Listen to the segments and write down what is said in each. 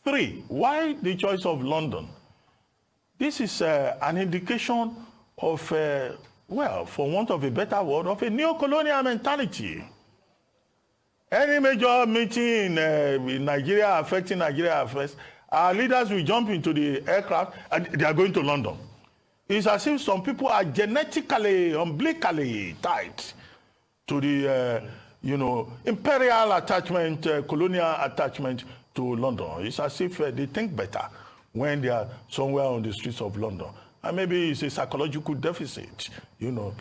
Three, why the choice of London? This is an indication of, well, for want of a better word, of a neo-colonial mentality. Any major meeting in Nigeria affecting Nigeria affairs, our leaders will jump into the aircraft and they are going to London. It's as if some people are genetically, umbilically tied to the, imperial attachment, colonial attachment to London. It's as if they think better when they are somewhere on the streets of London. And maybe it's a psychological deficit.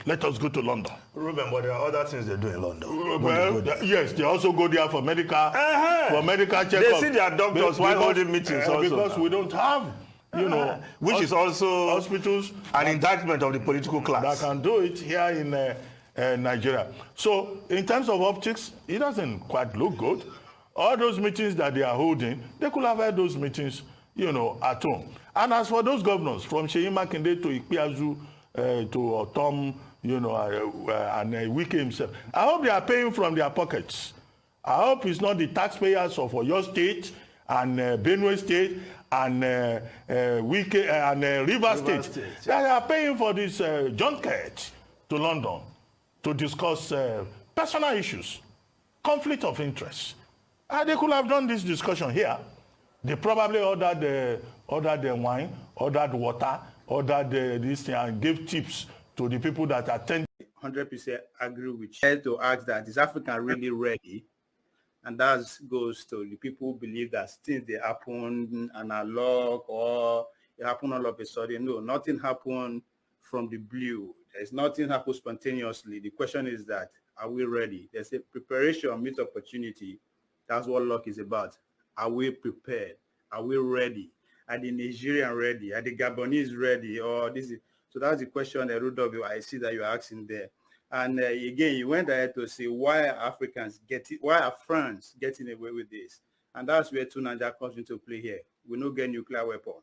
Let us go to London. Ruben, but there are other things they do in London. Well, yes, they also go there for medical checkup. They see their doctors while holding meetings also. Because we don't have, which is also hospitals, an indictment of the political class that can do it here in Nigeria. So in terms of optics, it doesn't quite look good. All those meetings that they are holding, they could have had those meetings, at home. And as for those governors, from Seyi Makinde to Ikpeazu, to Athem, and Wike himself, I hope they are paying from their pockets. I hope it's not the taxpayers of Oyo State and Benue State and Wike and River State. They are paying for this junket to London to discuss personal issues, conflict of interest. They could have done this discussion here. They probably ordered the wine, ordered water, ordered this thing, and gave tips to the people that attend. 100% agree with you. To ask that, is Africa really ready? And that goes to the people who believe that things they happen analog or it happen all of a sudden. No, nothing happened from the blue. There's nothing happen spontaneously. The question is that, are we ready? There's a preparation meets opportunity. That's what luck is about. Are we prepared? Are we ready? Are the Nigerians ready? Are the Gabonese ready? Or this is, so that's the question, Rudolph, I see that you're asking there. And again, you went ahead to say, why are why are France getting away with this? And that's where Tunanja comes into play here. We don't get nuclear weapon.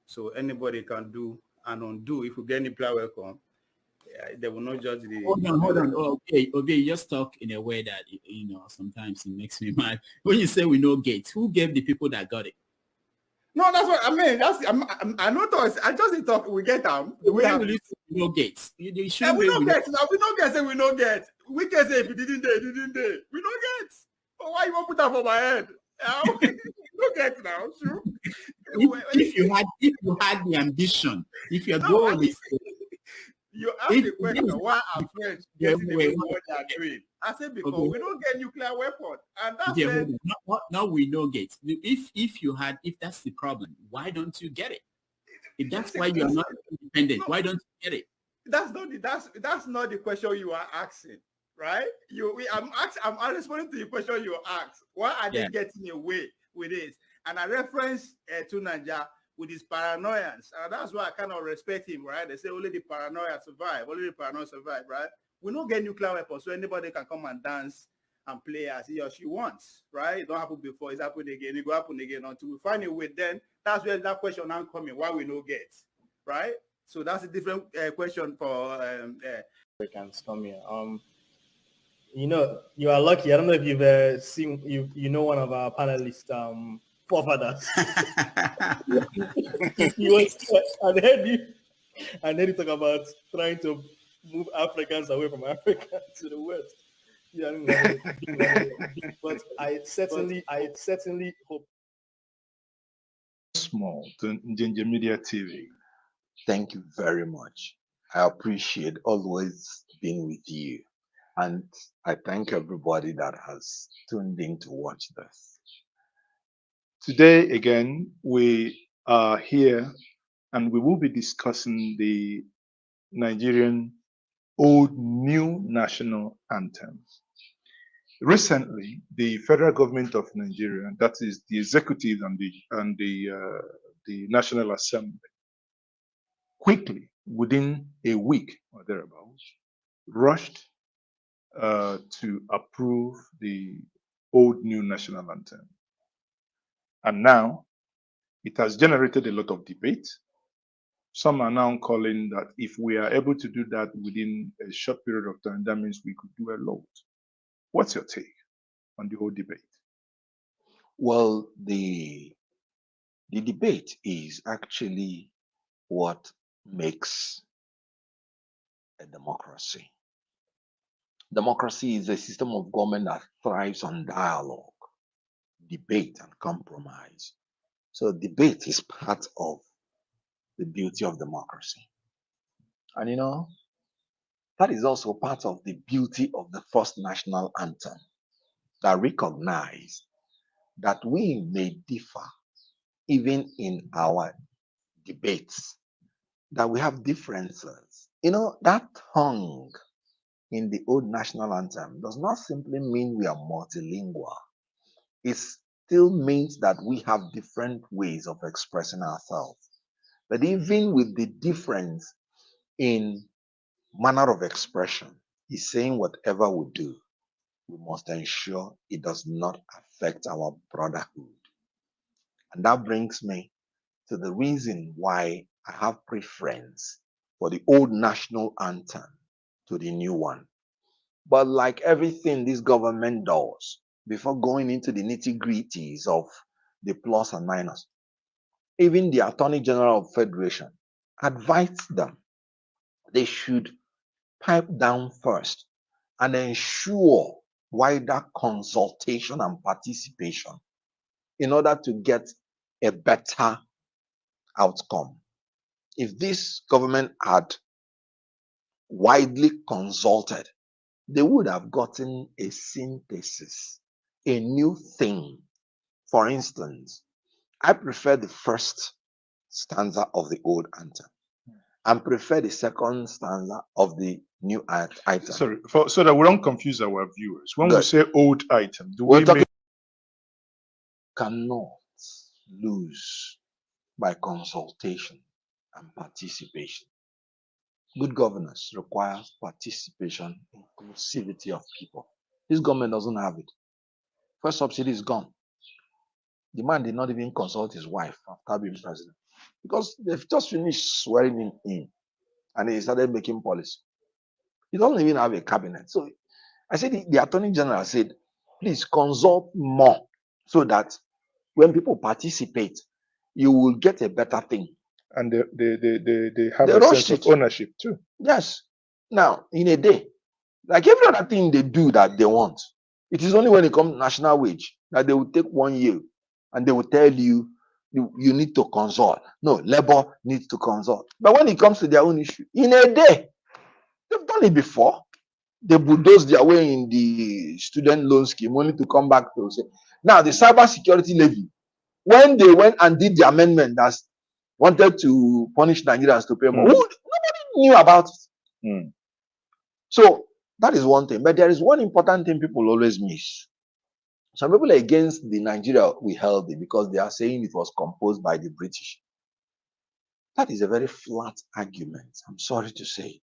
So anybody can do and undo. If we get nuclear weapon, they will not judge the... Hold on. Okay, you just talk in a way that, sometimes it makes me mad. When you say we know gates, who gave the people that got it? No, that's what I mean. I know those. I just talk. We get them. We have no gates. We don't get. Now we don't get. Say we don't get. We can say if you didn't they. We don't get. Oh, why you want to put that for my head? We don't get now. Sure. If you had the ambition, if your goal is. You ask the question, why are French getting away with what they are doing? I said because we don't get nuclear weapon. And that's it. No, we know gates. If that's the problem, why don't you get it? If that's why you are not independent, why don't you get it? That's not the question you are asking, right? I'm responding to the question you asked. Why are they getting away with this? And I reference to Nigeria with his paranoians. And that's why I kind of respect him, right? They say only the paranoia survive, right? We don't get nuclear weapons, so anybody can come and dance and play as he or she wants, right? It don't happen before, it's happened again, it will happen again until we find a way. Then that's where that question now coming, why we no get, right? So that's a different question for Americans come here. You are lucky. I don't know if you've seen one of our panelists, forefathers. And then he talk about trying to move Africans away from Africa to the West. But I certainly hope. Small to Ginger Media TV. Thank you very much. I appreciate always being with you. And I thank everybody that has tuned in to watch this. Today, again, we are here and we will be discussing the Nigerian Old New National Anthem. Recently, the federal government of Nigeria, that is the executive and the National Assembly, quickly, within a week or thereabouts, rushed to approve the Old New National Anthem. And now, it has generated a lot of debate. Some are now calling that if we are able to do that within a short period of time, that means we could do a lot. What's your take on the whole debate? Well, the The debate is actually what makes a democracy. Democracy is a system of government that thrives on dialogue, debate, and compromise. So debate is part of the beauty of democracy. And that is also part of the beauty of the first national anthem that recognized that we may differ even in our debates, that we have differences. That tongue in the old national anthem does not simply mean we are multilingual. It still means that we have different ways of expressing ourselves. But even with the difference in manner of expression, is saying whatever we do, we must ensure it does not affect our brotherhood. And that brings me to the reason why I have preference for the old national anthem to the new one. But like everything this government does, before going into the nitty-gritties of the plus and minus, even the Attorney General of Federation advised them they should pipe down first and ensure wider consultation and participation in order to get a better outcome. If this government had widely consulted, they would have gotten a synthesis, a new thing. For instance, I prefer the first stanza of the old anthem and prefer the second stanza of the new item. Sorry, so that we don't confuse our viewers. When we Good. say old item, do We're we talking mean cannot lose by consultation and participation. Good governance requires participation, inclusivity of people. This government doesn't have it. First subsidy is gone. The man did not even consult his wife after being president because they've just finished swearing him in and he started making policy. He doesn't even have a cabinet. So I said the Attorney General said, please consult more so that when people participate, you will get a better thing. and they have They a rushed sense of it. ownership too. Yes. Now, in a day, like every other thing they do that they want, it is only when it comes to national wage that they will take 1 year and they will tell you, you need to consult. No, labor needs to consult. But when it comes to their own issue, in a day, they've done it before. They bulldoze their way in the student loan scheme only to come back to say, now the cyber security levy, when they went and did the amendment that wanted to punish Nigerians to pay more, nobody knew about it. Mm. So that is one thing. But there is one important thing people always miss. Some people are against the Nigeria we held it because they are saying it was composed by the British. That is a very flat argument. I'm sorry to say.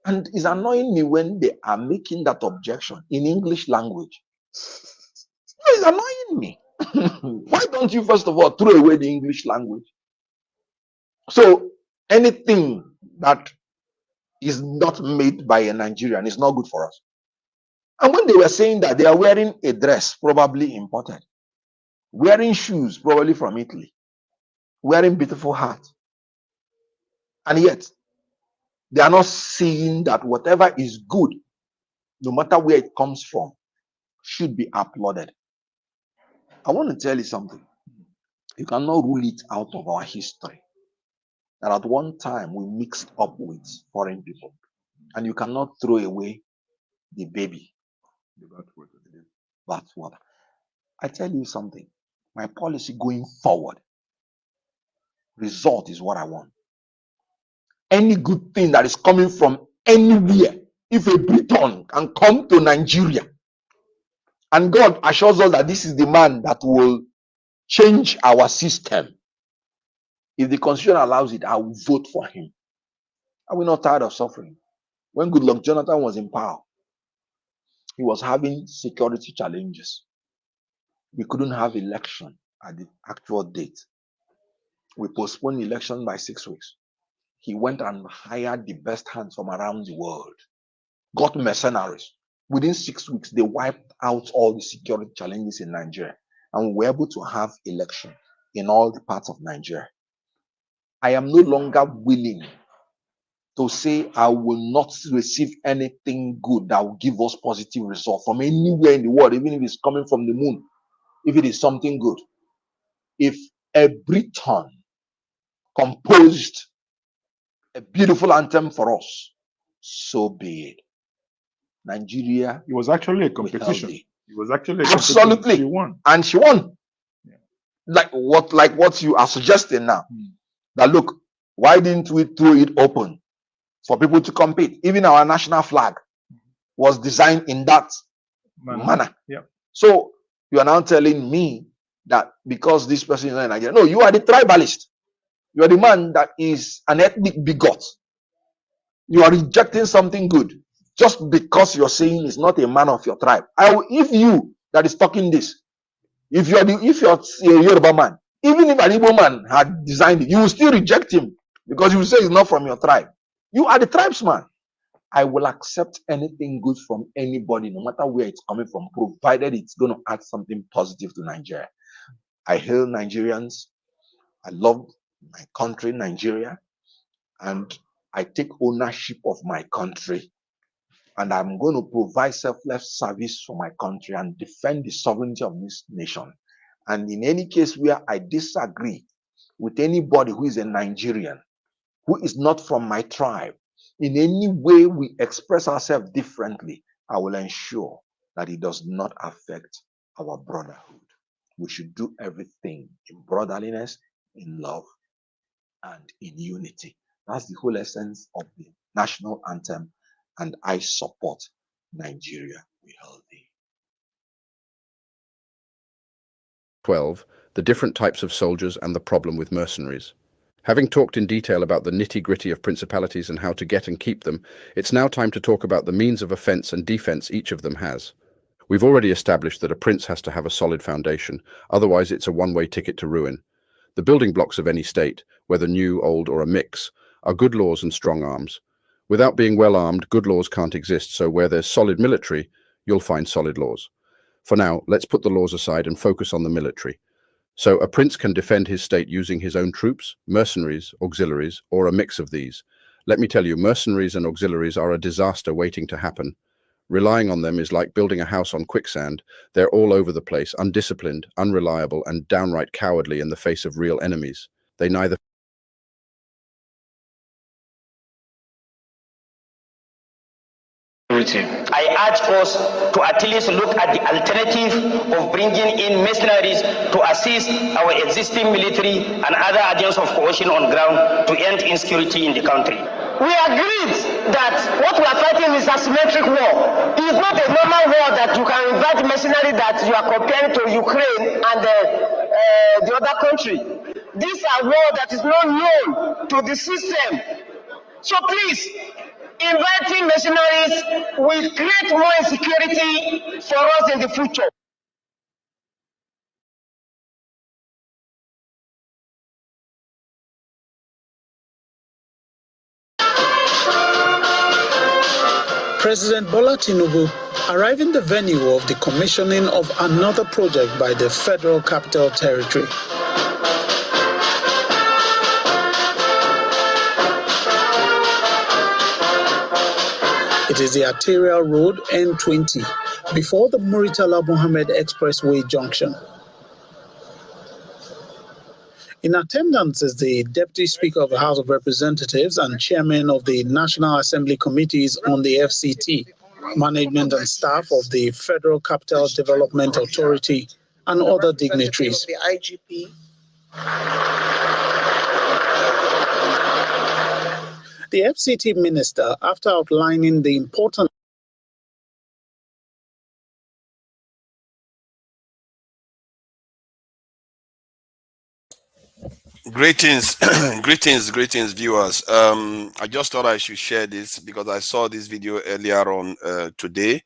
And it's annoying me when they are making that objection in English language. It's annoying me. Why don't you, first of all, throw away the English language? So anything that is not made by a Nigerian is not good for us. And when they were saying that, they are wearing a dress, probably imported, wearing shoes, probably from Italy, wearing beautiful hat. And yet, they are not seeing that whatever is good, no matter where it comes from, should be applauded. I want to tell you something. You cannot rule it out of our history that at one time we mixed up with foreign people. And you cannot throw away the baby, the bathwater. I tell you something. My policy going forward, result is what I want. Any good thing that is coming from anywhere, if a Briton can come to Nigeria, and God assures us that this is the man that will change our system, if the constitution allows it, I will vote for him. Are we not tired of suffering? When Goodluck Jonathan was in power, he was having security challenges. We couldn't have election at the actual date. We postponed election by 6 weeks. He went and hired the best hands from around the world, got mercenaries. Within 6 weeks, they wiped out all the security challenges in Nigeria. and we're able to have election in all the parts of Nigeria, I am no longer willing to say I will not receive anything good that will give us positive result from anywhere in the world, even if it's coming from the moon, if it is something good. If a Briton composed a beautiful anthem for us, so be it. Nigeria. It was actually a competition. It was actually a absolutely competition. She won. And she won. Yeah. Like what you are suggesting now. That look, why didn't we throw it open for people to compete? Even our national flag was designed in that manner. Yeah. So you are now telling me that because this person is not in Nigeria. No, you are the tribalist. You are the man that is an ethnic bigot. You are rejecting something good just because you're saying it's not a man of your tribe. If you that is talking this, if you're a Yoruba man, even if an Igbo man had designed it, you will still reject him because you will say it's not from your tribe. You are the tribesman. I will accept anything good from anybody, no matter where it's coming from, provided it's going to add something positive to Nigeria. I hail Nigerians. I love my country, Nigeria, and I take ownership of my country. And I'm going to provide selfless service for my country and defend the sovereignty of this nation. And in any case where I disagree with anybody who is a Nigerian, who is not from my tribe, in any way we express ourselves differently, I will ensure that it does not affect our brotherhood. We should do everything in brotherliness, in love, and in unity. That's the whole essence of the national anthem, and I support Nigeria We Hail Thee. 12. The different types of soldiers and the problem with mercenaries. Having talked in detail about the nitty-gritty of principalities and how to get and keep them, it's now time to talk about the means of offense and defense each of them has. We've already established that a prince has to have a solid foundation, otherwise it's a one-way ticket to ruin. The building blocks of any state, whether new, old, or a mix, are good laws and strong arms. Without being well armed, good laws can't exist, so where there's solid military, you'll find solid laws. For now, let's put the laws aside and focus on the military. So a prince can defend his state using his own troops, mercenaries, auxiliaries, or a mix of these. Let me tell you, mercenaries and auxiliaries are a disaster waiting to happen. Relying on them is like building a house on quicksand. They're all over the place, undisciplined, unreliable, and downright cowardly in the face of real enemies. They neither I urge us to at least look at the alternative of bringing in mercenaries to assist our existing military and other agents of coercion on ground to end insecurity in the country. We agreed that what we are fighting is asymmetric war. It is not a normal war that you can invite mercenary that you are comparing to Ukraine and the other country. These are war that is not known to the system. So please, inviting mercenaries will create more insecurity for us in the future. President Bola Tinubu arrived in the venue of the commissioning of another project by the Federal Capital Territory. It is the arterial road N20 before the Muritala Mohammed Expressway junction. In attendance is the Deputy Speaker of the House of Representatives and Chairman of the National Assembly Committees on the FCT, management and staff of the Federal Capital Development Authority, and other dignitaries. The IGP. The FCT minister, after outlining the importance Greetings, greetings, viewers. I just thought I should share this because I saw this video earlier on today,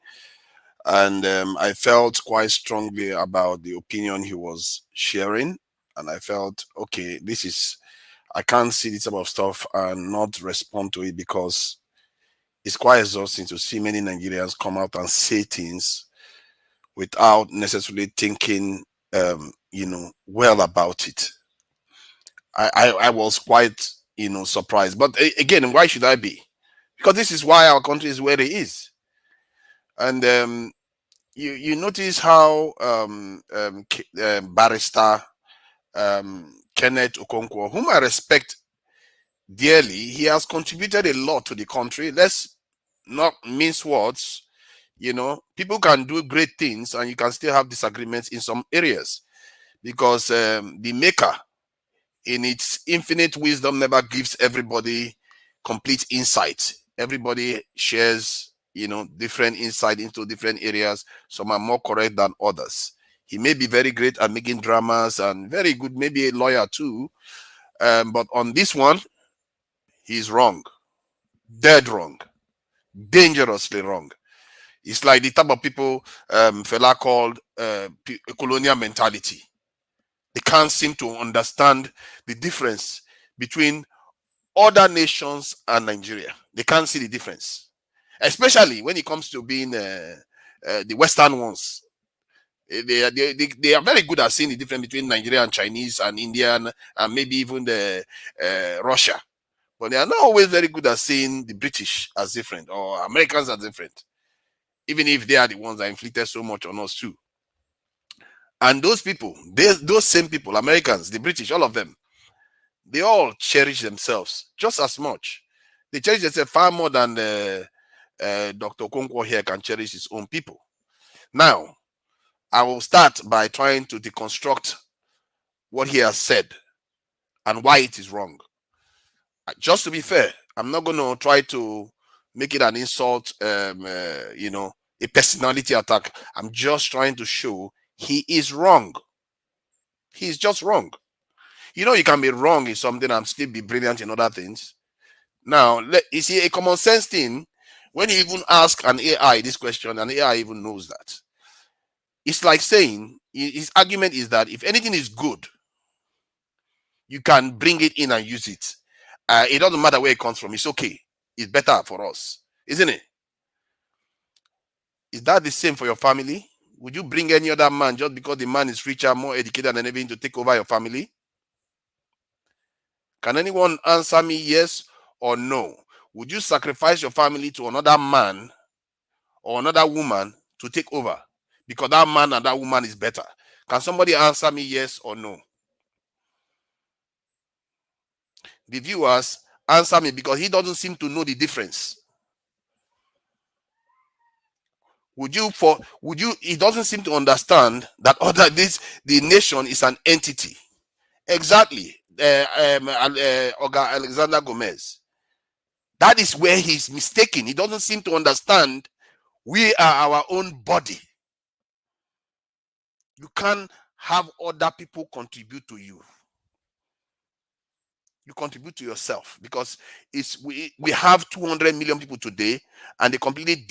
and I felt quite strongly about the opinion he was sharing, and I felt, okay, I can't see this type of stuff and not respond to it because it's quite exhausting to see many Nigerians come out and say things without necessarily thinking well about it. I was quite, surprised. But again, why should I be? Because this is why our country is where it is. And you notice how barrister Kenneth Okonkwo, whom I respect dearly, he has contributed a lot to the country. Let's not mince words. People can do great things and you can still have disagreements in some areas, because the maker in its infinite wisdom never gives everybody complete insight. Everybody shares, different insight into different areas. Some are more correct than others. He may be very great at making dramas and very good, maybe a lawyer too. But on this one, he's wrong. Dead wrong. Dangerously wrong. It's like the type of people fella called colonial mentality. They can't seem to understand the difference between other nations and Nigeria. They can't see the difference, especially when it comes to being the Western ones. They are very good at seeing the difference between Nigeria and Chinese and Indian and maybe even the Russia. But they are not always very good at seeing the British as different or Americans as different, even if they are the ones that inflicted so much on us too. And those people, those same people, Americans, the British, all of them, they all cherish themselves just as much. They cherish themselves far more than Dr. Okonkwo here can cherish his own people. Now, I will start by trying to deconstruct what he has said and why it is wrong. Just to be fair, I'm not going to try to make it an insult, a personality attack. I'm just trying to show he is wrong. He's just wrong. You can be wrong in something and still be brilliant in other things. Now, you see, a common sense thing, when you even ask an AI this question, and AI even knows that, it's like saying, his argument is that if anything is good, you can bring it in and use it. It doesn't matter where it comes from. It's okay. It's better for us, isn't it? Is that the same for your family? Would you bring any other man just because the man is richer, more educated than everything to take over your family? Can anyone answer me yes or no? Would you sacrifice your family to another man or another woman to take over because that man and that woman is better? Can somebody answer me yes or no? The viewers, answer me, because he doesn't seem to know the difference. He doesn't seem to understand that the nation is an entity. Exactly. Oga Alexander Gomez. That is where he's mistaken. He doesn't seem to understand we are our own body. You can't have other people contribute to you. You contribute to yourself, because we have 200 million people today, and they completely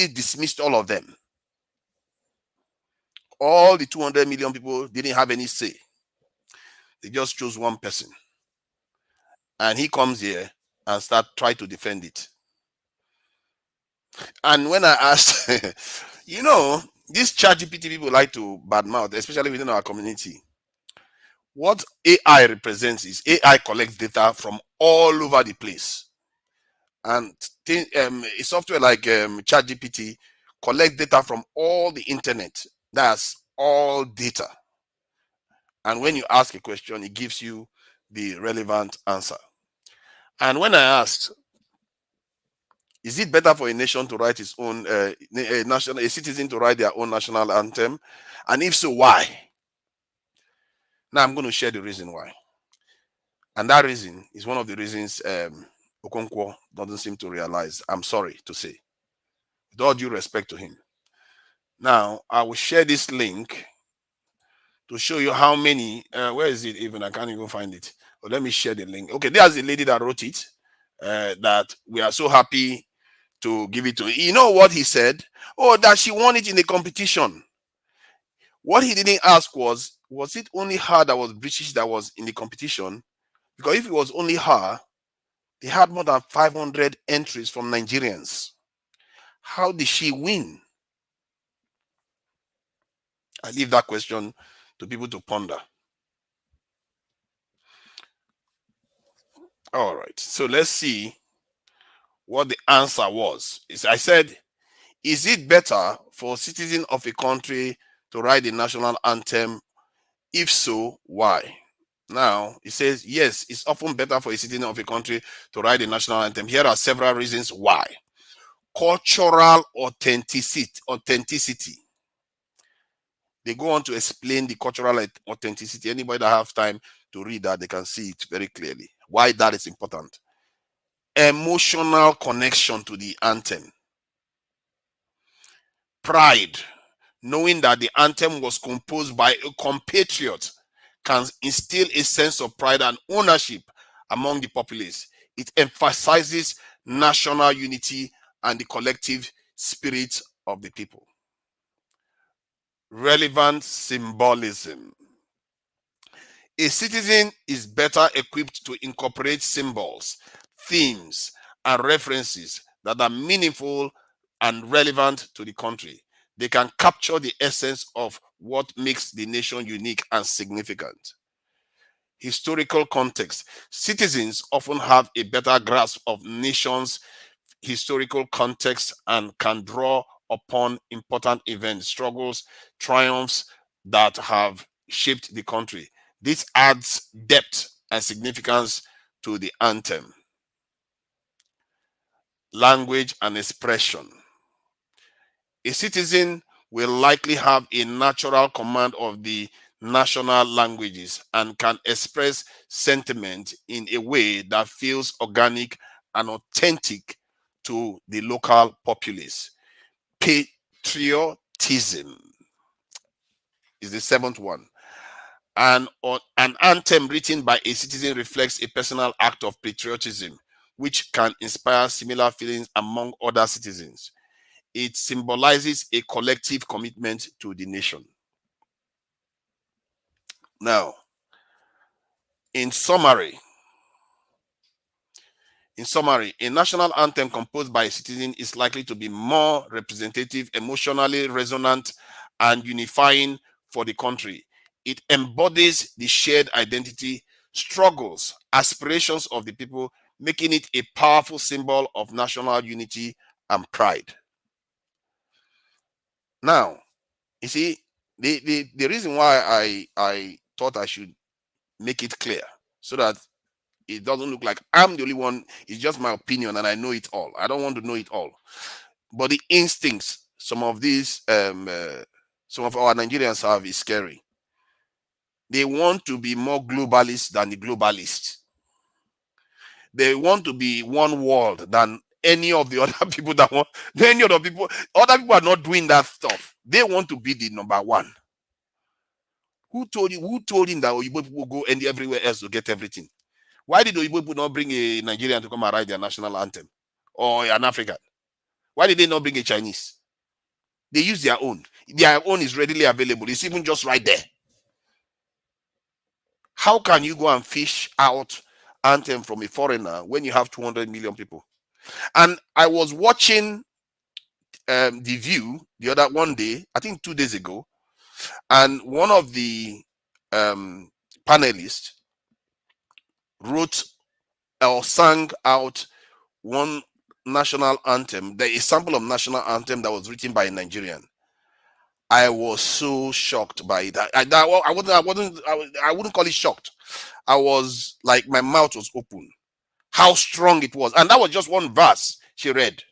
dismissed all of them. All the 200 million people didn't have any say. They just chose one person, and he comes here and try to defend it. And when I asked, these ChatGPT people like to badmouth, especially within our community. What AI represents is AI collects data from all over the place. And a software like ChatGPT collects data from all the internet. That's all data. And when you ask a question, it gives you the relevant answer. And when I asked, is it better for a nation to write its own, a citizen to write their own national anthem? And if so, why? Now I'm going to share the reason why. And that reason is one of the reasons Okonkwo doesn't seem to realize. I'm sorry to say, with all due respect to him. Now, I will share this link to show you how many, where is it even? I can't even find it. But let me share the link. Okay, there's the lady that wrote it, that we are so happy to give it to. You know what he said? Oh, that she won it in the competition. What he didn't ask was it only her that was British that was in the competition? Because if it was only her, they had more than 500 entries from Nigerians. How did she win? I leave that question to people to ponder. All right, so let's see what the answer was. I said, is it better for citizens of a country to write the national anthem? If so, why? Now, it says, yes, it's often better for a citizen of a country to write the national anthem. Here are several reasons why. Cultural authenticity. They go on to explain the cultural authenticity. Anybody that have time to read that, they can see it very clearly. Why that is important. Emotional connection to the anthem. Pride. Knowing that the anthem was composed by a compatriot can instill a sense of pride and ownership among the populace. It emphasizes national unity and the collective spirit of the people. Relevant symbolism. A citizen is better equipped to incorporate symbols, themes, and references that are meaningful and relevant to the country. They can capture the essence of what makes the nation unique and significant. Historical context. Citizens often have a better grasp of nations' historical context and can draw upon important events, struggles, triumphs that have shaped the country. This adds depth and significance to the anthem. Language and expression. A citizen will likely have a natural command of the national languages and can express sentiment in a way that feels organic and authentic to the local populace. Patriotism is the seventh one. An anthem written by a citizen reflects a personal act of patriotism, which can inspire similar feelings among other citizens. It symbolizes a collective commitment to the nation. Now, in summary, a national anthem composed by a citizen is likely to be more representative, emotionally resonant, and unifying for the country. It embodies the shared identity, struggles, aspirations of the people, making it a powerful symbol of national unity and pride. Now, you see, the reason why I thought I should make it clear so that it doesn't look like I'm the only one, it's just my opinion and I know it all. I don't want to know it all. But the instincts some of these some of our Nigerians have is scary. They want to be more globalist than the globalists. They want to be one world than any of the other people that want. Other people are not doing that stuff. They want to be the number one. Who told you? Who told him that Oyibo people go everywhere else to get everything? Why did Oyibo people not bring a Nigerian to come and write their national anthem, or an African? Why did they not bring a Chinese? They use their own. Their own is readily available. It's even just right there. How can you go and fish out anthem from a foreigner when you have 200 million people? And I was watching The View the other one day, I think 2 days ago, and one of the panelists wrote or sang out one national anthem, a sample of national anthem that was written by a Nigerian. I was so shocked by it. I wouldn't call it shocked. I was like, my mouth was open. How strong it was. And that was just one verse she read.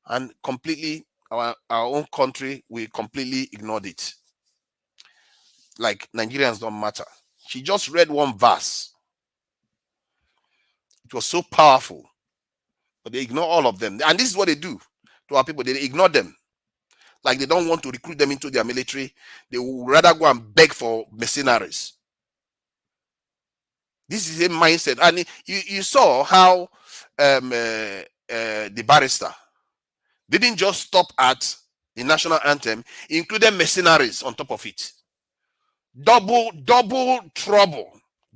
And completely, our own country, we completely ignored it. Like, Nigerians don't matter. She just read one verse. It was so powerful. But they ignore all of them. And this is what they do to our people. They ignore them. Like, they don't want to recruit them into their military. They would rather go and beg for mercenaries. This is a mindset. And you saw how the barrister didn't just stop at the national anthem, included mercenaries on top of it. Double trouble.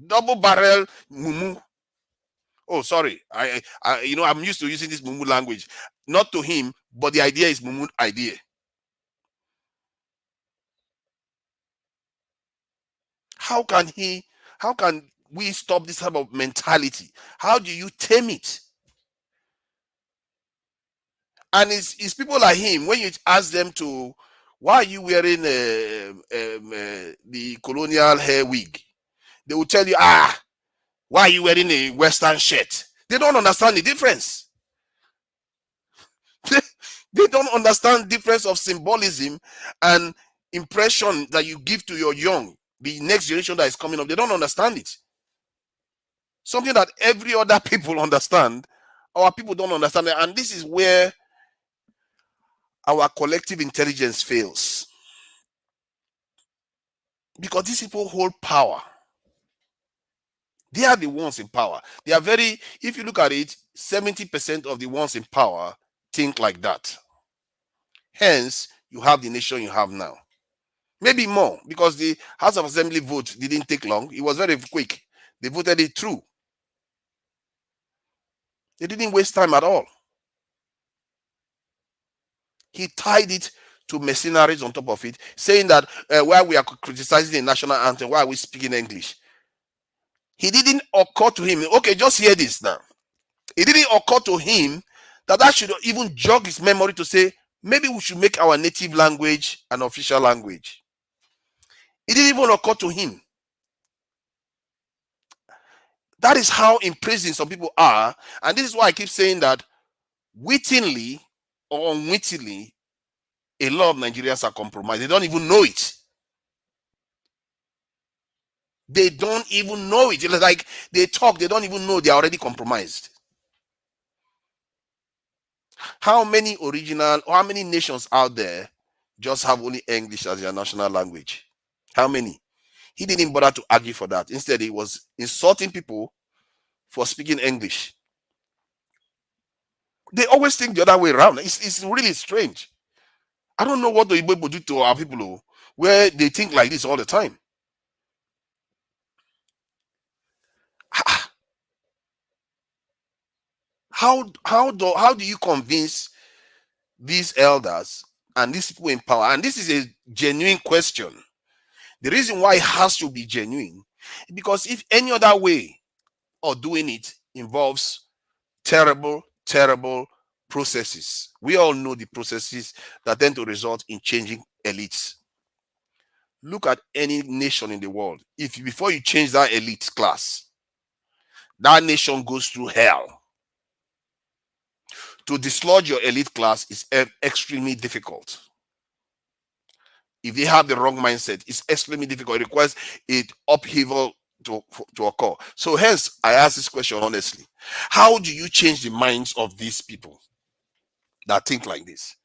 Double barrel mumu. Oh, sorry. I'm used to using this mumu language. Not to him, but the idea is mumu idea. How can we stop this type of mentality? How do you tame it? And it's people like him, when you ask them to, why are you wearing the colonial hair wig? They will tell you, why are you wearing a Western shirt? They don't understand the difference. They don't understand the difference of symbolism and impression that you give to your young, the next generation that is coming up. They don't understand it. Something that every other people understand, our people don't understand it. And this is where our collective intelligence fails. Because these people hold power. They are the ones in power. They are very, if you look at it, 70% of the ones in power think like that. Hence, you have the nation you have now. Maybe more, because the House of Assembly vote didn't take long. It was very quick. They voted it through. They didn't waste time at all. He tied it to mercenaries on top of it, saying that while we are criticizing the national anthem, why are we speaking English? He didn't occur to him, okay, just hear this now. It didn't occur to him that should even jog his memory to say, maybe we should make our native language an official language. It didn't even occur to him. That is how imprisoned some people are. And this is why I keep saying that wittingly or unwittingly, a lot of Nigerians are compromised. They don't even know it. They don't even know it. It's like they talk, they don't even know they're already compromised. How many nations out there just have only English as their national language? How many? He didn't bother to argue for that. Instead, he was insulting people for speaking English. They always think the other way around. It's really strange. I don't know what the Igbo do to our people where they think like this all the time. How do you convince these elders and these people in power? And this is a genuine question. The reason why it has to be genuine, because if any other way of doing it involves terrible processes, we all know the processes that tend to result in changing elites. Look at any nation in the world. If before you change that elite class, that nation goes through hell. To dislodge your elite class is extremely difficult. If they have the wrong mindset, it's extremely difficult. It requires an upheaval to occur. So hence, I ask this question honestly. How do you change the minds of these people that think like this?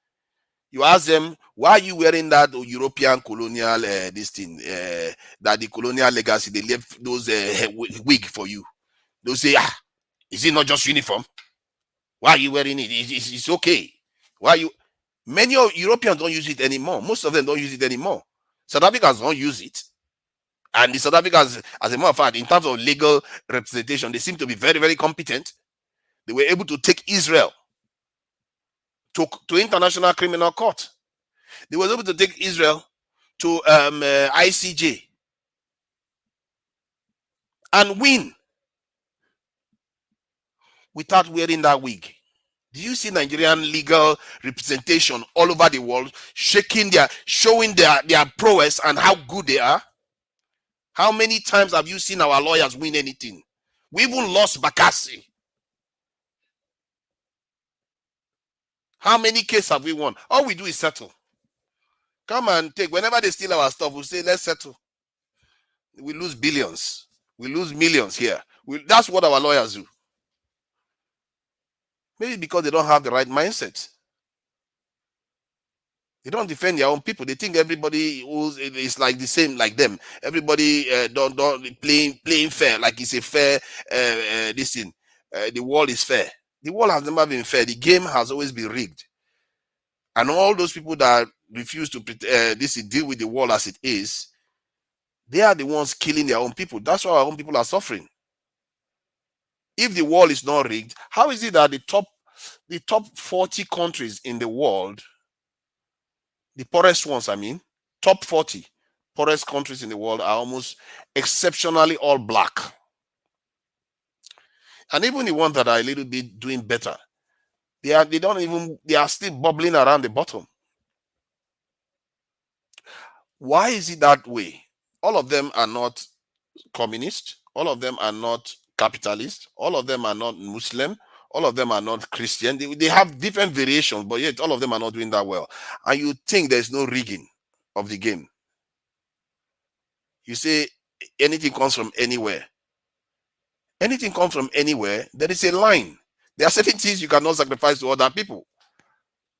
You ask them, why are you wearing that European colonial this thing, that the colonial legacy, they left those wig for you. They'll say, is it not just uniform? Why are you wearing it? It's okay. Why you? Many of Europeans don't use it anymore. Most of them don't use it anymore. South Africans don't use it. And the South Africans, as a matter of fact, in terms of legal representation, they seem to be very, very competent. They were able to take Israel to International Criminal Court. They were able to take Israel to ICJ and win without wearing that wig. Do you see Nigerian legal representation all over the world showing their prowess and how good they are? How many times have you seen our lawyers win anything? We even lost becausse. How many cases have we won? All we do is settle. Come and take. Whenever they steal our stuff, we say, let's settle. We lose billions. We lose millions here. That's what our lawyers do. Maybe because they don't have the right mindset. They don't defend their own people. They think everybody is like the same like them. Everybody don't playing fair, like it's a fair this thing. The world is fair. The world has never been fair. The game has always been rigged. And all those people that refuse to deal with the world as it is, they are the ones killing their own people. That's why our own people are suffering. If the world is not rigged, how is it that the top 40 countries in the world, the poorest ones, I mean, top 40, poorest countries in the world are almost exceptionally all black. And even the ones that are a little bit doing better, they are still bubbling around the bottom. Why is it that way? All of them are not communist, all of them are not capitalist, all of them are not Muslim, all of them are not Christian. They have different variations, but yet all of them are not doing that well. And you think there's no rigging of the game. You say anything comes from anywhere. Anything comes from anywhere, there is a line. There are certain things you cannot sacrifice to other people.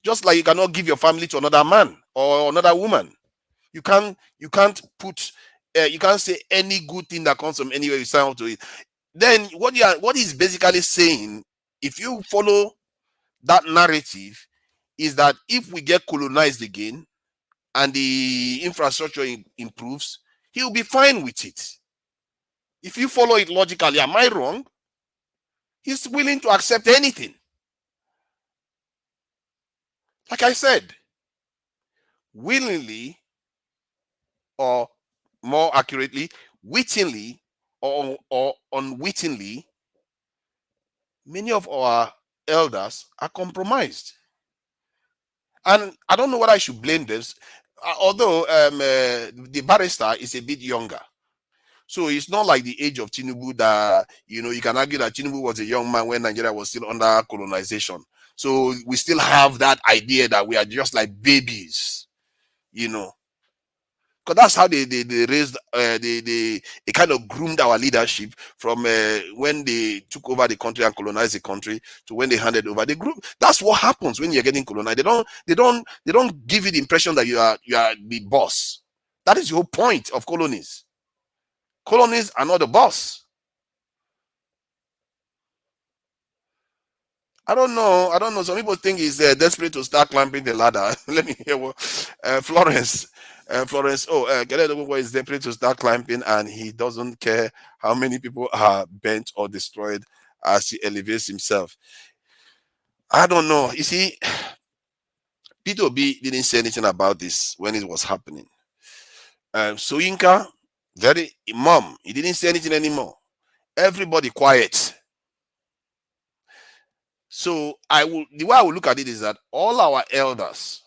Just like you cannot give your family to another man or another woman. You can't put you can't say any good thing that comes from anywhere you sign up to it. Then what is basically saying, if you follow that narrative, is that if we get colonized again and the infrastructure improves, he'll be fine with it. If you follow it logically, am I wrong? He's willing to accept anything. Like I said, willingly, or more accurately, wittingly or unwittingly, many of our elders are compromised. And I don't know whether I should blame this, although the barrister is a bit younger. So it's not like the age of Tinubu that, you can argue that Tinubu was a young man when Nigeria was still under colonization. So we still have that idea that we are just like babies, because that's how they raised, they kind of groomed our leadership from when they took over the country and colonized the country to when they handed over the group. That's what happens when you're getting colonized. They don't give you the impression that you are the boss. That is the whole point of colonies. Colonies are not the boss. I don't know. Some people think he's desperate to start climbing the ladder. Let me hear what Florence. Kenneth Okonkwo is desperate to start climbing, and he doesn't care how many people are bent or destroyed as he elevates himself. I don't know. You see, Peter Obi didn't say anything about this when it was happening. Soyinka, very mum, he didn't say anything anymore. Everybody quiet. So the way I will look at it is that all our elders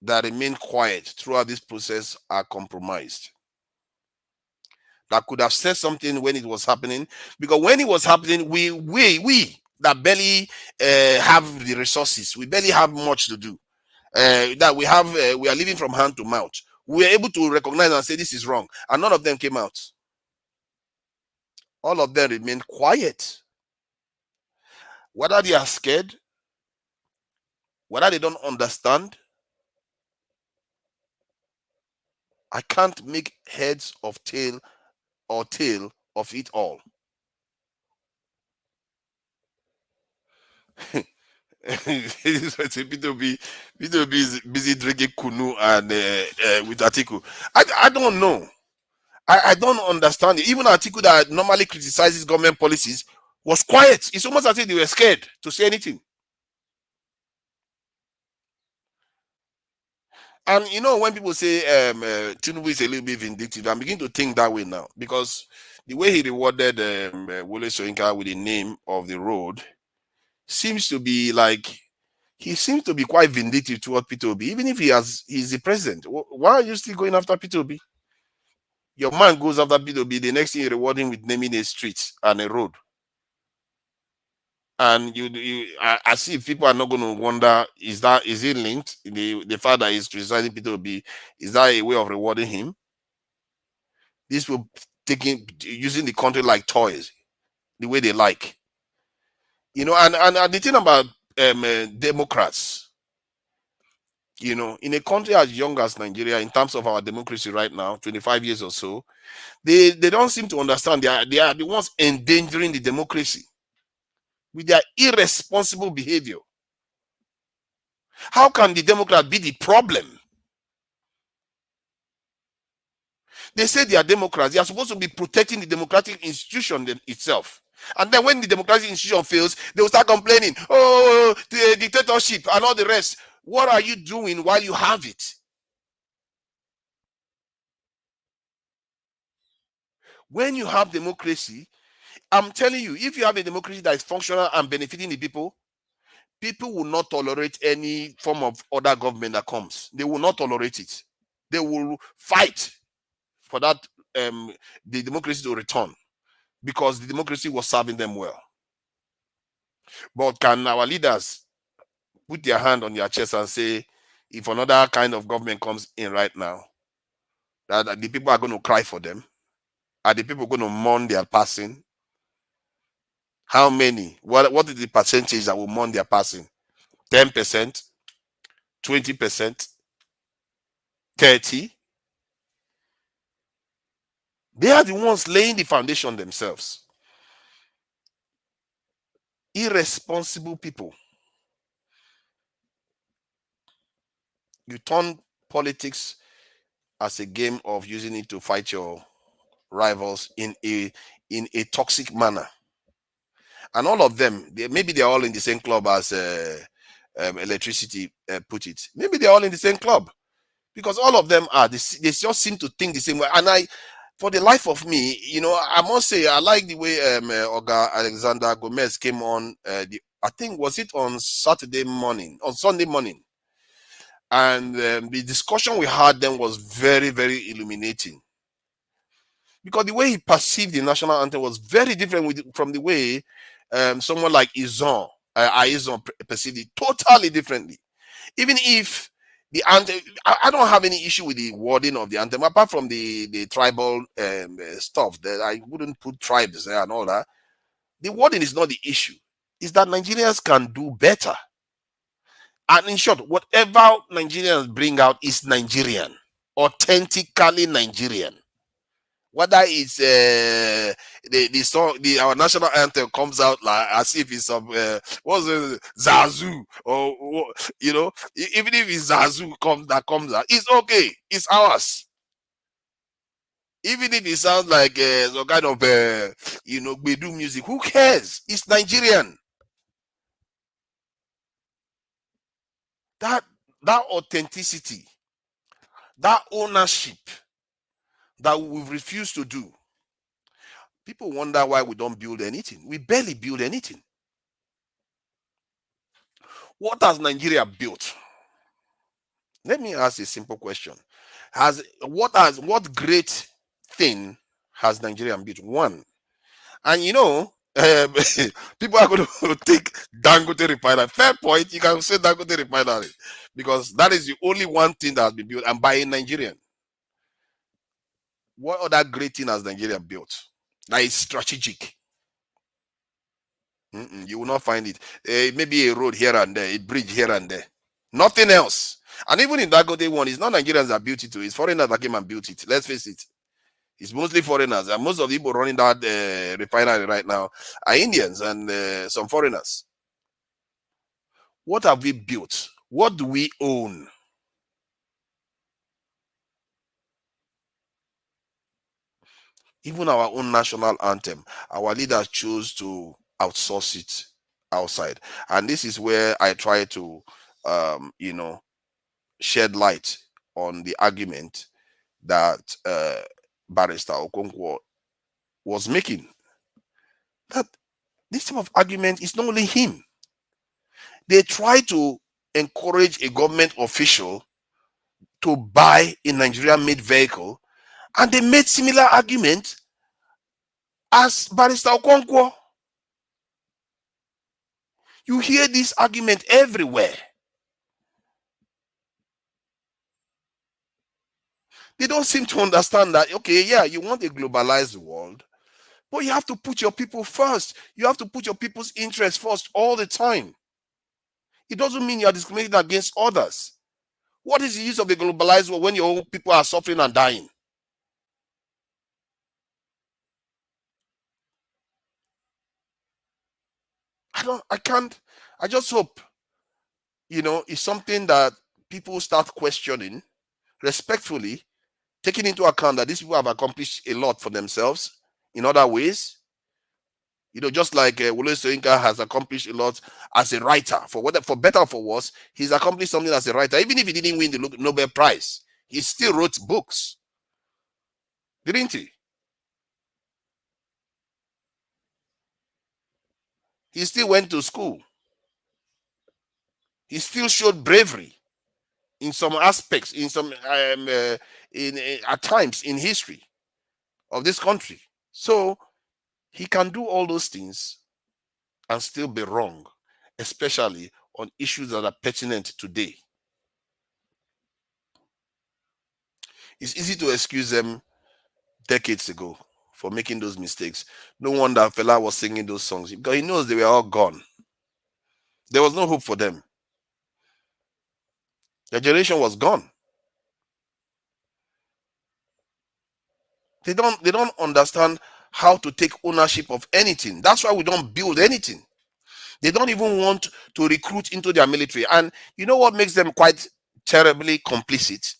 that remain quiet throughout this process are compromised. That could have said something when it was happening, because when it was happening, we that barely have the resources, we barely have much to do. That we are living from hand to mouth. We were able to recognize and say this is wrong, and none of them came out. All of them remained quiet. Whether they are scared, whether they don't understand, I can't make heads of tail or tail of it all. People be busy drinking kunu and with Atiku. I don't know. I don't understand it. Even Atiku that normally criticizes government policies was quiet. It's almost as if they were scared to say anything. And when people say Tinubu is a little bit vindictive, I'm beginning to think that way now, because the way he rewarded Wole Soyinka with the name of the road seems to be like he seems to be quite vindictive toward Peter Obi, even if he's the president. Why are you still going after Peter Obi? Your man goes after Peter Obi, the next thing you reward him with naming a street and a road. And I see if people are not going to wonder, is it linked? The fact that he's criticizing Peter Obi, is that a way of rewarding him? This will using the country like toys, the way they like. And the thing about Democrats, in a country as young as Nigeria, in terms of our democracy right now, 25 years or so, they don't seem to understand. They are the ones endangering the democracy with their irresponsible behavior. How can the Democrat be the problem? They say they are Democrats. They are supposed to be protecting the democratic institution itself. And then when the democratic institution fails, they will start complaining, oh, the dictatorship and all the rest. What are you doing while you have it? When you have democracy, I'm telling you, if you have a democracy that is functional and benefiting the people, people will not tolerate any form of other government that comes. They will not tolerate it. They will fight for that the democracy to return, because the democracy was serving them well. But can our leaders put their hand on their chest and say, if another kind of government comes in right now, that the people are going to cry for them? Are the people going to mourn their passing? How many? What is the percentage that will mourn their passing? 10%? 20%? 30%? They are the ones laying the foundation themselves. Irresponsible people. You turn politics as a game of using it to fight your rivals in a toxic manner. And all of them, maybe they're all in the same club as electricity put it. Maybe they're all in the same club, because all of them are. They just seem to think the same way. And for the life of me, I must say, I like the way Oga Alexander Gomez came on. I think, was it on Sunday morning, and the discussion we had then was very, very illuminating, because the way he perceived the national anthem was very different from the way someone like Izon perceived it totally differently. Even if the anthem, I don't have any issue with the wording of the anthem, apart from the tribal stuff that I wouldn't put tribes there and all that. The wording is not the issue. It's that Nigerians can do better. And in short, whatever Nigerians bring out is Nigerian, authentically Nigerian. Whether it's the song, our national anthem comes out like as if it's some what's it, Zazu, or even if it's Zazu that comes out, it's okay, it's ours. Even if it sounds like some kind of Bedu music, who cares? It's Nigerian. That authenticity, that ownership that we've refused to do. People wonder why we don't build anything. We barely build anything. What has Nigeria built? Let me ask a simple question. What great thing has Nigeria built? One. And people are going to take Dangote refinery. Fair point, you can say Dangote refinery, because that is the only one thing that has been built, and by a Nigerian. What other great thing has Nigeria built that is strategic? You will not find it. Maybe a road here and there, a bridge here and there. Nothing else. And even in Dangote one, it's not Nigerians that built it, it's foreigners that came and built it. Let's face it. It's mostly foreigners. And most of the people running that refinery right now are Indians and some foreigners. What have we built? What do we own? Even our own national anthem, our leaders chose to outsource it outside. And this is where I try to, shed light on the argument that Barrister Okonkwo was making. That this type of argument is not only him. They try to encourage a government official to buy a Nigerian-made vehicle, and they made similar argument as Barrister Okonkwo. You hear this argument everywhere. They don't seem to understand that, okay, yeah, you want a globalized world, but you have to put your people first. You have to put your people's interests first all the time. It doesn't mean you are discriminating against others. What is the use of a globalized world when your own people are suffering and dying? I just hope, it's something that people start questioning respectfully, taking into account that these people have accomplished a lot for themselves in other ways. Just like Wole Soyinka has accomplished a lot as a writer, for better or for worse, he's accomplished something as a writer. Even if he didn't win the Nobel Prize, he still wrote books, didn't he? He still went to school. He still showed bravery in some aspects, in some at times in history of this country. So he can do all those things and still be wrong, especially on issues that are pertinent today. It's easy to excuse them decades ago for making those mistakes. No wonder Fela was singing those songs, because he knows they were all gone. There was no hope for them. Their generation was gone. They don't understand how to take ownership of anything. That's why we don't build anything. They don't even want to recruit into their military. And you know what makes them quite terribly complicit?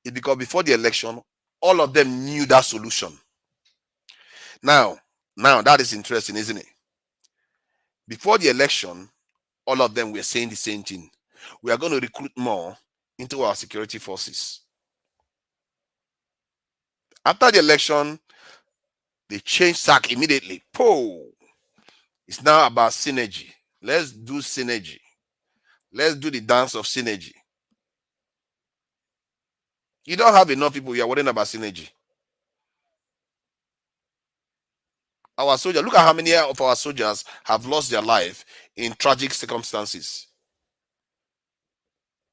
Is because before the election, all of them knew that solution. Now that is interesting, isn't it? Before the election, all of them were saying the same thing. We are going to recruit more into our security forces. After the election, they changed tack immediately. It's now about synergy. Let's do synergy. Let's do the dance of synergy. You don't have enough people, you are worrying about synergy. Our soldiers, look at how many of our soldiers have lost their life in tragic circumstances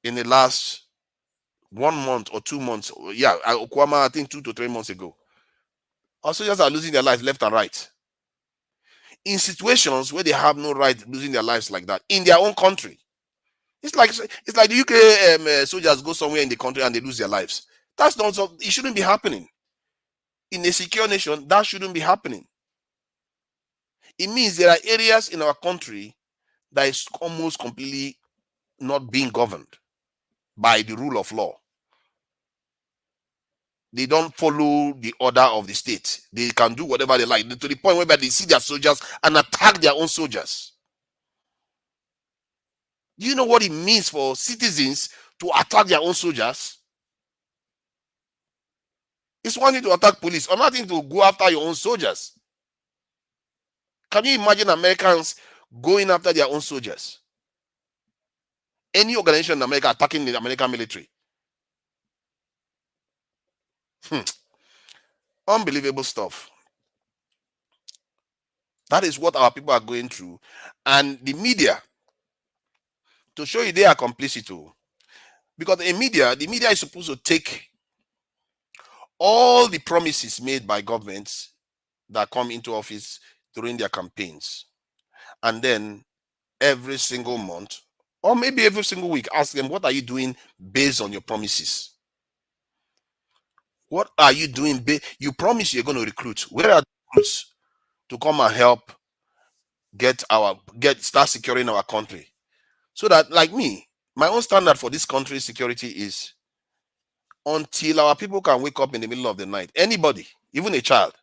in the last 1 month or 2 months. Yeah, Okwama, I think 2 to 3 months ago. Our soldiers are losing their lives left and right in situations where they have no right losing their lives like that in their own country. It's like the UK soldiers go somewhere in the country and they lose their lives. That's not so. It shouldn't be happening. In a secure nation, that shouldn't be happening. It means there are areas in our country that is almost completely not being governed by the rule of law. They don't follow the order of the state. They can do whatever they like, to the point where they see their soldiers and attack their own soldiers. Do you know what it means for citizens to attack their own soldiers? It's one thing to attack police, another thing to go after your own soldiers. Can you imagine Americans going after their own soldiers? Any organization in America attacking the American military? Unbelievable stuff. That is what our people are going through. And the media, to show you they are complicit too. Because the media is supposed to take all the promises made by governments that come into office during their campaigns, and then every single month or maybe every single week ask them, what are you doing based on your promises? What are you doing? You promise you're going to recruit. Where are the recruits to come and help start securing our country? So that, like me, my own standard for this country's security is until our people can wake up in the middle of the night. Anybody, even a child,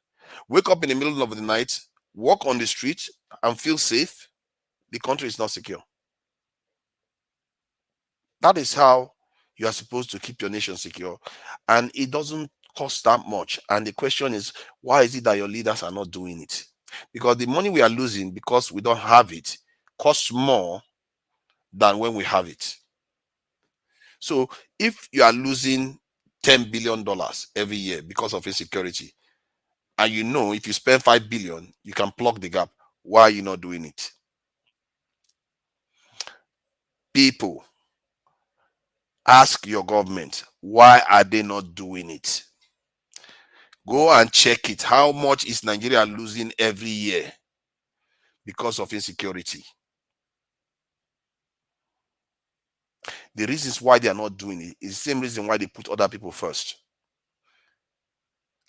wake up in the middle of the night, walk on the street and feel safe, the country is not secure. That is how you are supposed to keep your nation secure. And it doesn't cost that much. And the question is, why is it that your leaders are not doing it? Because the money we are losing because we don't have it costs more than when we have it. So if you are losing $10 billion every year because of insecurity, and you know if you spend $5 billion, you can plug the gap, why are you not doing it? People, ask your government, why are they not doing it? Go and check it. How much is Nigeria losing every year because of insecurity? The reasons why they are not doing it is the same reason why they put other people first.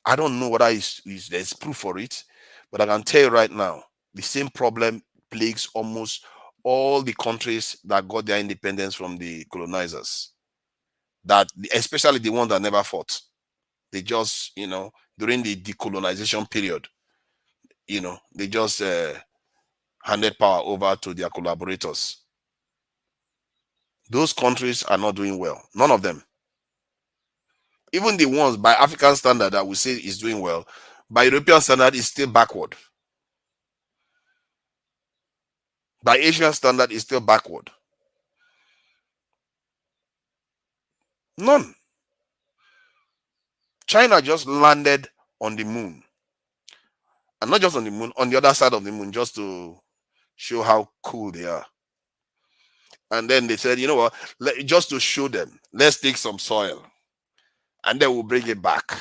I don't know whether there's proof for it, but I can tell you right now, the same problem plagues almost all the countries that got their independence from the colonizers. Especially the ones that never fought. They just, during the decolonization period, they just handed power over to their collaborators. Those countries are not doing well. None of them. Even the ones by African standard that we say is doing well, by European standard is still backward. by Asian standard, is still backward. None. China just landed on the moon. And not just on the moon, on the other side of the moon, just to show how cool they are. And then they said, you know what, just to show them, let's take some soil. And then we'll bring it back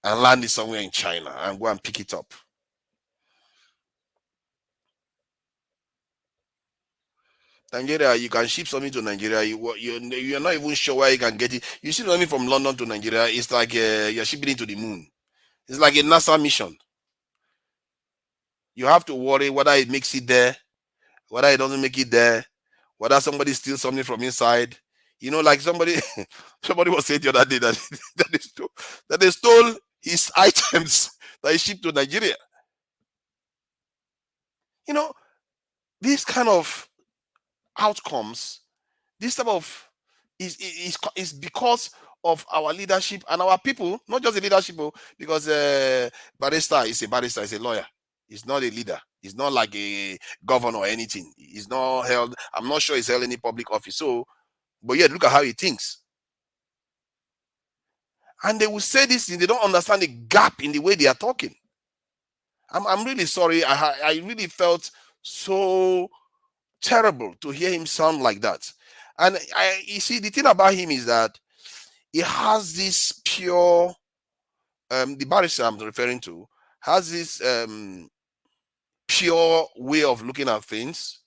and land it somewhere in China and go and pick it up. Nigeria, you can ship something to Nigeria. You're not even sure where you can get it. You ship something from London to Nigeria, it's like you're shipping it to the moon. It's like a NASA mission. You have to worry whether it makes it there, whether it doesn't make it there, whether somebody steals something from inside. You know, like somebody was saying the other day that they stole his items that he shipped to Nigeria. You know, these kind of outcomes, this type of is because of our leadership and our people, not just the leadership, because barrister is a lawyer. He's not a leader. He's not like a governor or anything. He's not held, I'm not sure he's held any public office. So, but yeah, look at how he thinks. And they will say this, they don't understand the gap in the way they are talking. I'm really sorry. I really felt so terrible to hear him sound like that. And you see, the thing about him is that he has this pure, the barrister I'm referring to, has this pure way of looking at things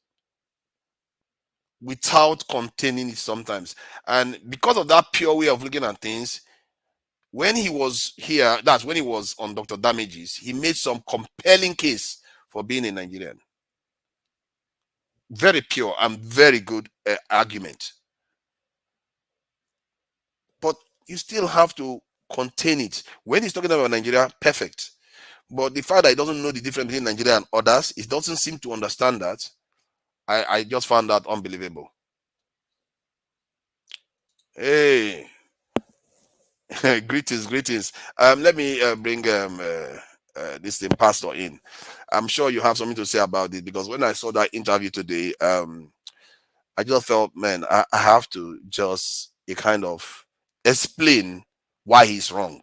without containing it sometimes. And because of that pure way of looking at things, when he was here, that's when he was on Dr. Damages, he made some compelling case for being a Nigerian. Very pure and very good argument. But you still have to contain it. When he's talking about Nigeria, perfect. But the fact that he doesn't know the difference between Nigeria and others, he doesn't seem to understand that. I just found that unbelievable. Hey, greetings. Let me bring this thing, Pastor, in. I'm sure you have something to say about it, because when I saw that interview today, I just felt, man, I have to just kind of explain why he's wrong.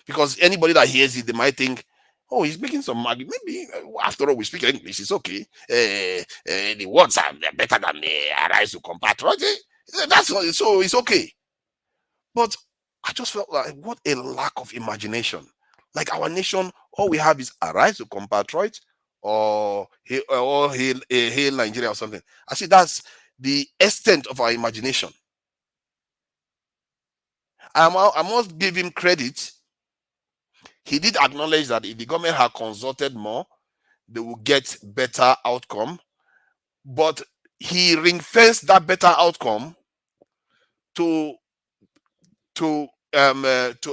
Because anybody that hears it, they might think, oh, he's making some money. Maybe after all, we speak English, it's okay. The words are better than the arise to combat, right? That's so it's okay. But I just felt like, what a lack of imagination. Like our nation, all we have is arise to combat, right? Or hail Nigeria or something. I see that's the extent of our imagination. I must give him credit. He did acknowledge that if the government had consulted more, they will get better outcome. But he ring-fenced that better outcome to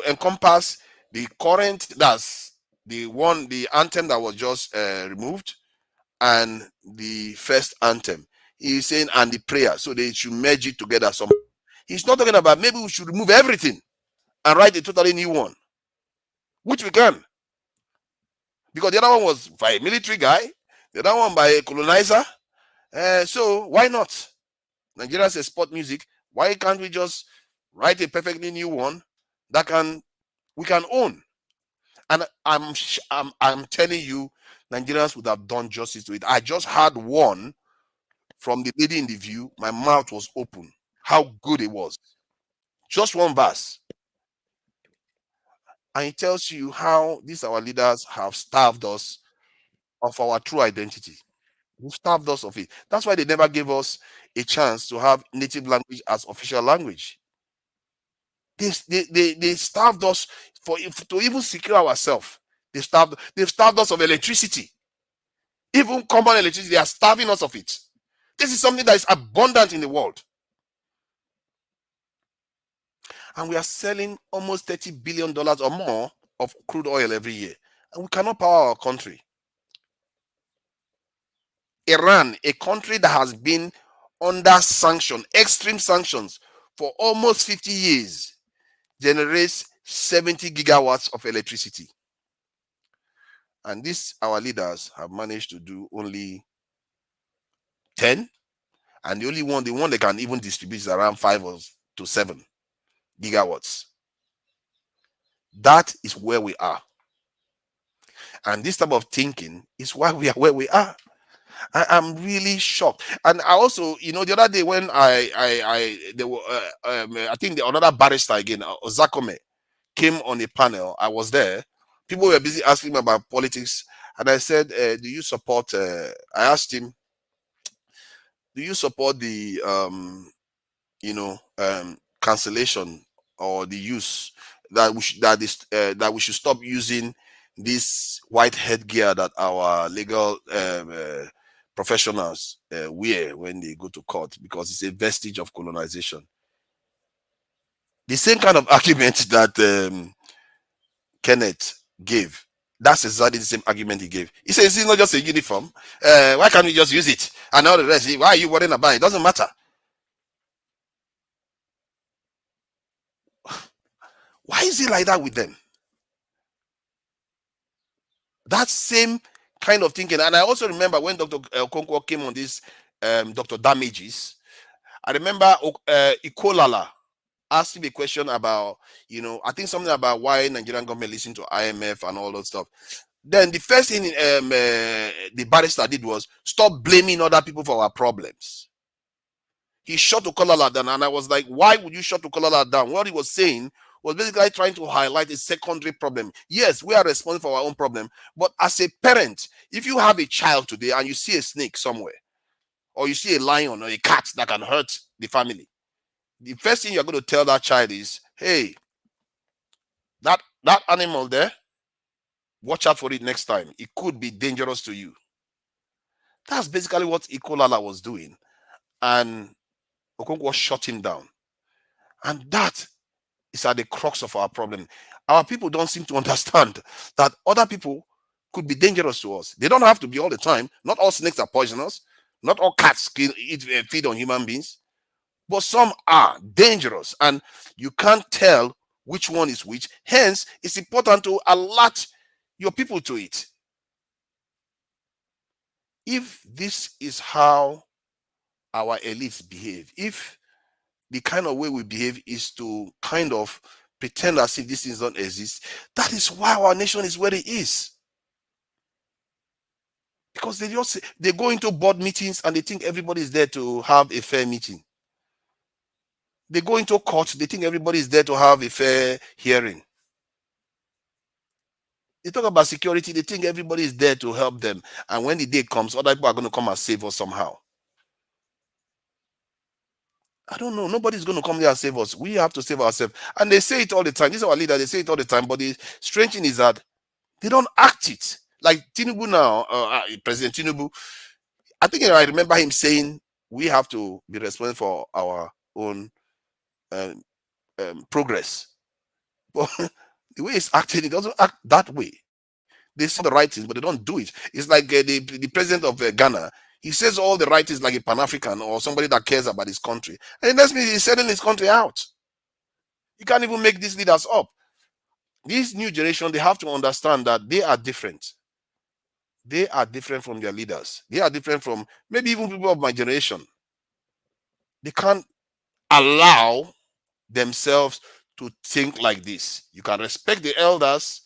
encompass the current, that's the anthem that was just removed, and the first anthem. He's saying, and the prayer, so they should merge it together. He's not talking about maybe we should remove everything and write a totally new one, which we can. Because the other one was by a military guy, the other one by a colonizer. So why not? Nigerians export music. Why can't we just write a perfectly new one that we can own? And I'm telling you, Nigerians would have done justice to it. I just had one from the lady in the view. My mouth was open. How good it was. Just one verse. And it tells you how these our leaders have starved us of our true identity. They've starved us of it. That's why they never gave us a chance to have native language as official language. They starved us to even secure ourselves. They've starved us of electricity. Even common electricity, they are starving us of it. This is something that is abundant in the world. And we are selling almost $30 billion or more of crude oil every year. And we cannot power our country. Iran, a country that has been under sanction, extreme sanctions, for almost 50 years, generates 70 gigawatts of electricity. And this, our leaders have managed to do only 10, and the one they can even distribute is around 5 or to 7 gigawatts. That is where we are. And this type of thinking is why we are where we are. I'm really shocked. And I also, the other day when there were, I think another barrister again, Ozakome, came on a panel. I was there. People were busy asking me about politics, and I said, "Do you support?" I asked him, "Do you support the cancellation or the use that we should stop using this white headgear that our legal professionals wear when they go to court because it's a vestige of colonization?" The same kind of argument that Kenneth gave. That's exactly the same argument he gave. He says it's not just a uniform. Why can't we just use it? And all the rest, why are you worrying about it? It doesn't matter. Why is it like that with them? That same kind of thinking. And I also remember when Dr. Okonkwo came on this Dr. Damages, I remember Ikolala asked him a question about, I think something about why Nigerian government listened to IMF and all that stuff. Then the first thing the barrister did was stop blaming other people for our problems. He shut Okolala down, and I was like, why would you shut Okolala down? What he was saying was basically trying to highlight a secondary problem. Yes, we are responsible for our own problem, but as a parent, if you have a child today and you see a snake somewhere, or you see a lion or a cat that can hurt the family, the first thing you're going to tell that child is, hey, that animal there, watch out for it next time. It could be dangerous to you. That's basically what Ikolala was doing. And Okonkwo shut him down. And that is at the crux of our problem. Our people don't seem to understand that other people could be dangerous to us. They don't have to be all the time. Not all snakes are poisonous. Not all cats feed on human beings. But some are dangerous. And you can't tell which one is which. Hence, it's important to alert your people to it. If this is how our elites behave, if the kind of way we behave is to kind of pretend as if these things don't exist, that is why our nation is where it is. Because they go into board meetings and they think everybody is there to have a fair meeting. They go into court, they think everybody is there to have a fair hearing. They talk about security, they think everybody is there to help them. And when the day comes, other people are going to come and save us somehow. I don't know. Nobody's going to come there and save us. We have to save ourselves. And they say it all the time. This is our leader. They say it all the time. But the strange thing is that they don't act it. Like Tinubu now, President Tinubu, I think I remember him saying we have to be responsible for our own progress. But the way it's acting, it doesn't act that way. They say the right things, but they don't do it. It's like the president of Ghana. He says all the right things like a Pan-African or somebody that cares about his country. And that's means he's selling his country out. You can't even make these leaders up. This new generation, they have to understand that they are different. They are different from their leaders. They are different from maybe even people of my generation. They can't allow themselves to think like this. You can respect the elders,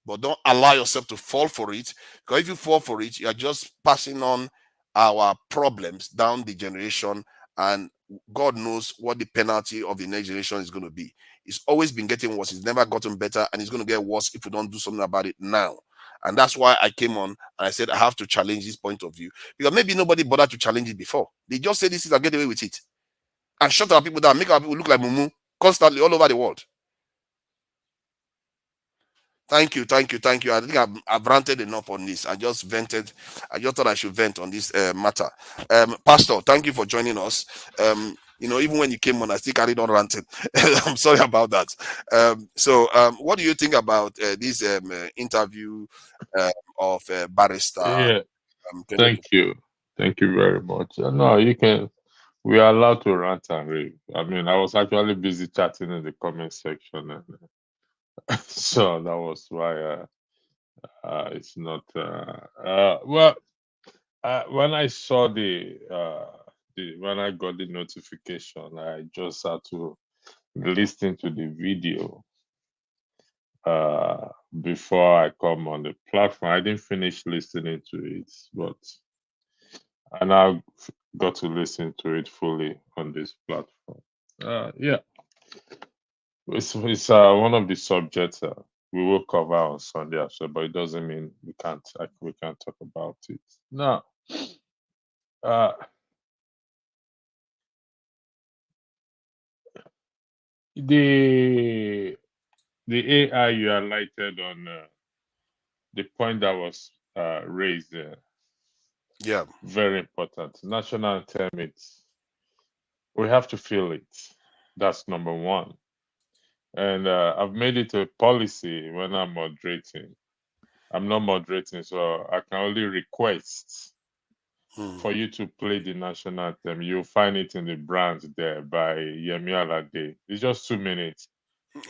but don't allow yourself to fall for it. Because if you fall for it, you are just passing on our problems down the generation, and God knows what the penalty of the next generation is going to be. It's always been getting worse. It's never gotten better, and it's going to get worse if we don't do something about it now. And that's why I came on and I said I have to challenge this point of view, because maybe nobody bothered to challenge it before. They just say this is a get away with it and shut our people down, make our people look like mumu constantly all over the world. Thank you. I think I've ranted enough on this. I just vented. I just thought I should vent on this matter. Pastor, thank you for joining us. Even when you came on, I still carried on ranting. I'm sorry about that. What do you think about this interview of Barrister? Yeah, thank you very much. No, you can. We are allowed to rant and rave. I mean, I was actually busy chatting in the comment section, and so that was why it's not. Well, When I saw when I got the notification, I just had to listen to the video before I come on the platform. I didn't finish listening to it, but I now got to listen to it fully on this platform. Yeah, it's one of the subjects we will cover on Sunday after, but it doesn't mean we can't talk about it now. The AI you highlighted on the point that was raised there. Yeah. Very important. National anthem, we have to feel it. That's number one. And I've made it a policy when I'm moderating. I'm not moderating, so I can only request for you to play the national anthem. You'll find it in the brand there by Yemi Alade. It's just 2 minutes.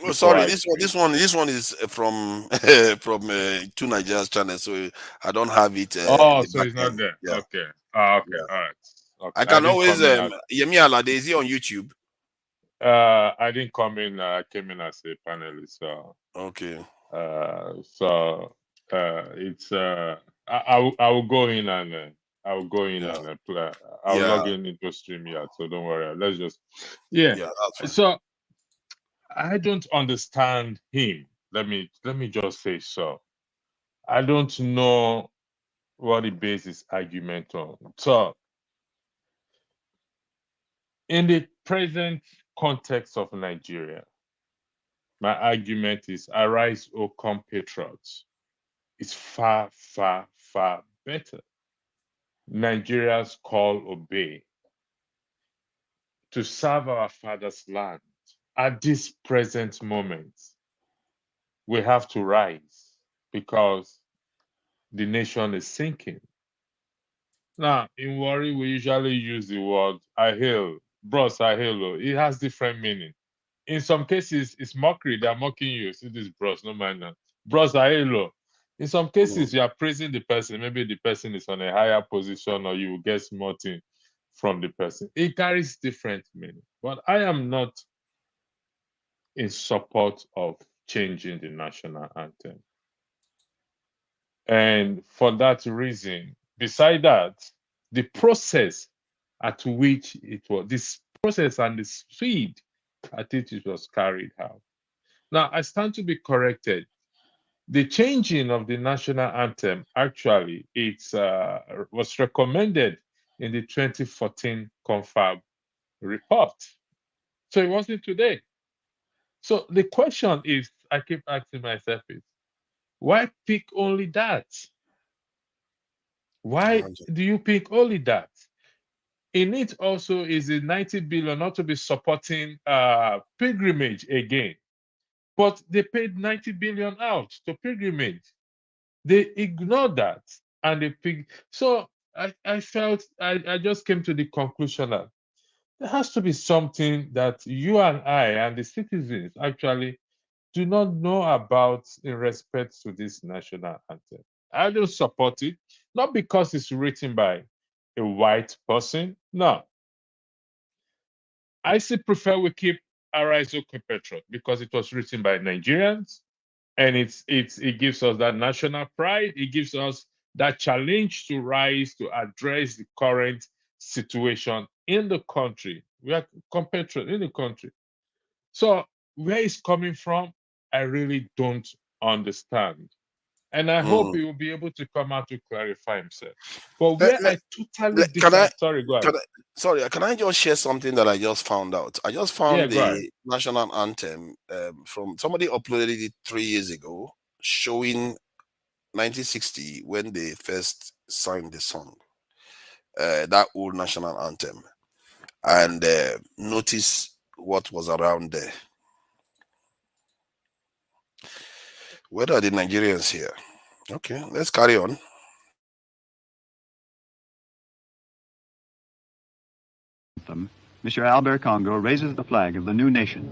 Oh, sorry, this one is from from two Nigerians channel, so I don't have it. Oh, the so back it's not end. there. Yeah. Okay. Okay. Yeah. All right. Okay. I can didn't always come in Yemi Alade, is he on YouTube? I didn't come in. I came in as a panelist. So okay. It's I will go in and I will go in and play. I'll log in into StreamYard. So don't worry. Let's just Yeah, that's fine. So I don't understand him. Let me just say so. I don't know what he bases his argument on. So in the present context of Nigeria, my argument is arise, O compatriots. It's far, far, far better. Nigeria's call obey to serve our father's land. At this present moment, we have to rise because the nation is sinking. Now, in Warri, we usually use the word I hail, bros, I hail. It has different meaning. In some cases, it's mockery. They're mocking you. See this bros, no mind now. Bros, I hail. In some cases, you are praising the person. Maybe the person is on a higher position or you will get small thing from the person. It carries different meaning. But I am not in support of changing the national anthem. And for that reason, beside that, the process at which it was, this process and the speed at which it was carried out. Now, I stand to be corrected. The changing of the national anthem, actually, it was recommended in the 2014 Confab report. So it wasn't today. So the question is, I keep asking myself is, why pick only that? Why do you pick only that? In it also is a 90 billion not to be supporting pilgrimage again. But they paid 90 billion out to pilgrimage. They ignored that and they picked. So I felt I just came to the conclusion that there has to be something that you and I and the citizens actually do not know about in respect to this national anthem. I don't support it, not because it's written by a white person. No. I still prefer we keep Arise O Compatriot because it was written by Nigerians and it gives us that national pride. It gives us that challenge to rise to address the current situation in the country. We are compatriots in the country. So where it's coming from, I really don't understand. And I hope he will be able to come out to clarify himself. But where I totally disagree. Sorry, go ahead. Can I just share something that I just found out? I just Yeah, found go ahead. the national anthem from somebody uploaded it 3 years ago, showing 1960 when they first signed the song, that old national anthem, and notice what was around there. Where are the Nigerians here? Okay, let's carry on. Mr. Albert Congo raises the flag of the new nation.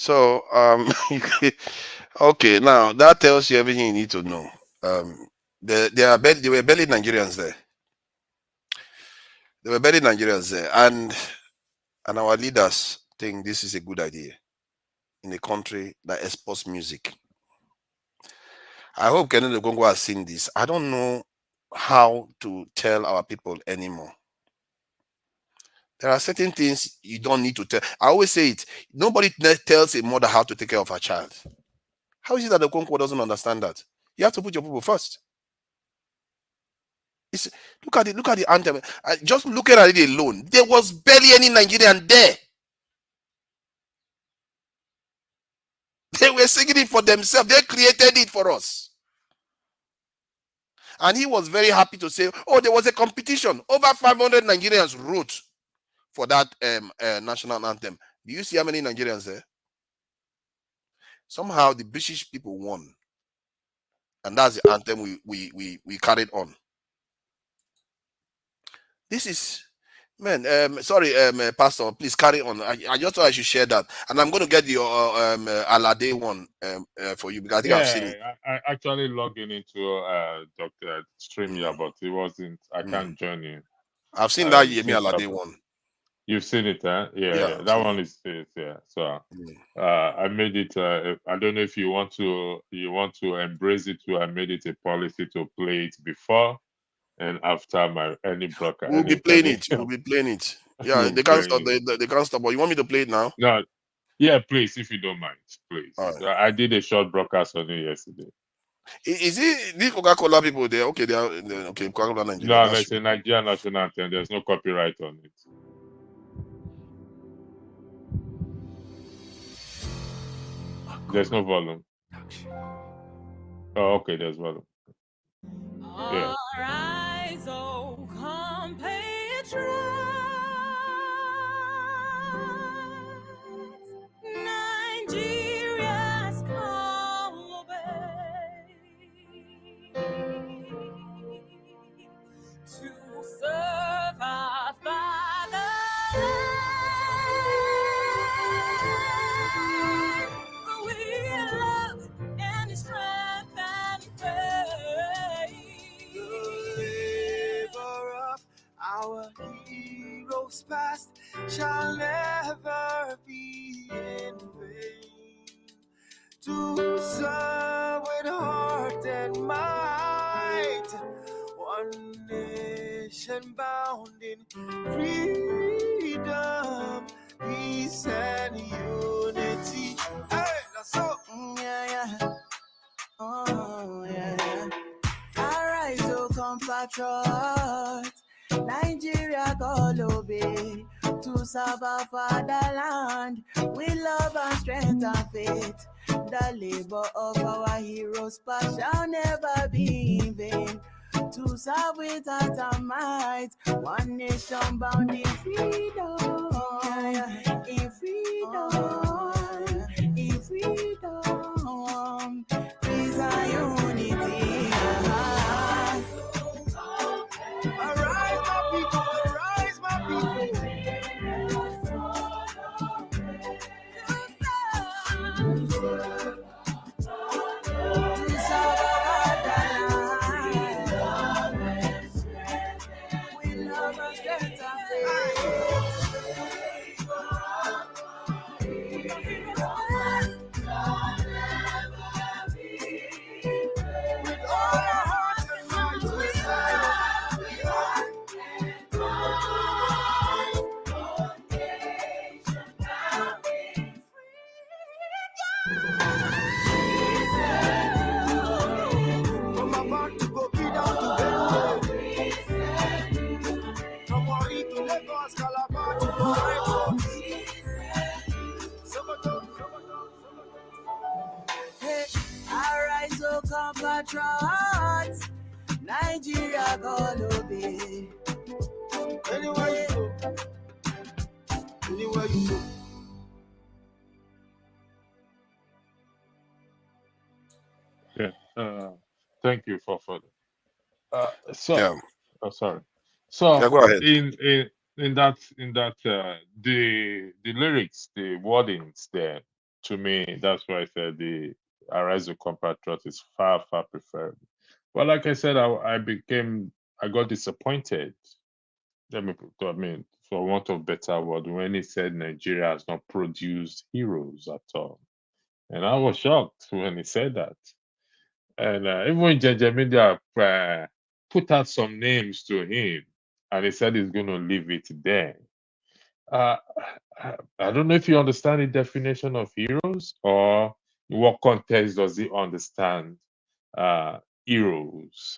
So, okay, now that tells you everything you need to know. There were barely Nigerians there. There were barely Nigerians there, and our leaders think this is a good idea in a country that exports music. I hope Kenneth Okonkwo has seen this. I don't know how to tell our people anymore. There are certain things you don't need to tell. I always say it. Nobody tells a mother how to take care of her child. How is it that Okonkwo doesn't understand that? You have to put your people first. Look at the anthem. Just looking at it alone, there was barely any Nigerian there. They were singing it for themselves. They created it for us. And he was very happy to say, oh, there was a competition. Over 500 Nigerians wrote for that national anthem. Do you see how many Nigerians there? Somehow the British people won. And that's the anthem we carried on. This is, man, sorry, Pastor, please carry on. I just thought I should share that. And I'm going to get your Alade one for you, because I think I've seen it. I actually logged into Dr. StreamYard, but it wasn't, I can't join in. I've seen that Yemi Alade one. You've seen it, huh? Yeah. That one is yeah. So I made it. I don't know if you want to embrace it too. I made it a policy to play it before and after any broadcast. We'll be playing it. We'll be playing it. Yeah, they can't stop. They can't stop. But you want me to play it now? No. Yeah, please, if you don't mind, please. Right. I did a short broadcast on it yesterday. Is it the Coca-Cola people there? Okay, they're okay. Coca-Cola Nigeria. No, it's a Nigerian national anthem. There's no copyright on it. There's no volume. Oh, okay, there's volume. Yeah. Arise, oh compatriots, Nigeria's call obey, to serve our fatherland. We love and strength and faith. The labor of our heroes past shall never be in vain. To serve with heart and might, one nation bound in freedom, peace and unity. Hey, that's so. Yeah. Oh, yeah. Arise, oh compatriots, Nigeria call obey, to serve our fatherland with love and strength and faith. The labor of our heroes past shall never be in vain. To serve with heart and might, one nation bound in freedom, in freedom, in freedom, peace and unity. Arise, my people, arise, my people. Arise, oh compatriots, Nigeria call obey. Anywhere you go, anywhere you go. Yeah. Thank you for that. Sorry. So go ahead. In that the lyrics, the wordings there, to me, that's why I said the Arise to Compatriot is far, far preferred. But like I said, I got disappointed. I mean, for want of better word, when he said Nigeria has not produced heroes at all. And I was shocked when he said that. And even JJ Media put out some names to him, and he said he's going to leave it there. I don't know if you understand the definition of heroes, or in what context does he understand heroes.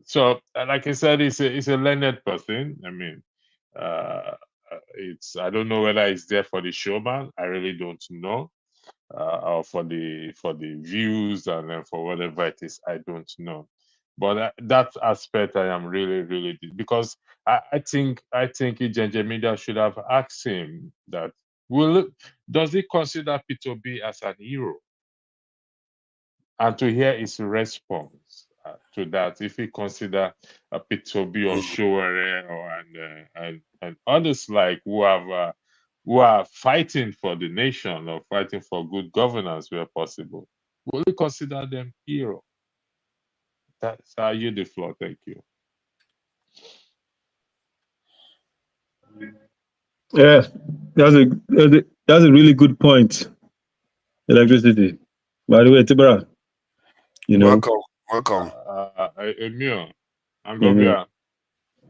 So, like I said, he's a learned person. I mean, I don't know whether it's there for the showman. I really don't know, or for the views and then for whatever it is. I don't know. But that aspect, I am really because I think Ijenje Media should have asked him that does he consider P2B as an hero, and to hear his response to that, if he consider P2B or Showere and others like who are fighting for the nation or fighting for good governance where possible, will he consider them hero? That's how you the floor. Thank you. Yeah, that's a really good point. Electricity. By the way, Tibara, you know. Welcome. Emil, Angobia.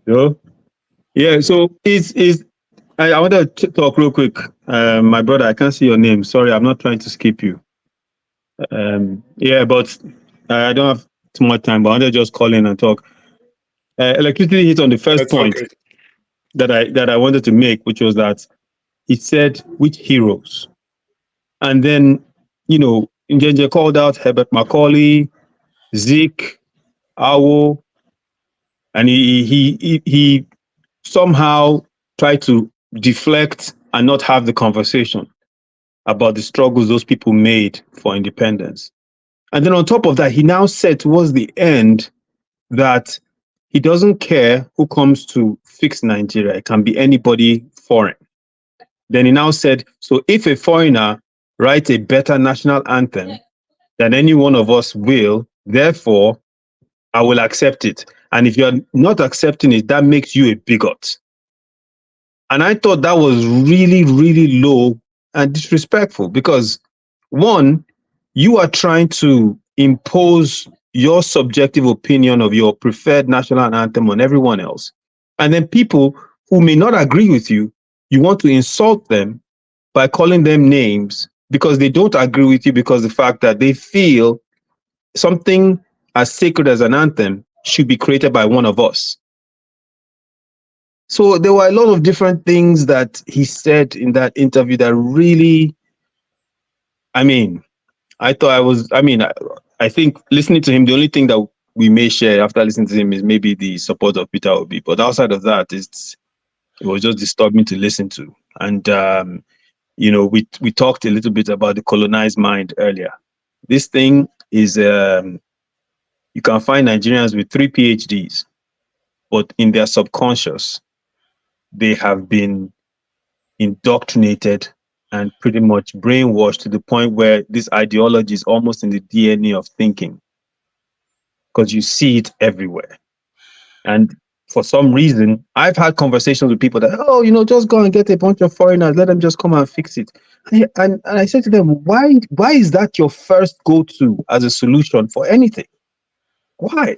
Yo. Yeah, so I wanted to talk real quick. My brother, I can't see your name. Sorry, I'm not trying to skip you. Yeah, but I don't have too much time, but I wanted to just call in and talk. Electricity hit on the first point that I wanted to make, which was that he said which heroes. And then, you know, Njenje called out Herbert Macaulay, Zeke, Awo, and he somehow tried to deflect and not have the conversation about the struggles those people made for independence. And then on top of that, he now said towards the end that he doesn't care who comes to fix Nigeria. It can be anybody foreign. Then he now said, so if a foreigner writes a better national anthem than any one of us will, therefore, I will accept it. And if you're not accepting it, that makes you a bigot. And I thought that was really low and disrespectful because, one, you are trying to impose your subjective opinion of your preferred national anthem on everyone else. And then people who may not agree with you, you want to insult them by calling them names because they don't agree with you because the fact that they feel something as sacred as an anthem should be created by one of us. So there were a lot of different things that he said in that interview that really, I think listening to him, the only thing that we may share after listening to him is maybe the support of Peter Obi. But outside of that, it was just disturbing to listen to. And, you know, we talked a little bit about the colonized mind earlier. This thing is, you can find Nigerians with 3 PhDs, but in their subconscious, they have been indoctrinated and pretty much brainwashed to the point where this ideology is almost in the DNA of thinking, because you see it everywhere. And for some reason, I've had conversations with people that, oh, you know, just go and get a bunch of foreigners, let them just come and fix it. And I said to them, why is that your first go-to as a solution for anything? Why?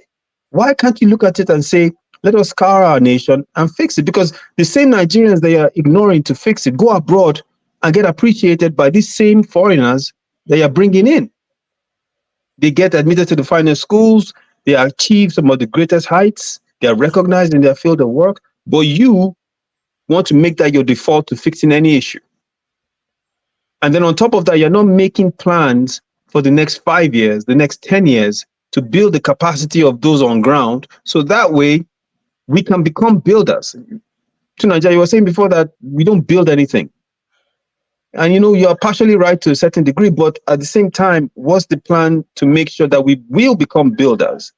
Why can't you look at it and say, let us scour our nation and fix it? Because the same Nigerians they are ignoring to fix it go abroad and get appreciated by these same foreigners they are bringing in. They get admitted to the finest schools, they achieve some of the greatest heights, they are recognized in their field of work, but you want to make that your default to fixing any issue. And then on top of that, you're not making plans for the next 5 years, the next 10 years, to build the capacity of those on ground, so that way we can become builders. To Nigeria, you were saying before that we don't build anything. And you know, you are partially right to a certain degree, but at the same time, what's the plan to make sure that we will become builders?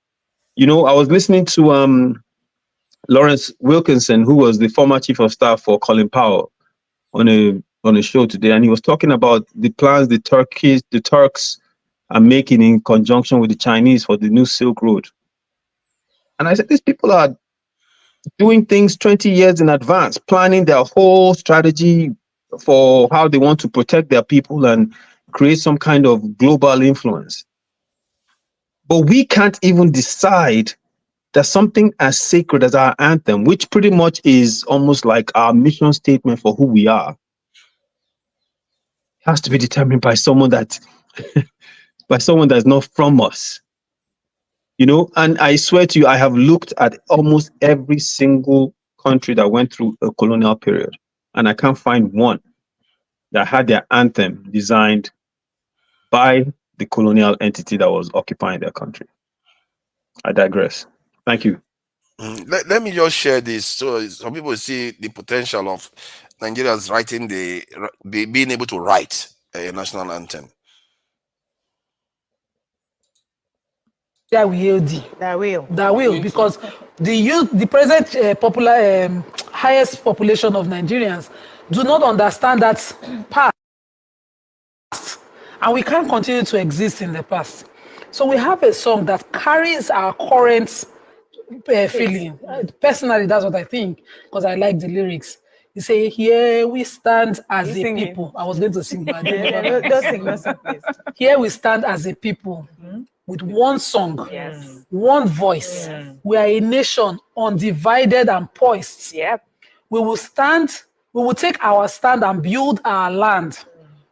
You know, I was listening to Lawrence Wilkinson, who was the former chief of staff for Colin Powell, on a on a show today, and he was talking about the plans the Turks are making in conjunction with the Chinese for the new Silk Road. And I said, these people are doing things 20 years in advance, planning their whole strategy for how they want to protect their people and create some kind of global influence. But we can't even decide that something as sacred as our anthem, which pretty much is almost like our mission statement for who we are, has to be determined by someone that by someone that's not from us. You know, and I swear to you, I have looked at almost every single country that went through a colonial period, and I can't find one that had their anthem designed by the colonial entity that was occupying their country. I digress. Thank you. Let me just share this so some people see the potential of Nigerians writing being able to write a national anthem. That will, because the present popular highest population of Nigerians do not understand that past, and we can't continue to exist in the past. So we have a song that carries our current feeling. Personally, that's what I think, because I like the lyrics. You say, "Here we stand as a people." I was going to sing, but don't sing, please. Here we stand as a people. With one song, one voice. We are a nation undivided and poised. We will take our stand and build our land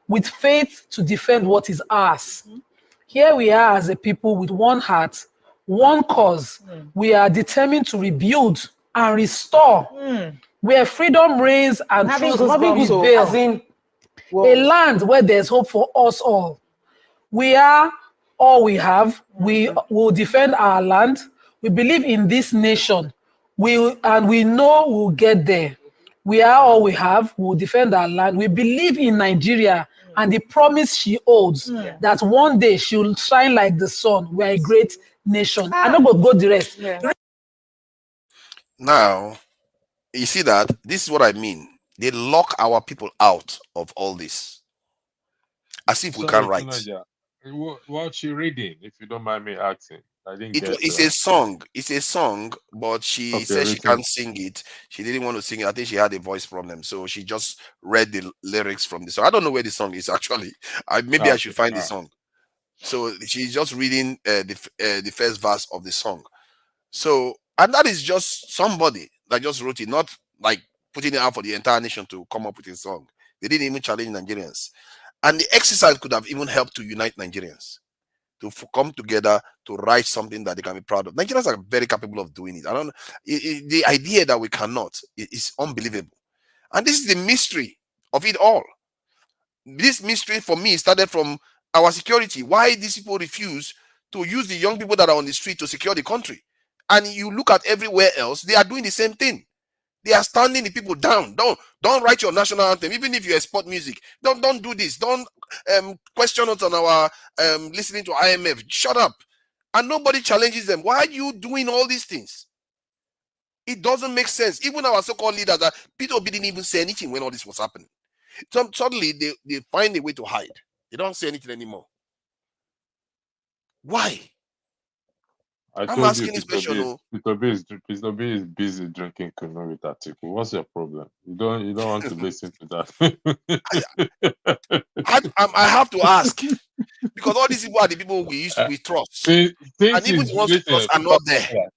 with faith to defend what is ours. Here we are as a people with one heart, one cause. We are determined to rebuild and restore. Where freedom reigns and truth prevails. A land where there's hope for us all. We are all we have. We will defend our land. We believe in this nation. We know we'll get there. We are all we have. We'll defend our land. We believe in Nigeria and the promise she holds that one day she'll shine like the sun. We're a great nation. I'm not going to go the rest. Now, you see that this is what I mean. They lock our people out of all this, as if we can't write. Tunaja, what's she reading, if you don't mind me asking? I didn't get It's a song. It's a song, but she said she written. can't sing it. She didn't want to sing it. I think she had a voice problem, so she just read the lyrics from the song. I don't know where the song is actually. Maybe I should find the song. So she's just reading the first verse of the song. So, and that is just somebody that just wrote it, not like putting it out for the entire nation to come up with a song. They didn't even challenge Nigerians. And the exercise could have even helped to unite Nigerians, to come together to write something that they can be proud of. Nigerians are very capable of doing it. I don't. The idea that we cannot is unbelievable, and this is the mystery of it all. This mystery for me started from our security. Why these people refuse to use the young people that are on the street to secure the country, and you look at everywhere else, they are doing the same thing. They are standing the people down. Don't write your national anthem, even if you export music. Don't do this. Don't question us on our listening to IMF. Shut up. And nobody challenges them. Why are you doing all these things? It doesn't make sense. Even our so-called leaders, Peter Obi didn't even say anything when all this was happening. So suddenly they find a way to hide. They don't say anything anymore. Why? I'm asking this question. Peter Obi is busy drinking Kunu with Atiku. What's your problem? You don't want to listen to that. I have to ask, because all these people are the people we trust, and even the ones we trust are not there.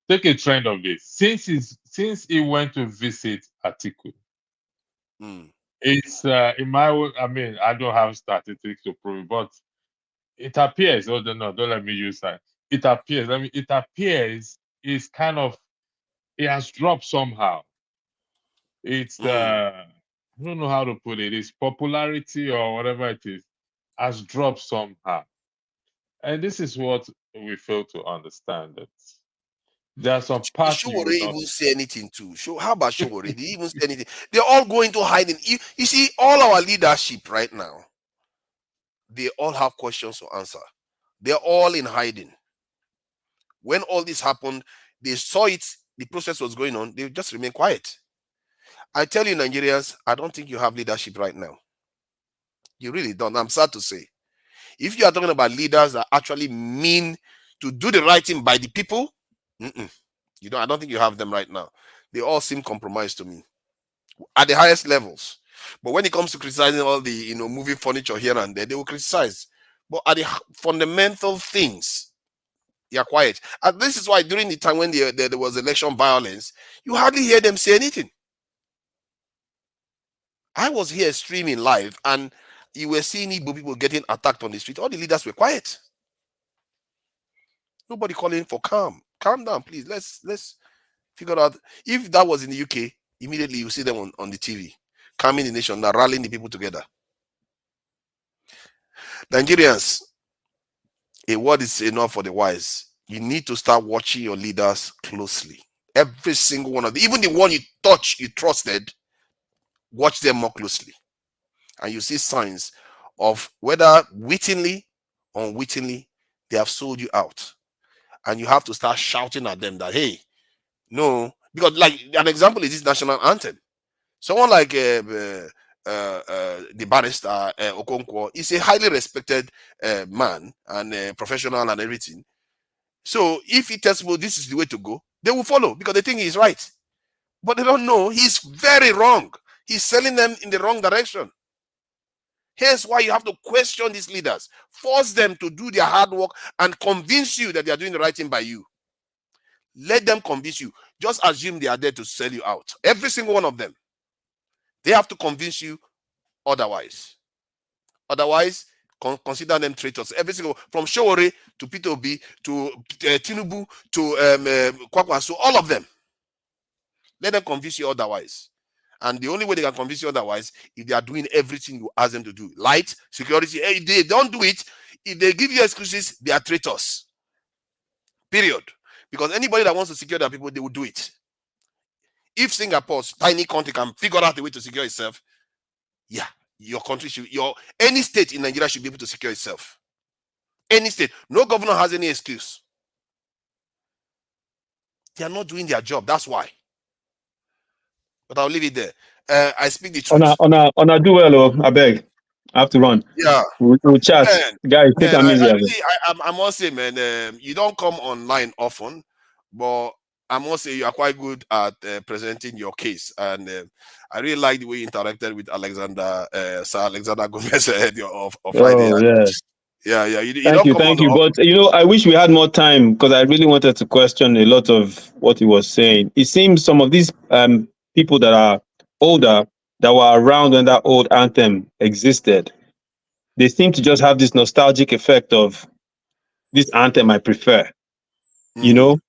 Take a trend of this. Since he went to visit Atiku, it's in my way. I mean, I don't have statistics to prove it, but it appears. Oh no, don't let me use that. It appears. I mean, it appears it's kind of, it has dropped somehow. It's I don't know how to put it. Its popularity or whatever it is has dropped somehow, and this is what we fail to understand. That there are some parts you Showore even say anything too. How about Showore? Did he even say anything? They're all going to hiding. You see, all our leadership right now, they all have questions to answer. They're all in hiding. When all this happened, they saw it, the process was going on, they just remained quiet. I tell you, Nigerians, I don't think you have leadership right now. You really don't. I'm sad to say. If you are talking about leaders that actually mean to do the right thing by the people, you don't. I don't think you have them right now. They all seem compromised to me at the highest levels. But when it comes to criticizing all the moving furniture here and there, they will criticize. But at the fundamental things, they are quiet. And this is why during the time when there was election violence, you hardly hear them say anything. I was here streaming live, and you were seeing Igbo people getting attacked on the street. All the leaders were quiet. Nobody calling for calm. Calm down, please. Let's figure out. If that was in the UK, immediately you see them on the TV, calming the nation, now rallying the people together. Nigerians, a word is enough for the wise. You need to start watching your leaders closely. Every single one of them, even the one you touch, you trusted, watch them more closely. And you see signs of whether wittingly or unwittingly, they have sold you out. And you have to start shouting at them that, hey, no, because like an example is this national anthem. Someone like the barrister Okonkwo is a highly respected man and professional and everything. So if he tells people this is the way to go, they will follow because they think he's right. But they don't know he's very wrong. He's selling them in the wrong direction. Here's why you have to question these leaders. Force them to do their hard work and convince you that they are doing the right thing by you. Let them convince you. Just assume they are there to sell you out. Every single one of them. They have to convince you otherwise. Otherwise, consider them traitors. Every single, from Showore to Peter Obi to Tinubu to Kwakwaso, all of them. Let them convince you otherwise. And the only way they can convince you otherwise if they are doing everything you ask them to do. Light, security. If they don't do it, if they give you excuses, they are traitors. Period. Because anybody that wants to secure their people, they will do it. If Singapore's tiny country can figure out a way to secure itself, yeah, your country should, any state in Nigeria should be able to secure itself. Any state. No governor has any excuse. They are not doing their job. That's why. But I'll leave it there. I speak the truth. On a do well, I beg. I have to run. Yeah. We'll chat. Guys, take them easy. I must say, man, you don't come online often, but I must say you are quite good at presenting your case. And I really like the way you interacted with Sir Alexander Gomez of Friday. Yeah. Yeah. Thank you. But, I wish we had more time because I really wanted to question a lot of what he was saying. It seems some of these people that are older, that were around when that old anthem existed, they seem to just have this nostalgic effect of this anthem I prefer, and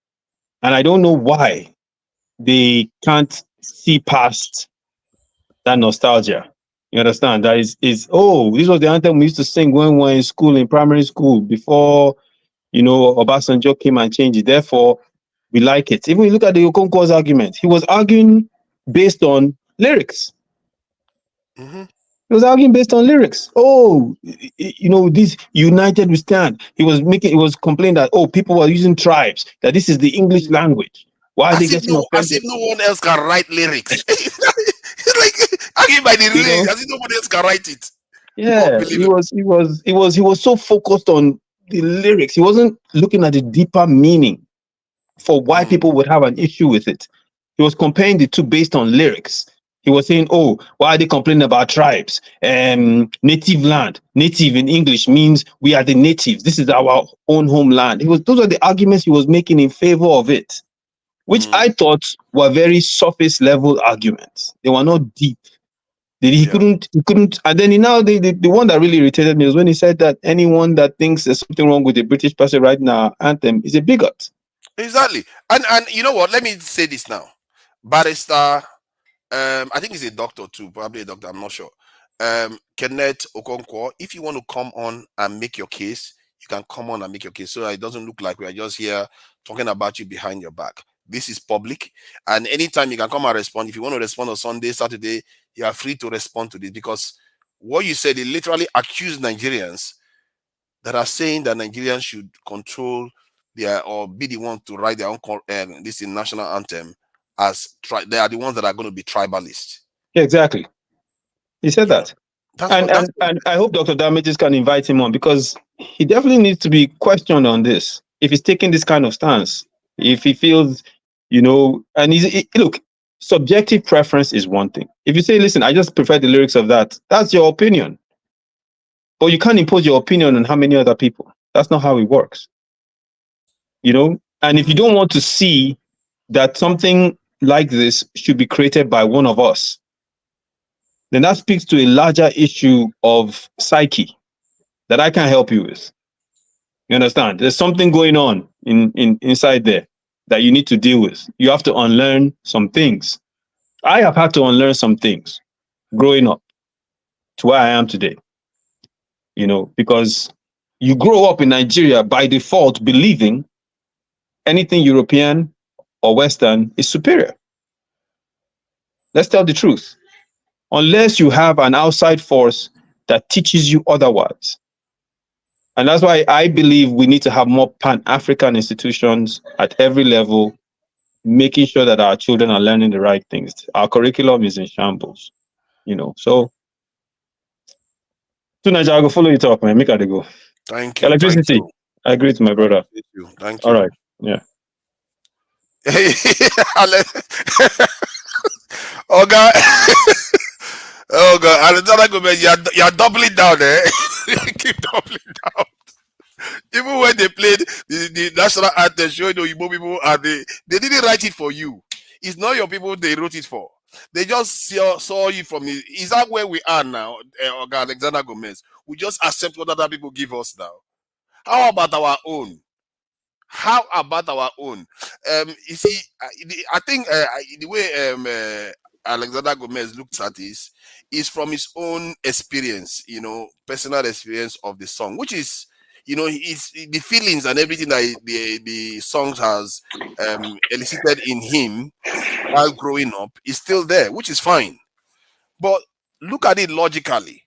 I don't know why they can't see past that nostalgia. You understand? That is this was the anthem we used to sing when we were in school, in primary school, before, Obasanjo came and changed it. Therefore, we like it. Even when you look at the Okonkwo's argument, he was arguing based on lyrics. Mm-hmm. He was arguing based on lyrics. This united we stand. He was complaining that people were using tribes, that this is the English language. Why are they getting offended? As if no one else can write lyrics. It's like arguing by the lyrics, as if nobody else can write it. Yeah, he was so focused on the lyrics. He wasn't looking at the deeper meaning for why people would have an issue with it. He was comparing the two based on lyrics. He was saying, why are they complaining about tribes? Native land. Native in English means we are the natives. This is our own homeland. Those are the arguments he was making in favor of it, which I thought were very surface level arguments. They were not deep. He couldn't, and then the one that really irritated me was when he said that anyone that thinks there's something wrong with the British person right now, Anthem, is a bigot. Exactly. And you know what? Let me say this now. Barrister, I think he's a doctor too, probably a doctor, I'm not sure. Kenneth Okonkwo, if you want to come on and make your case, you can come on and make your case so it doesn't look like we are just here talking about you behind your back. This is public, and anytime you can come and respond. If you want to respond on Sunday, Saturday, you are free to respond to this, because what you said, they literally accuse Nigerians that are saying that Nigerians should control or be the one to write their own this national anthem as they are the ones that are going to be tribalist. Yeah, exactly. He said that. That's And, what, that's and I hope Dr. Damages can invite him on, because he definitely needs to be questioned on this. If he's taking this kind of stance, if he feels, and look, subjective preference is one thing. If you say, listen, I just prefer the lyrics of that, that's your opinion. But you can't impose your opinion on how many other people. That's not how it works. And if you don't want to see that something like this should be created by one of us, then that speaks to a larger issue of psyche that I can't help you with. You understand? There's something going on inside there that you need to deal with. You have to unlearn some things. I have had to unlearn some things growing up to where I am today. Because you grow up in Nigeria by default believing anything European or Western is superior. Let's tell the truth. Unless you have an outside force that teaches you otherwise. And that's why I believe we need to have more Pan-African institutions at every level, making sure that our children are learning the right things. Our curriculum is in shambles, So, Nigeria, I go follow you talk, man. Make it go. Thank you. Electricity. Thank you. I agree with my brother. Thank you. Thank you. All right. Yeah. Oh God. Oh God. Alexander Gomez, you're doubling down there. Keep doubling down. Even when they played the national anthem, showing the Igbo people, and they didn't write it for you. It's not your people they wrote it for. They just saw you from it. Is that where we are now, Alexander Gomez? We just accept what other people give us now. How about our own? How about our own? You see, I think the way Alexander Gomez looked at this is from his own experience, personal experience of the song, which is, it's the feelings and everything that the songs has elicited in him while growing up is still there, which is fine. But look at it logically.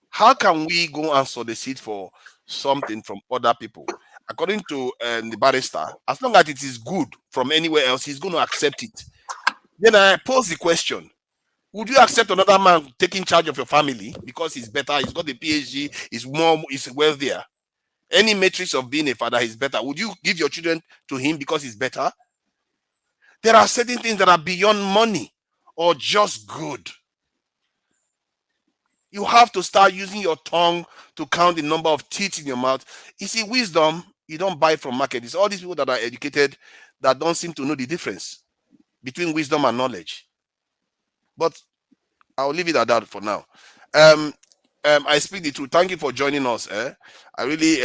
How can we go and solicit for something from other people? According to the barrister, as long as it is good from anywhere else, he's going to accept it. Then I pose the question, would you accept another man taking charge of your family because he's better, he's got a PhD, he's wealthier? Any matrix of being a father is better. Would you give your children to him because he's better? There are certain things that are beyond money or just good. You have to start using your tongue to count the number of teeth in your mouth. You see, wisdom, you don't buy from market. It's all these people that are educated that don't seem to know the difference between wisdom and knowledge. But I'll leave it at that for now. I speak the truth. Thank you for joining us. I really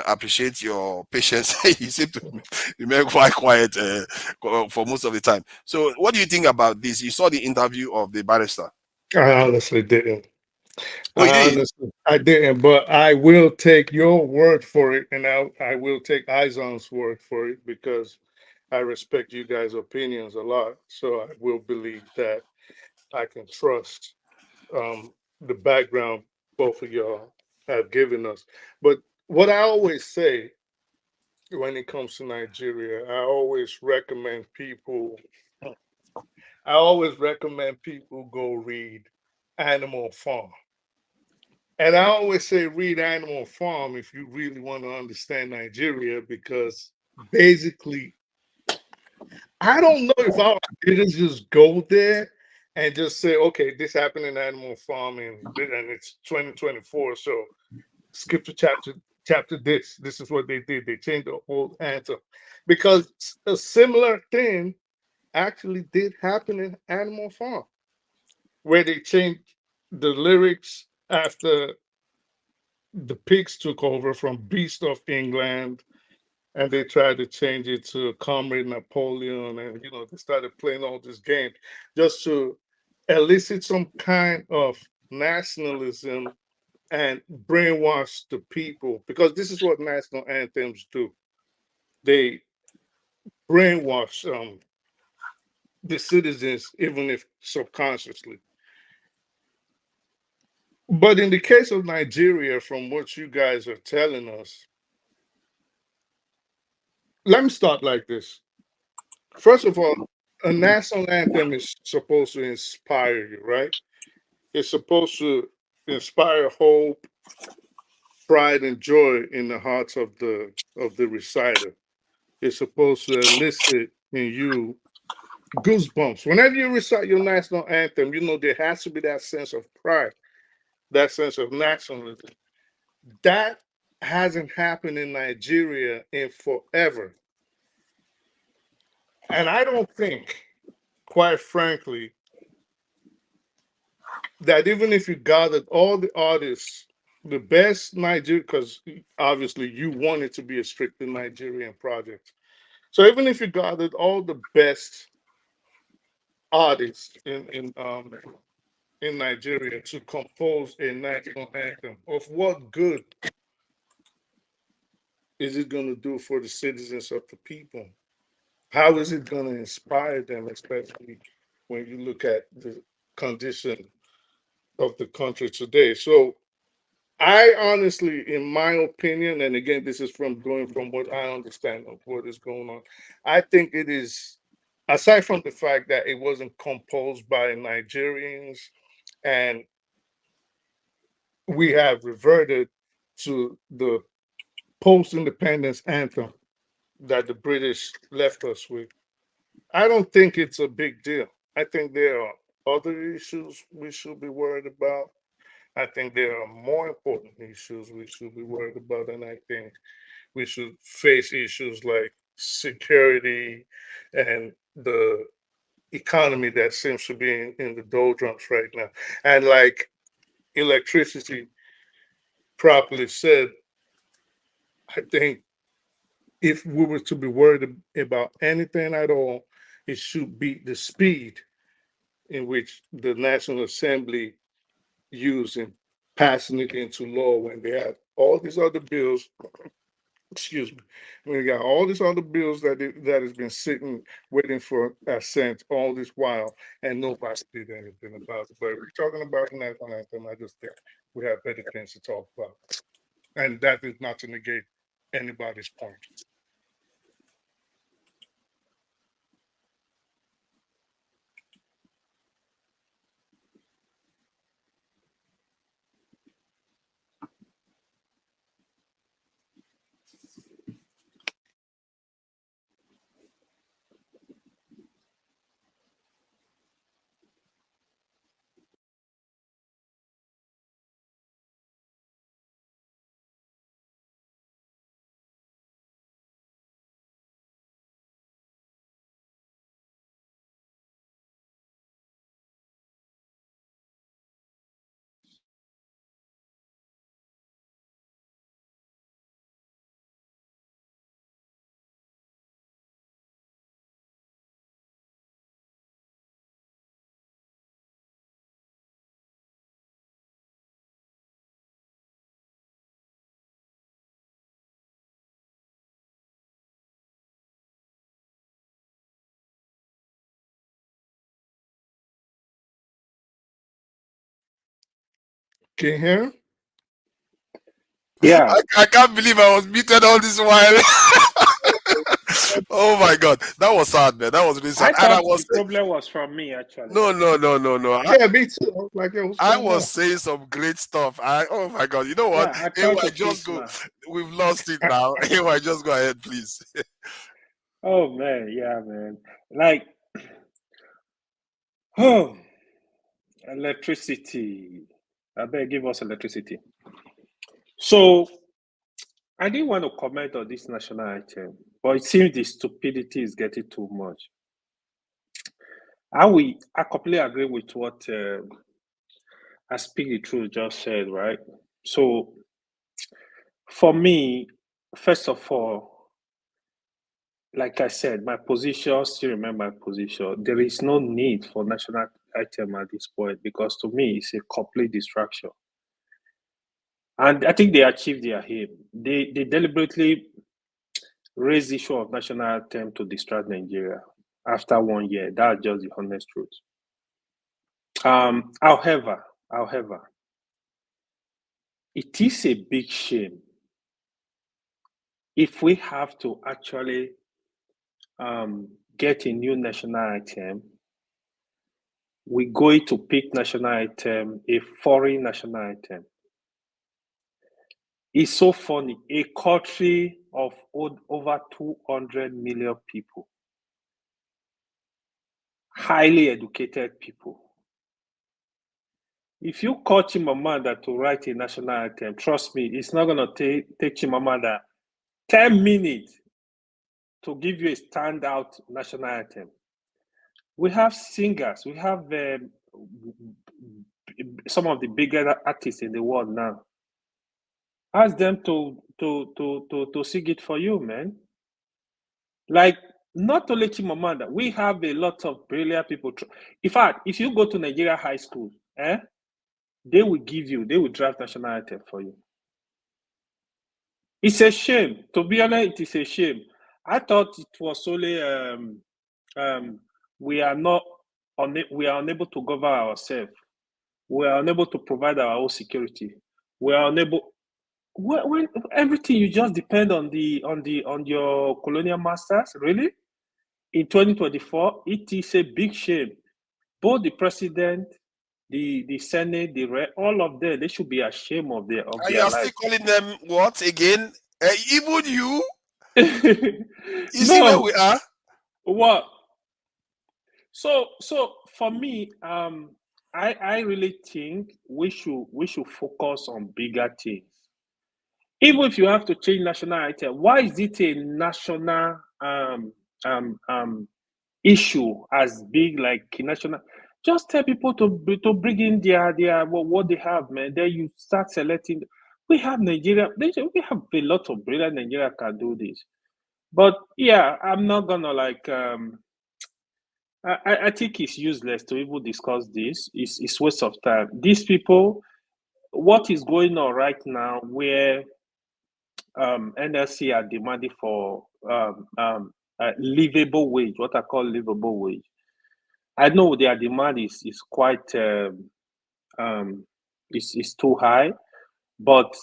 appreciate your patience. You seem to remain quite quiet for most of the time. So what do you think about this? You saw the interview of the barrister. I honestly didn't. Oh, you did? I didn't, but I will take your word for it, and I will take Izon's word for it, because I respect you guys' opinions a lot. So I will believe that I can trust the background both of y'all have given us. But what I always say when it comes to Nigeria, I always recommend people go read Animal Farm. And I always say read Animal Farm if you really want to understand Nigeria, because basically, I don't know if our leaders just go there and just say, okay, this happened in Animal Farm and it's 2024, so skip to chapter this. This is what they did. They changed the whole anthem. Because a similar thing actually did happen in Animal Farm, where they changed the lyrics after the pigs took over from Beast of England, and they tried to change it to Comrade Napoleon, and they started playing all this game just to elicit some kind of nationalism and brainwash the people, because this is what national anthems do. They brainwash the citizens, even if subconsciously. But in the case of Nigeria, from what you guys are telling us, let me start like this. First of all, a national anthem is supposed to inspire you, right? It's supposed to inspire hope, pride, and joy in the hearts of the reciter. It's supposed to elicit in you goosebumps. Whenever you recite your national anthem, you know there has to be that sense of pride, that sense of nationalism. That hasn't happened in Nigeria in forever. And I don't think, quite frankly, that even if you gathered all the artists, the best Nigerian, because obviously you want it to be a strictly Nigerian project. So even if you gathered all the best artists in Nigeria to compose a national anthem, of what good is it going to do for the citizens of the people? How is it going to inspire them, especially when you look at the condition of the country today? So I honestly, in my opinion, and again, this is from going from what I understand of what is going on, I think it is, aside from the fact that it wasn't composed by Nigerians and we have reverted to the post-independence anthem that the British left us with, I don't think it's a big deal. I think there are other issues we should be worried about. I think there are more important issues we should be worried about, and I think we should face issues like security and the economy that seems to be in the doldrums right now. And like electricity properly said, I think if we were to be worried about anything at all, it should be the speed in which the National Assembly used in passing it into law when they had all these other bills. Excuse me. When we got all these other bills that has been sitting waiting for assent all this while, and nobody did anything about it. But if we're talking about the national anthem, I just think we have better things to talk about, and that is not to negate anybody's point. Can you hear? Yeah. I can't believe I was muted all this while. Oh my God, that was sad, man. That was really sad. I And I thought was the problem was from me, actually. no. Yeah, me too. I was like, yo, what's I going was on? saying some great stuff. Oh my God, you know what? Yeah, I AY, thought of just this go. now. We've lost it now. AY, just go ahead, please. Oh, man. Yeah, man. Like, oh, electricity. I better give us electricity. So, I didn't want to comment on this national item, but it seems the stupidity is getting too much. I completely agree with what I Speak the Truth just said, right? So, for me, first of all, like I said, my position, still remember my position. There is no need for national item at this point because to me, it's a complete distraction. And I think they achieved their aim. They deliberately raised the issue of national anthem to distract Nigeria after 1 year. That's just the honest truth. However, it is a big shame if we have to actually get a new national anthem, we're going to pick national anthem, a foreign national anthem. It's so funny. A country of over 200 million people, highly educated people. If you call Chimamanda to write a national anthem, trust me, it's not going to take Chimamanda 10 minutes to give you a standout national anthem. We have singers. We have some of the biggest artists in the world now. Ask them to sing it for you, man. Like, not only Chimamanda, we have a lot of brilliant people. In fact, if you go to Nigeria high school, they will draft national anthem for you. It's a shame. To be honest, it is a shame. I thought it was only we are unable to govern ourselves. We are unable to provide our own security. We are unable. When everything you just depend on your colonial masters, really? In 2024, it is a big shame. Both the president, the Senate, the rep, all of them, they should be ashamed of their And you are still calling them what again? Even you? You see where we are? What? So for me, I really think we should focus on bigger things. Even if you have to change national anthem, why is it a national issue as big like national? Just tell people to bring in their what they have, man. Then you start selecting. We have Nigeria. We have a lot of brilliant Nigeria can do this. But yeah, I'm not gonna like. I think it's useless to even discuss this. It's waste of time. These people, what is going on right now, where NLC are demanding for livable wage, what I call livable wage. I know their demand is quite is too high, but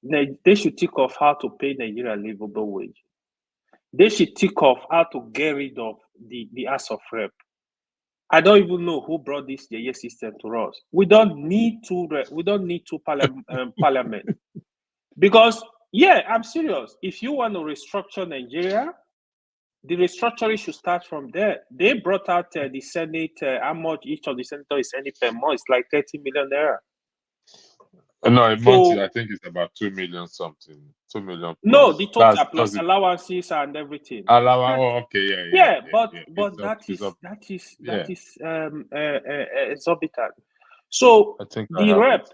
they should think of how to pay Nigeria livable wage. They should think of how to get rid of the House of Rep. I don't even know who brought this system to us. We don't need two parliament because I'm serious. If you want to restructure Nigeria, the restructuring should start from there. They brought out the Senate, how much each of the senators is earning per month. It's like 30 million naira. No, a month, I think it's about 2 million something. 2 million. Plus. No, the total plus allowances and everything. Okay, but that is exorbitant. So I think the rep,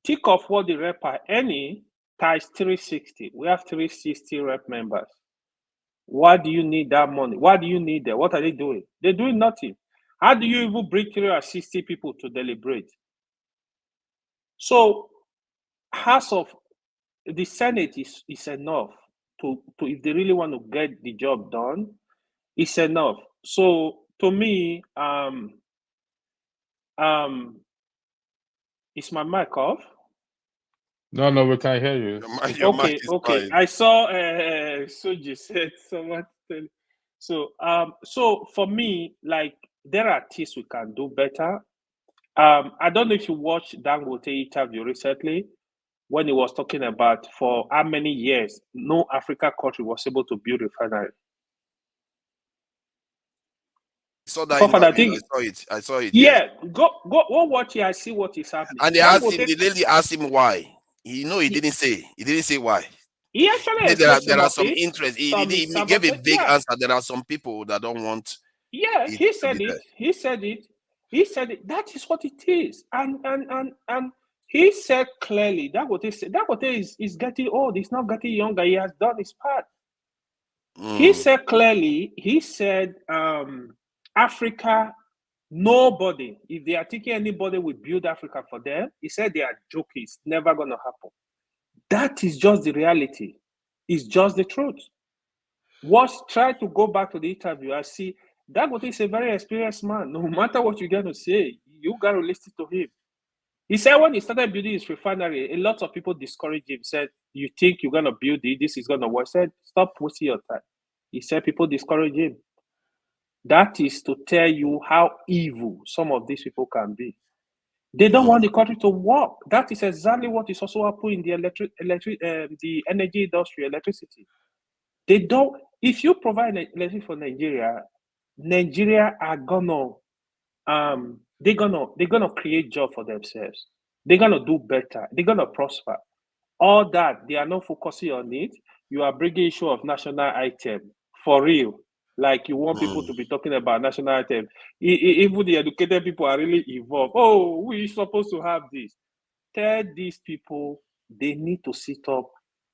think of what the rep are earning times 360. We have 360 rep members. Why do you need that money? Why do you need that? What are they doing? They're doing nothing. How do you even bring 360 people to deliberate? So, House of the Senate is enough to if they really want to get the job done, it's enough. So to me, is my mic off? No, we can't hear you. Your mic is fine. I saw Soji said someone. So for me, like there are things we can do better. I don't know if you watched Dangote interview recently when he was talking about for how many years no African country was able to build a refinery. I saw it. Yeah, go watch it. I see what is happening. And the lady asked him why. He didn't say. He didn't say why. He actually there are some interest. He gave a big answer. There are some people that don't want. Yeah, he said it. He said it. That is what it is. And he said clearly that what he said. That what is getting old. He's not getting younger. He has done his part. He said clearly. He said Africa. Nobody, if they are thinking anybody will build Africa for them, he said they are joking. It's never going to happen. That is just the reality. It's just the truth. Try to go back to the interview. I see Dangote is a very experienced man. No matter what you're going to say, you got to listen to him. He said when he started building his refinery, a lot of people discouraged him. Said, you think you're going to build it? This is going to work. He said, stop wasting your time. He said people discourage him. That is to tell you how evil some of these people can be. They don't want the country to work. That is exactly what is also happening in the energy industry, electricity. They don't. If you provide electricity for Nigeria, Nigeria are gonna they're gonna create job for themselves. They're gonna do better. They're gonna prosper. All that they are not focusing on it. You are bringing issue of national item for real. Like you want people to be talking about national item. Even the educated people are really involved. Oh, we supposed to have this. Tell these people they need to sit up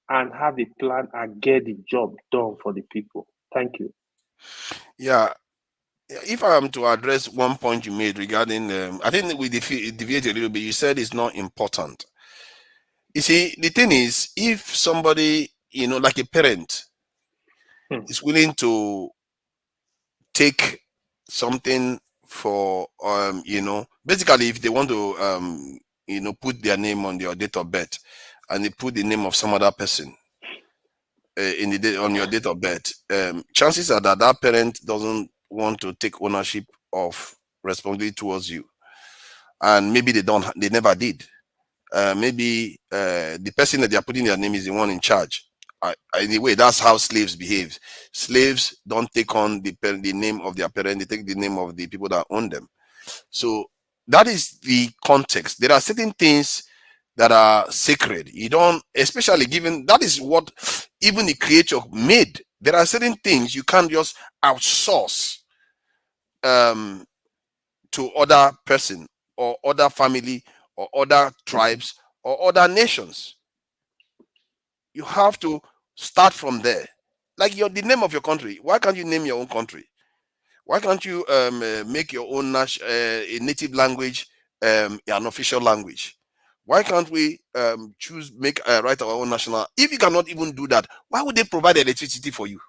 and have a plan and get the job done for the people. Thank you. Yeah, if I am to address one point you made regarding, I think we deviate a little bit. You said it's not important. You see, the thing is, if somebody, like a parent, is willing to take something for, basically, if they want to, put their name on your date of birth, and they put the name of some other person on your date of birth, chances are that that parent doesn't want to take ownership of responsibility towards you, and maybe they never did. Maybe the person that they are putting their name is the one in charge. Anyway, that's how slaves behave. Slaves don't take on the name of their parent; they take the name of the people that own them. So that is the context. There are certain things that are sacred. You don't, especially given that is what even the creator made. There are certain things you can't just outsource to other person or other family or other tribes or other nations. You have to start from there. Like the name of your country. Why can't you name your own country? Why can't you make your own native language an official language? Why can't we write our own national? If you cannot even do that, why would they provide electricity for you?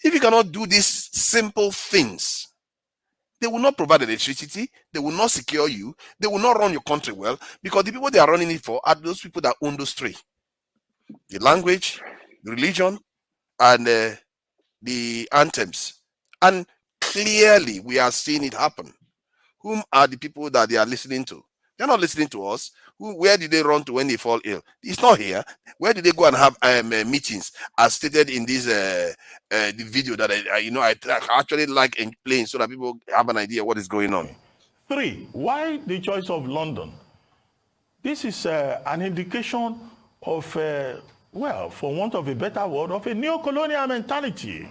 If you cannot do these simple things, they will not provide electricity, they will not secure you, they will not run your country well, because the people they are running it for are those people that own those three: the language, the religion, and the anthems. And clearly we are seeing it happen. Whom are the people that they are listening to? They're not listening to us. Where did they run to when they fall ill? It's not here. Where did they go and have meetings, as stated in this the video that I actually like and playing so that people have an idea what is going on. 3, why the choice of London? This is an indication of, well, for want of a better word, of a neo-colonial mentality.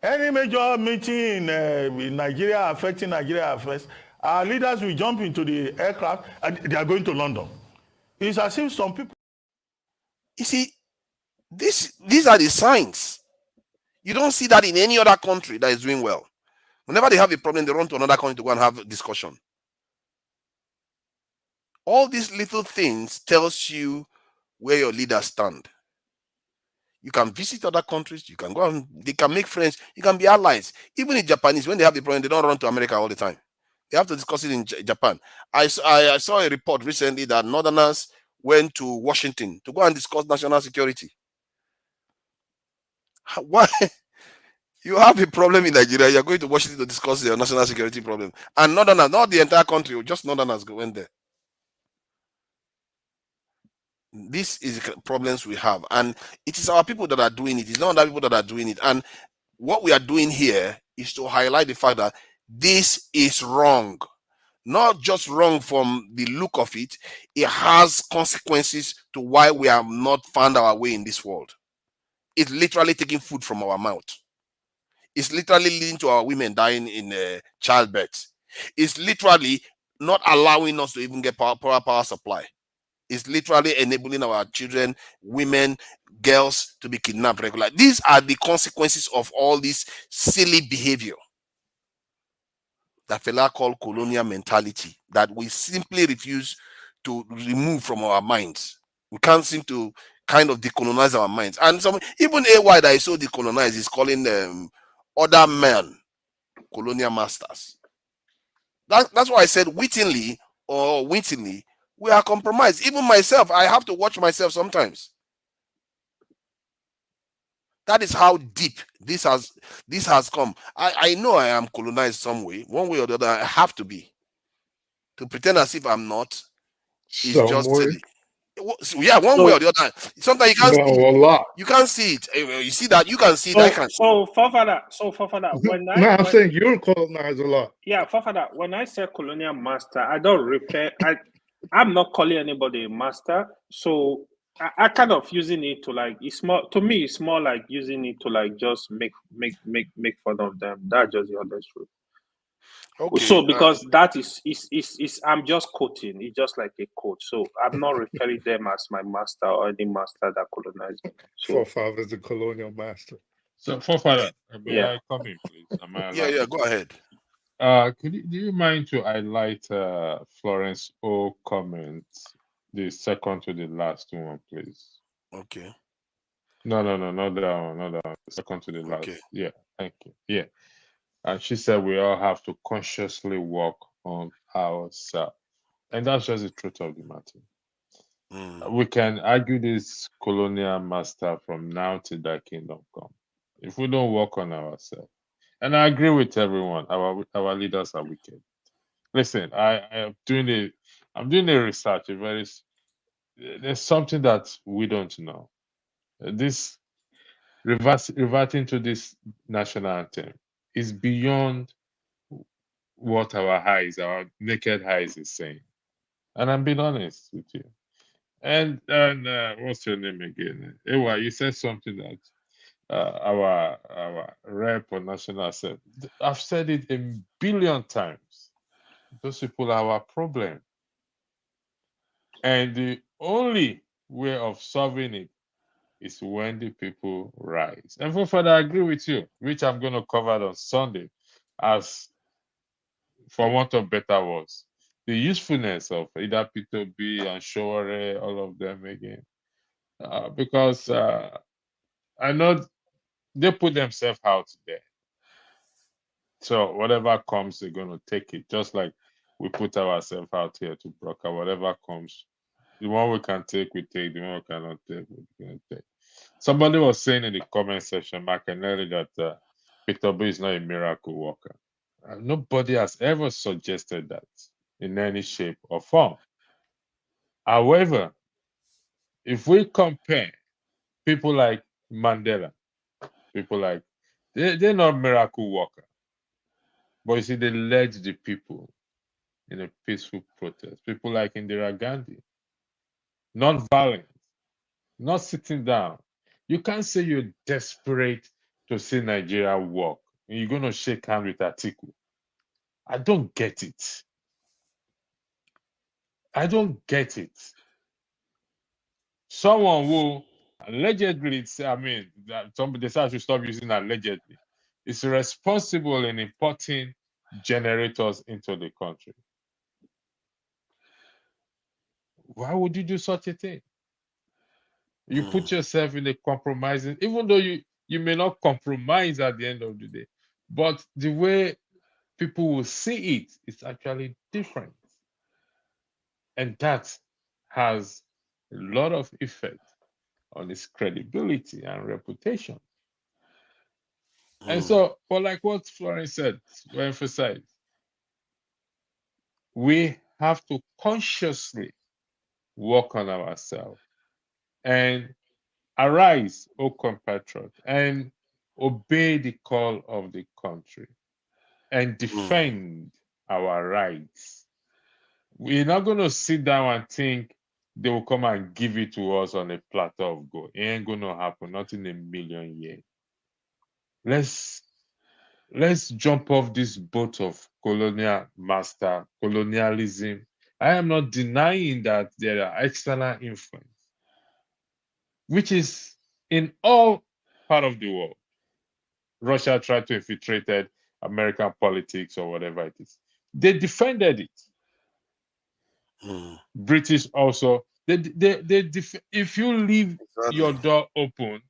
Any major meeting in Nigeria affecting Nigeria affairs, our leaders will jump into the aircraft and they are going to London. It's as if some people... You see, these are the signs. You don't see that in any other country that is doing well. Whenever they have a problem, they run to another country to go and have a discussion. All these little things tells you where your leaders stand. You can visit other countries, you can go and they can make friends, you can be allies. Even the Japanese, when they have the problem, they don't run to America all the time. They have to discuss it in Japan. I saw a report recently that Northerners went to Washington to go and discuss national security. Why? You have a problem in Nigeria, you're going to Washington to discuss your national security problem. And Northerners, not the entire country, just Northerners went there. This is the problems we have, and it is our people that are doing it. It's not other people that are doing it. And what we are doing here is to highlight the fact that this is wrong. Not just wrong from the look of it, it has consequences to why we have not found our way in this world. It's literally taking food from our mouth. It's literally leading to our women dying in childbirth. It's literally not allowing us to even get power supply. Is literally enabling our children, women, girls to be kidnapped regularly. These are the consequences of all this silly behavior that fella called colonial mentality that we simply refuse to remove from our minds. We can't seem to kind of decolonize our minds. And even AY that is so decolonized is calling other men colonial masters. That's why I said wittingly or wittingly, we are compromised. Even myself, I have to watch myself sometimes. That is how deep this has come. I know I am colonized some way, one way or the other. I have to be. To pretend as if I'm not is just Somewhere. silly. So, yeah, one way or the other. Sometimes you can't No, see. a lot. You can't see it. You see that. You can see it. I can. So Fafada, No, I'm saying you're colonized a lot. yeah, Fafada, when I say colonial master, I don't refer. I'm not calling anybody a master. So I kind of using it to like. It's more to me. It's more like using it to like just make fun of them. That's just the honest truth. Okay. So because that is I'm just quoting. It's just like a quote. So I'm not referring them as my master or any master that colonized me. So Forefathers, the colonial master. So, Forefather, may Yeah. I come in, please? Am I Yeah, allowed yeah. to Go come? ahead. Do you mind to highlight Florence O comment, the second to the last one, please? Okay. No, not that one, not that one. The second to the last. Okay. Yeah, thank you. Yeah. And she said we all have to consciously work on ourselves. And that's just the truth of the matter. We can argue this colonial master from now till that kingdom come. If we don't work on ourselves. And I agree with everyone. Our leaders are wicked. Listen, I'm doing a research. There's something that we don't know. This reverting to this national anthem is beyond what our naked eyes is saying. And I'm being honest with you. And what's your name again? Ewa, you said something that our rep or national said. I've said it a billion times. Those people are our problem. And the only way of solving it is when the people rise. And for further, I agree with you, which I'm going to cover on Sunday, as for want of better words, the usefulness of either P2B and Shore, all of them again. Because I know they put themselves out there. So whatever comes, they're going to take it. Just like we put ourselves out here to broker. Whatever comes, the one we can take, we take. The one we cannot take, we're going to take. Somebody was saying in the comment section, Macanelli, that Peter B is not a miracle worker. Nobody has ever suggested that in any shape or form. However, if we compare people like Mandela, people like, they're not miracle worker. But you see, they led the people in a peaceful protest. People like Indira Gandhi, non-violent, not sitting down. You can't say you're desperate to see Nigeria work and you're going to shake hands with Atiku. I don't get it. I don't get it. Someone who allegedly, that somebody said I should stop using allegedly, is responsible in importing generators into the country. Why would you do such a thing? You put yourself in a compromising, even though you may not compromise at the end of the day, but the way people will see it is actually different. And that has a lot of effect on its credibility and reputation. And so, but like what Florence said, to emphasize, we have to consciously work on ourselves and arise, O compatriot, and obey the call of the country and defend our rights. We're not going to sit down and think they will come and give it to us on a platter of gold. It ain't going to happen, not in a million years. Let's jump off this boat of colonial master, colonialism. I am not denying that there are external influence, which is in all part of the world. Russia tried to infiltrate American politics or whatever it is. They defended it. British also. If you leave your door open,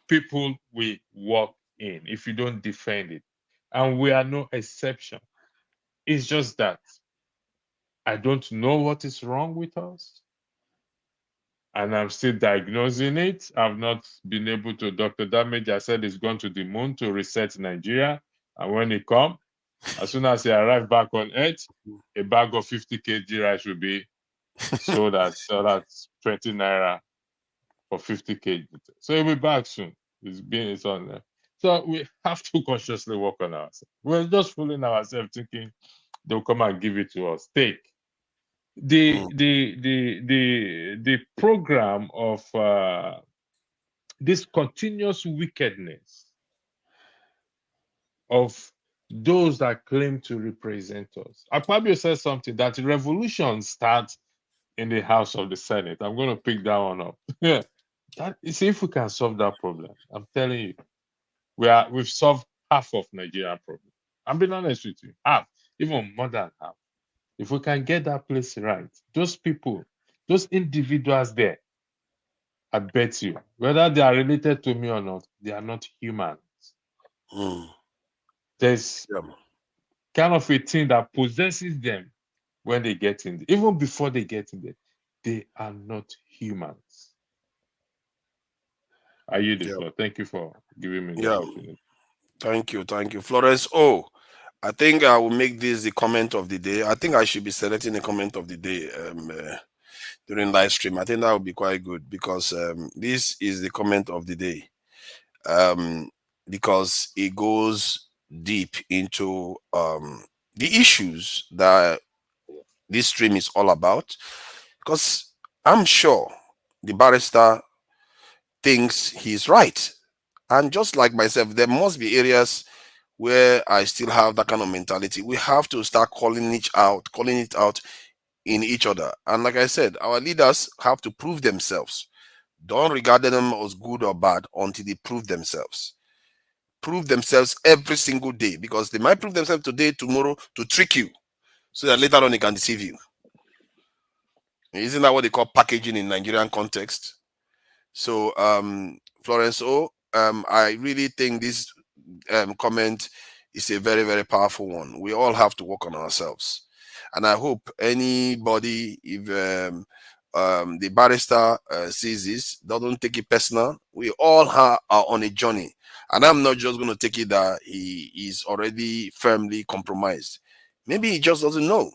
people will walk in if you don't defend it. And we are no exception. It's just that I don't know what is wrong with us. and I'm still diagnosing it. I've not been able to. Dr. Damage, I said, it's gone to the moon to reset Nigeria. And when it comes, as soon as he arrives back on Earth, a bag of 50 kg rice will be sold at 20 naira for 50 kg. So he'll be back soon. It's on there. So we have to consciously work on ourselves. We're just fooling ourselves thinking they'll come and give it to us. Take the program of this continuous wickedness of those that claim to represent us. Akpabio says something that revolution starts in the House of the Senate. I'm going to pick that one up. Yeah, see if we can solve that problem. I'm telling you, we've solved half of Nigerian problem. I'm being honest with you, half, even more than half. If we can get that place right, those people, those individuals there, I bet you, whether they are related to me or not, they are not human. There's kind of a thing that possesses them when they get in, even before they get in there, they are not humans. Are you the floor? Thank you for giving me the opportunity. Thank you, Florence. Oh, I think I will make this the comment of the day. I think I should be selecting the comment of the day during live stream. I think that would be quite good because this is the comment of the day because it goes deep into the issues that this stream is all about. Because I'm sure the barrister thinks he's right. And just like myself, there must be areas where I still have that kind of mentality. We have to start calling it out in each other. And like I said, our leaders have to prove themselves. Don't regard them as good or bad until they prove themselves. Prove themselves every single day because they might prove themselves today, tomorrow to trick you so that later on they can deceive you. Isn't that what they call packaging in Nigerian context? So, Florence I really think this comment is a very, very powerful one. We all have to work on ourselves. And I hope anybody, if the barrister sees this, doesn't take it personal. We all are on a journey. And I'm not just going to take it that he is already firmly compromised. Maybe he just doesn't know.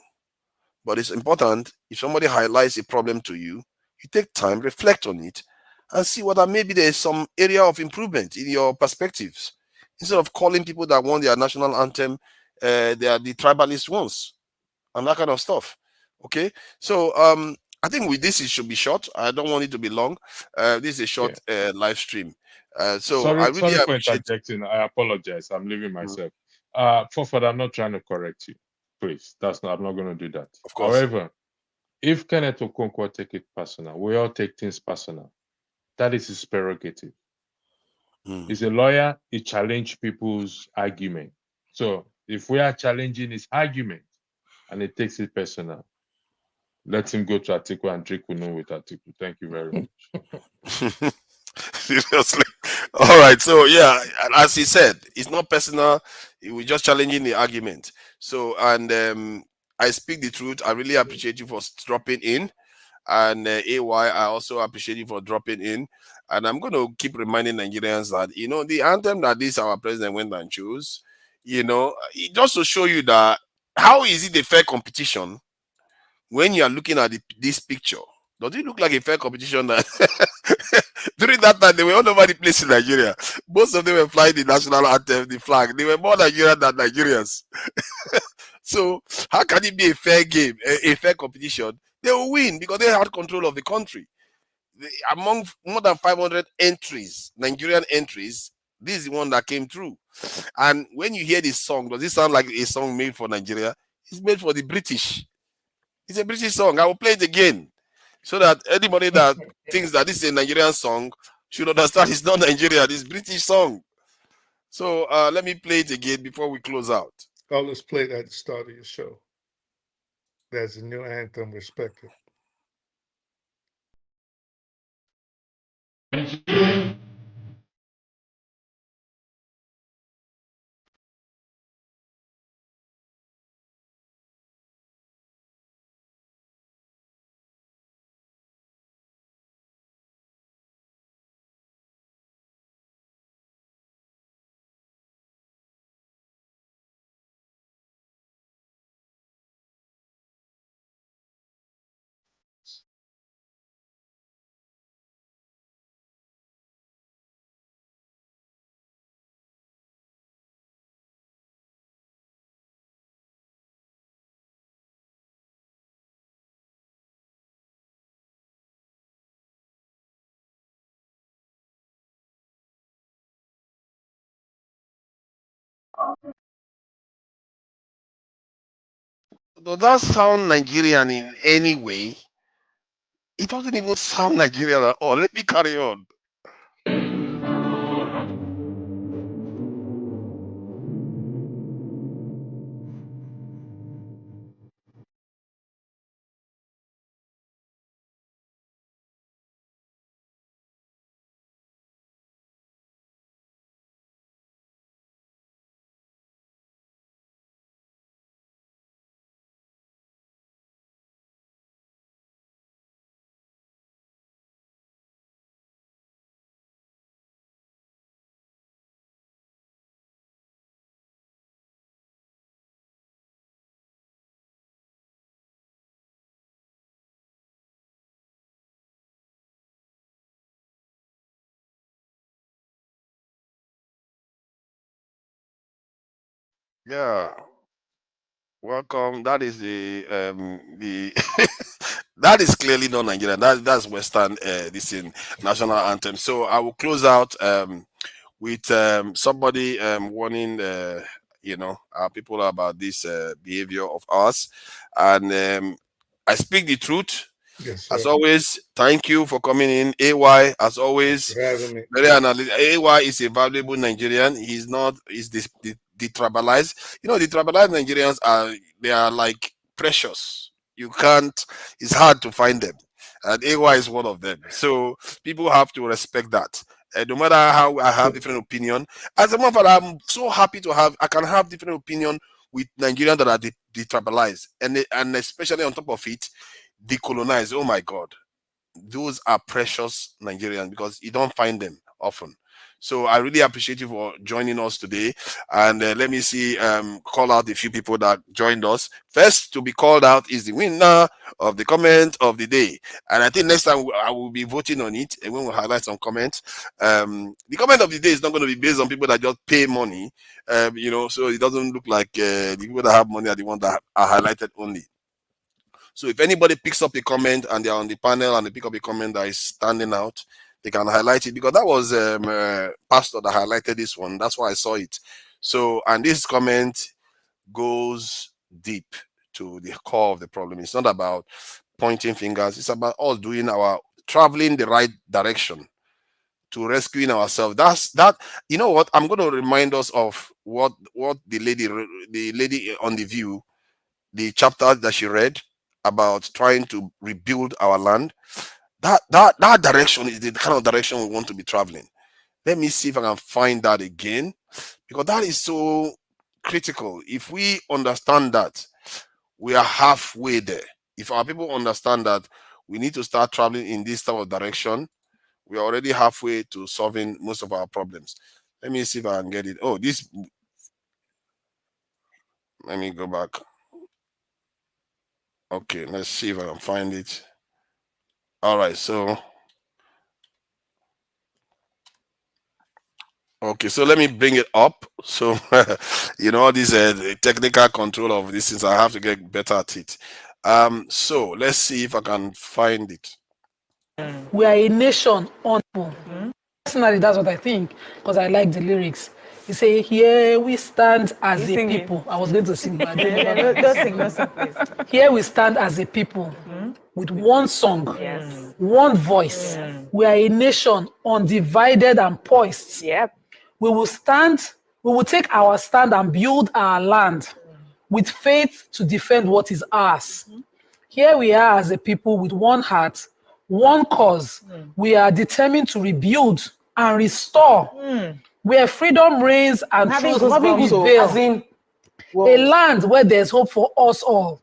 But it's important, if somebody highlights a problem to you, you take time, reflect on it, and see whether maybe there's some area of improvement in your perspectives. Instead of calling people that want their national anthem, they are the tribalist ones, and that kind of stuff. Okay? So I think with this, it should be short. I don't want it to be long. This is a short live stream. So I really sorry for appreciate. interjecting. I apologize. I'm leaving myself. For I'm not trying to correct you. Please, I'm not going to do that. Of course. However, if Kenneth Okonkwo take it personal, we all take things personal. That is his prerogative. He's a lawyer. He challenged people's argument. So if we are challenging his argument and he takes it personal, let him go to Atiku and drink Kunu with Atiku. Thank you very much. Seriously. All right. So yeah, as he said, it's not personal. We're just challenging the argument. So and I speak the truth. I really appreciate you for dropping in, and AY, I also appreciate you for dropping in. And I'm going to keep reminding Nigerians that the anthem that this our president went and chose, just to show you that how is it a fair competition when you are looking at this picture. Does it look like a fair competition that during that time they were all over the place in Nigeria? Most of them were flying the national anthem, the flag. They were more Nigerian than Nigerians. So how can it be a fair game, a fair competition? They will win because they had control of the country. Among more than 500 entries, Nigerian entries, this is the one that came through. And when you hear this song, does it sound like a song made for Nigeria? It's made for the British. It's a British song. I will play it again so that anybody that thinks that this is a Nigerian song should understand it's not Nigeria. This British song. So let me play it again before we close out. Always play it at the start of your show. There's a new anthem, Respect It. Does that sound Nigerian in any way? It doesn't even sound Nigerian at all. Let me carry on. Yeah, welcome. That is the that is clearly not Nigerian. That's Western this in national anthem. So I will close out with somebody warning our people about this behavior of ours, and I speak the truth. Yes, As sir. always, thank you for coming in. AY, as always, For having me. very analytical. AY is a valuable Nigerian. He's not, he's the tribalized. You know, the tribalized Nigerians they are like precious. You can't, it's hard to find them. And AY is one of them. So people have to respect that. No matter how I have different opinion, as a matter of fact, I'm so happy to I can have different opinion with Nigerians that are detribalized, and especially on top of it, decolonized. Oh my God, those are precious Nigerians because you don't find them often. So I really appreciate you for joining us today. And let me see, call out a few people that joined us. First to be called out is the winner of the comment of the day. And I think next time I will be voting on it and we will highlight some comments. The comment of the day is not going to be based on people that just pay money, so it doesn't look like the people that have money are the ones that are highlighted only. So if anybody picks up a comment and they're on the panel and they pick up a comment that is standing out, they can highlight it, because that was Pastor that highlighted this one. That's why I saw it. So, and this comment goes deep to the core of the problem. It's not about pointing fingers. It's about us doing traveling the right direction to rescuing ourselves. That's that. You know what? I'm going to remind us of what the lady on the View, the chapter that she read about trying to rebuild our land. That direction is the kind of direction we want to be traveling. Let me see if I can find that again, because that is so critical. If we understand that, we are halfway there. If our people understand that we need to start traveling in this type of direction, we are already halfway to solving most of our problems. Let me see if I can get it. Oh, this. Let me go back. Okay, let's see if I can find it. All right, so okay, so let me bring it up. So all this technical control of these things, I have to get better at it. So let's see if I can find it. We are a nation on. Personally, that's what I think, because I like the lyrics. You say, "Here we stand as a people." I was going to sing, but I don't know. Here we stand as a people with one song, one voice. We are a nation undivided and poised. We will stand. We will take our stand and build our land with faith to defend what is ours. Here we are as a people with one heart, one cause. We are determined to rebuild and restore. Where freedom reigns and truth prevails. A land where there's hope for us all.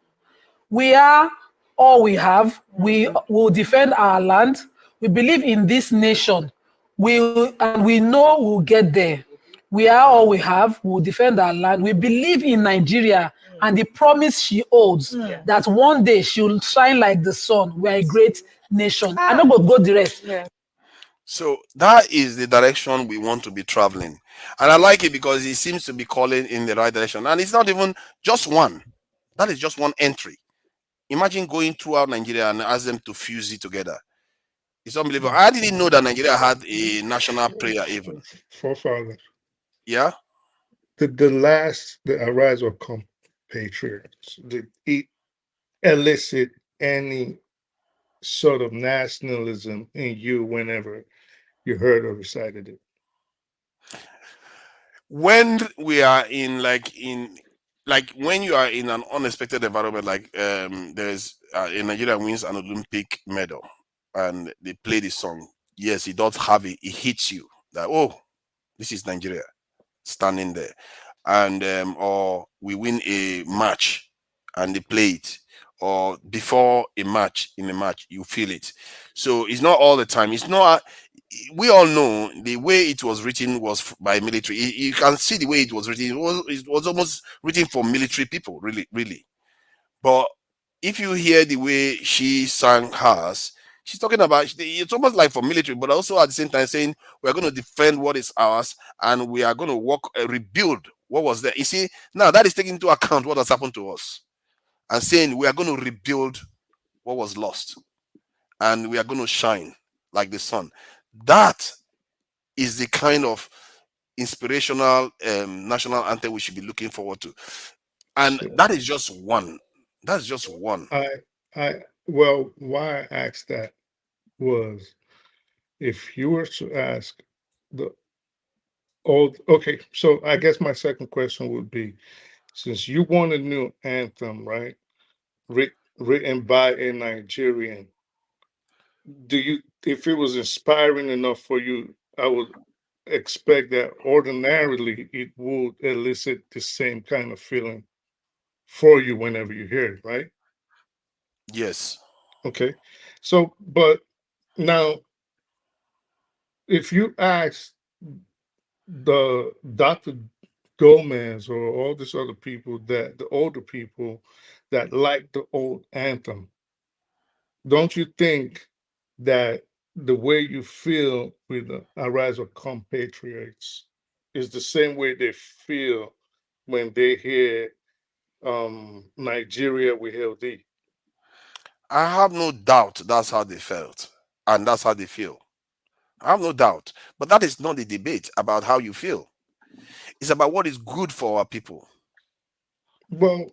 We are all we have. We will defend our land. We believe in this nation. And we know we'll get there. We are all we have. We'll defend our land. We believe in Nigeria and the promise she holds that one day she'll shine like the sun. We are a great nation. I don't go the rest. So that is the direction we want to be traveling. And I like it because he seems to be calling in the right direction. And it's not even just one. That is just one entry. Imagine going throughout Nigeria and ask them to fuse it together. It's unbelievable. I didn't know that Nigeria had a national prayer even. Forefathers. Yeah? the Arise of Compatriots, did it elicit any sort of nationalism in you whenever you heard or recited it? When we are in when you are in an unexpected environment, like there's a Nigeria wins an Olympic medal and they play the song. Yes, it does have it. It hits you that, oh, this is Nigeria standing there, and or we win a match and they play it, or before a match, in a match you feel it. So it's not all the time. It's not. We all know the way it was written was by military. You can see the way it was written. It was almost written for military people, really, really. But if you hear the way she sang hers, she's talking about, it's almost like for military, but also at the same time saying we're going to defend what is ours and we are going to work, rebuild what was there. You see, now that is taking into account what has happened to us and saying we are going to rebuild what was lost and we are going to shine like the sun. That is the kind of inspirational national anthem we should be looking forward to. And that is just one. That's just one. Well, why I asked that was, if you were to ask the old, okay, so I guess my second question would be, since you want a new anthem, right, written by a Nigerian, do you, if it was inspiring enough for you, I would expect that ordinarily it would elicit the same kind of feeling for you whenever you hear it, right? Yes. Okay. So, but now, if you ask the Dr. Gomez or all these other people, that the older people that like the old anthem, don't you think that the way you feel with the Arise of Compatriots is the same way they feel when they hear Nigeria We Hail Thee? I have no doubt that's how they felt and that's how they feel. I have no doubt. But that is not the debate about how you feel. It's about what is good for our people. Well,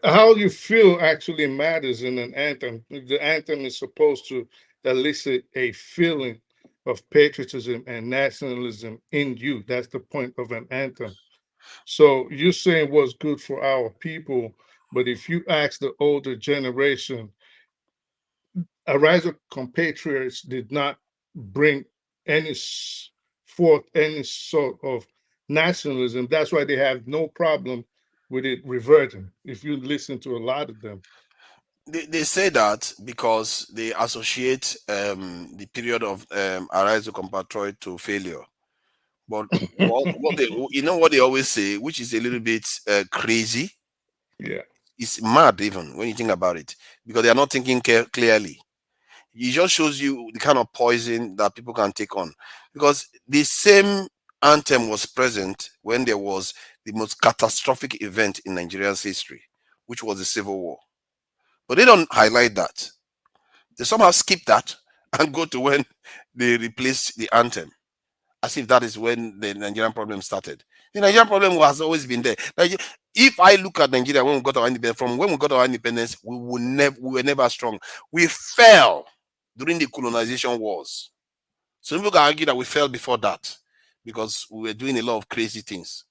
how you feel actually matters in an anthem. The anthem is supposed to elicit a feeling of patriotism and nationalism in you. That's the point of an anthem. So you're saying what's good for our people, but if you ask the older generation, Arise of Compatriots did not bring any forth any sort of nationalism. That's why they have no problem with it reverting, if you listen to a lot of them. They say that because they associate the period of Arise of Compatriot to failure. But what they, you know what they always say, which is a little bit crazy. Yeah. It's mad even when you think about it, because they are not thinking clearly. It just shows you the kind of poison that people can take on. Because the same anthem was present when there was the most catastrophic event in Nigeria's history, which was the Civil War. But they don't highlight that. They somehow skip that and go to when they replaced the anthem, as if that is when the Nigerian problem started. The Nigerian problem has always been there. If I look at Nigeria when we got our independence, from when we got our independence, we were never strong. We fell during the colonization wars. So people can argue that we fell before that because we were doing a lot of crazy things.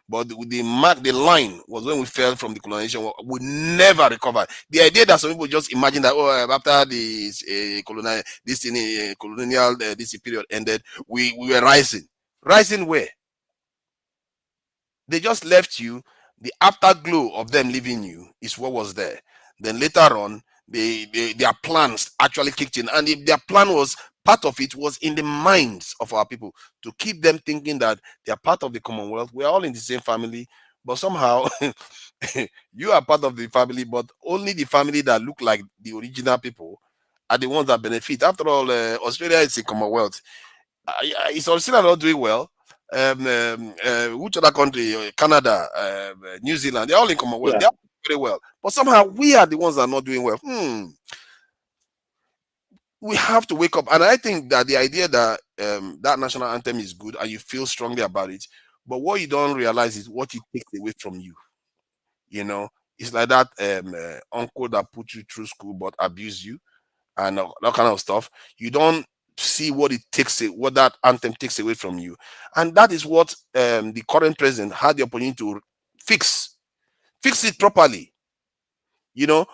But the line was when we fell from the colonization war, we never recovered. The idea that some people just imagine that after this colonial this period ended, we were rising. Rising where? They just left you. The afterglow of them leaving you is what was there. Then later on, their plans actually kicked in, and if their plan was, part of it was in the minds of our people to keep them thinking that they are part of the Commonwealth. We are all in the same family, but somehow you are part of the family, but only the family that look like the original people are the ones that benefit. After all, Australia is a Commonwealth. Is Australia not doing well? Which other country? Canada, New Zealand, they're all in Commonwealth. They're very well, but somehow we are the ones that are not doing well. We have to wake up, and I think that the idea that that national anthem is good and you feel strongly about it, but what you don't realize is what it takes away from you. You know, it's like that uncle that put you through school but abuse you and that kind of stuff. You don't see what it takes, what that anthem takes away from you, and that is what the current president had the opportunity to fix it properly. You know,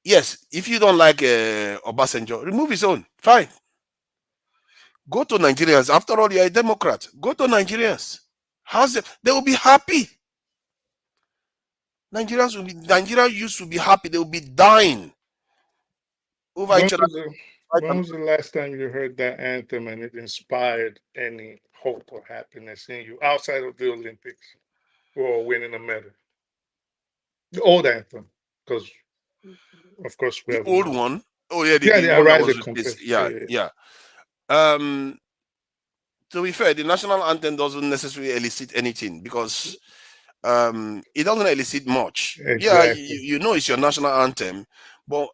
yes, if you don't like Obasanjo, remove his own. Fine. Go to Nigerians. After all, you're a Democrat. Go to Nigerians. How's it? They will be happy. Nigerian youth will be happy. They will be dying over When each other. was the last time you heard that anthem and it inspired any hope or happiness in you outside of the Olympics or winning a medal? The old anthem, because of course we The have old one. Oh yeah, yeah, the the one that Arise was the replaced. Compass. Yeah. To be fair, the national anthem doesn't necessarily elicit anything because it doesn't elicit much. Yeah, Exactly. you know it's your national anthem, but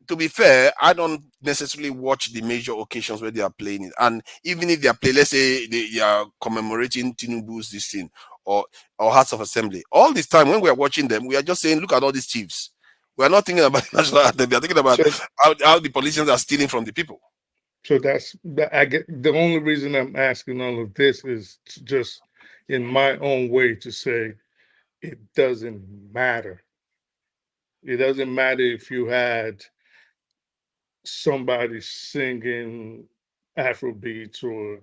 to be fair, I don't necessarily watch the major occasions where they are playing it. And even if they are playing, let's say they are commemorating Tinubu's this thing or Hearts of Assembly, all this time when we are watching them, we are just saying, look at all these chiefs. We are not thinking about the national anthem. We are thinking about how the politicians are stealing from the people. So that's that. I get the only reason I'm asking all of this is just in my own way to say it doesn't matter. It doesn't matter if you had somebody singing Afrobeats or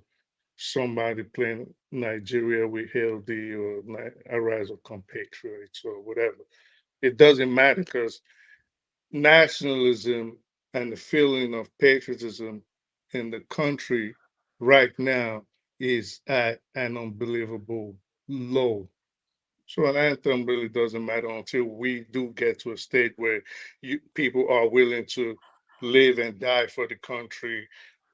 somebody playing Nigeria We Hail Thee or Arise of Compatriots or whatever. It doesn't matter because nationalism and the feeling of patriotism in the country right now is at an unbelievable low. So an anthem really doesn't matter until we do get to a state where people are willing to live and die for the country,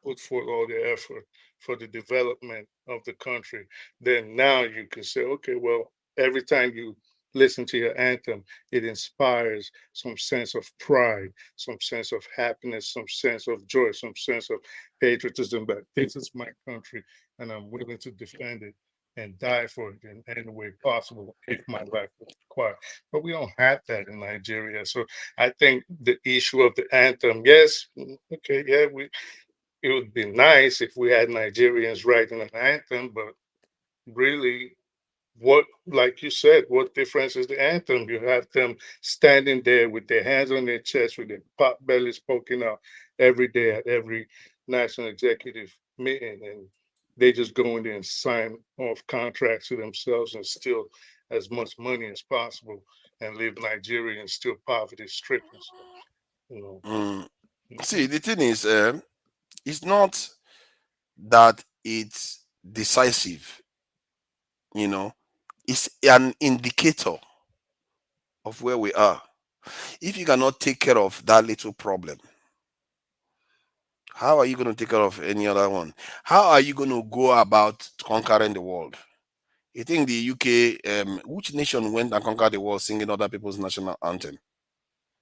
put forth all their effort for the development of the country. Then now you can say, okay, well, every time you listen to your anthem, it inspires some sense of pride, some sense of happiness, some sense of joy, some sense of patriotism that this is my country and I'm willing to defend it and die for it in any way possible if my life was required. But we don't have that in Nigeria. So I think the issue of the anthem, yes, okay, yeah, it would be nice if we had Nigerians writing an anthem, but really what, like you said, what difference is the anthem? You have them standing there with their hands on their chest, with their pot bellies poking out every day at every national executive meeting, and they just go in there and sign off contracts to themselves and steal as much money as possible and leave Nigerians still poverty stricken. So, you know. See, the thing is, it's not that it's decisive, you know, it's an indicator of where we are. If you cannot take care of that little problem, how are you going to take care of any other one? How are you going to go about conquering the world? You think the UK, which nation went and conquered the world singing other people's national anthem?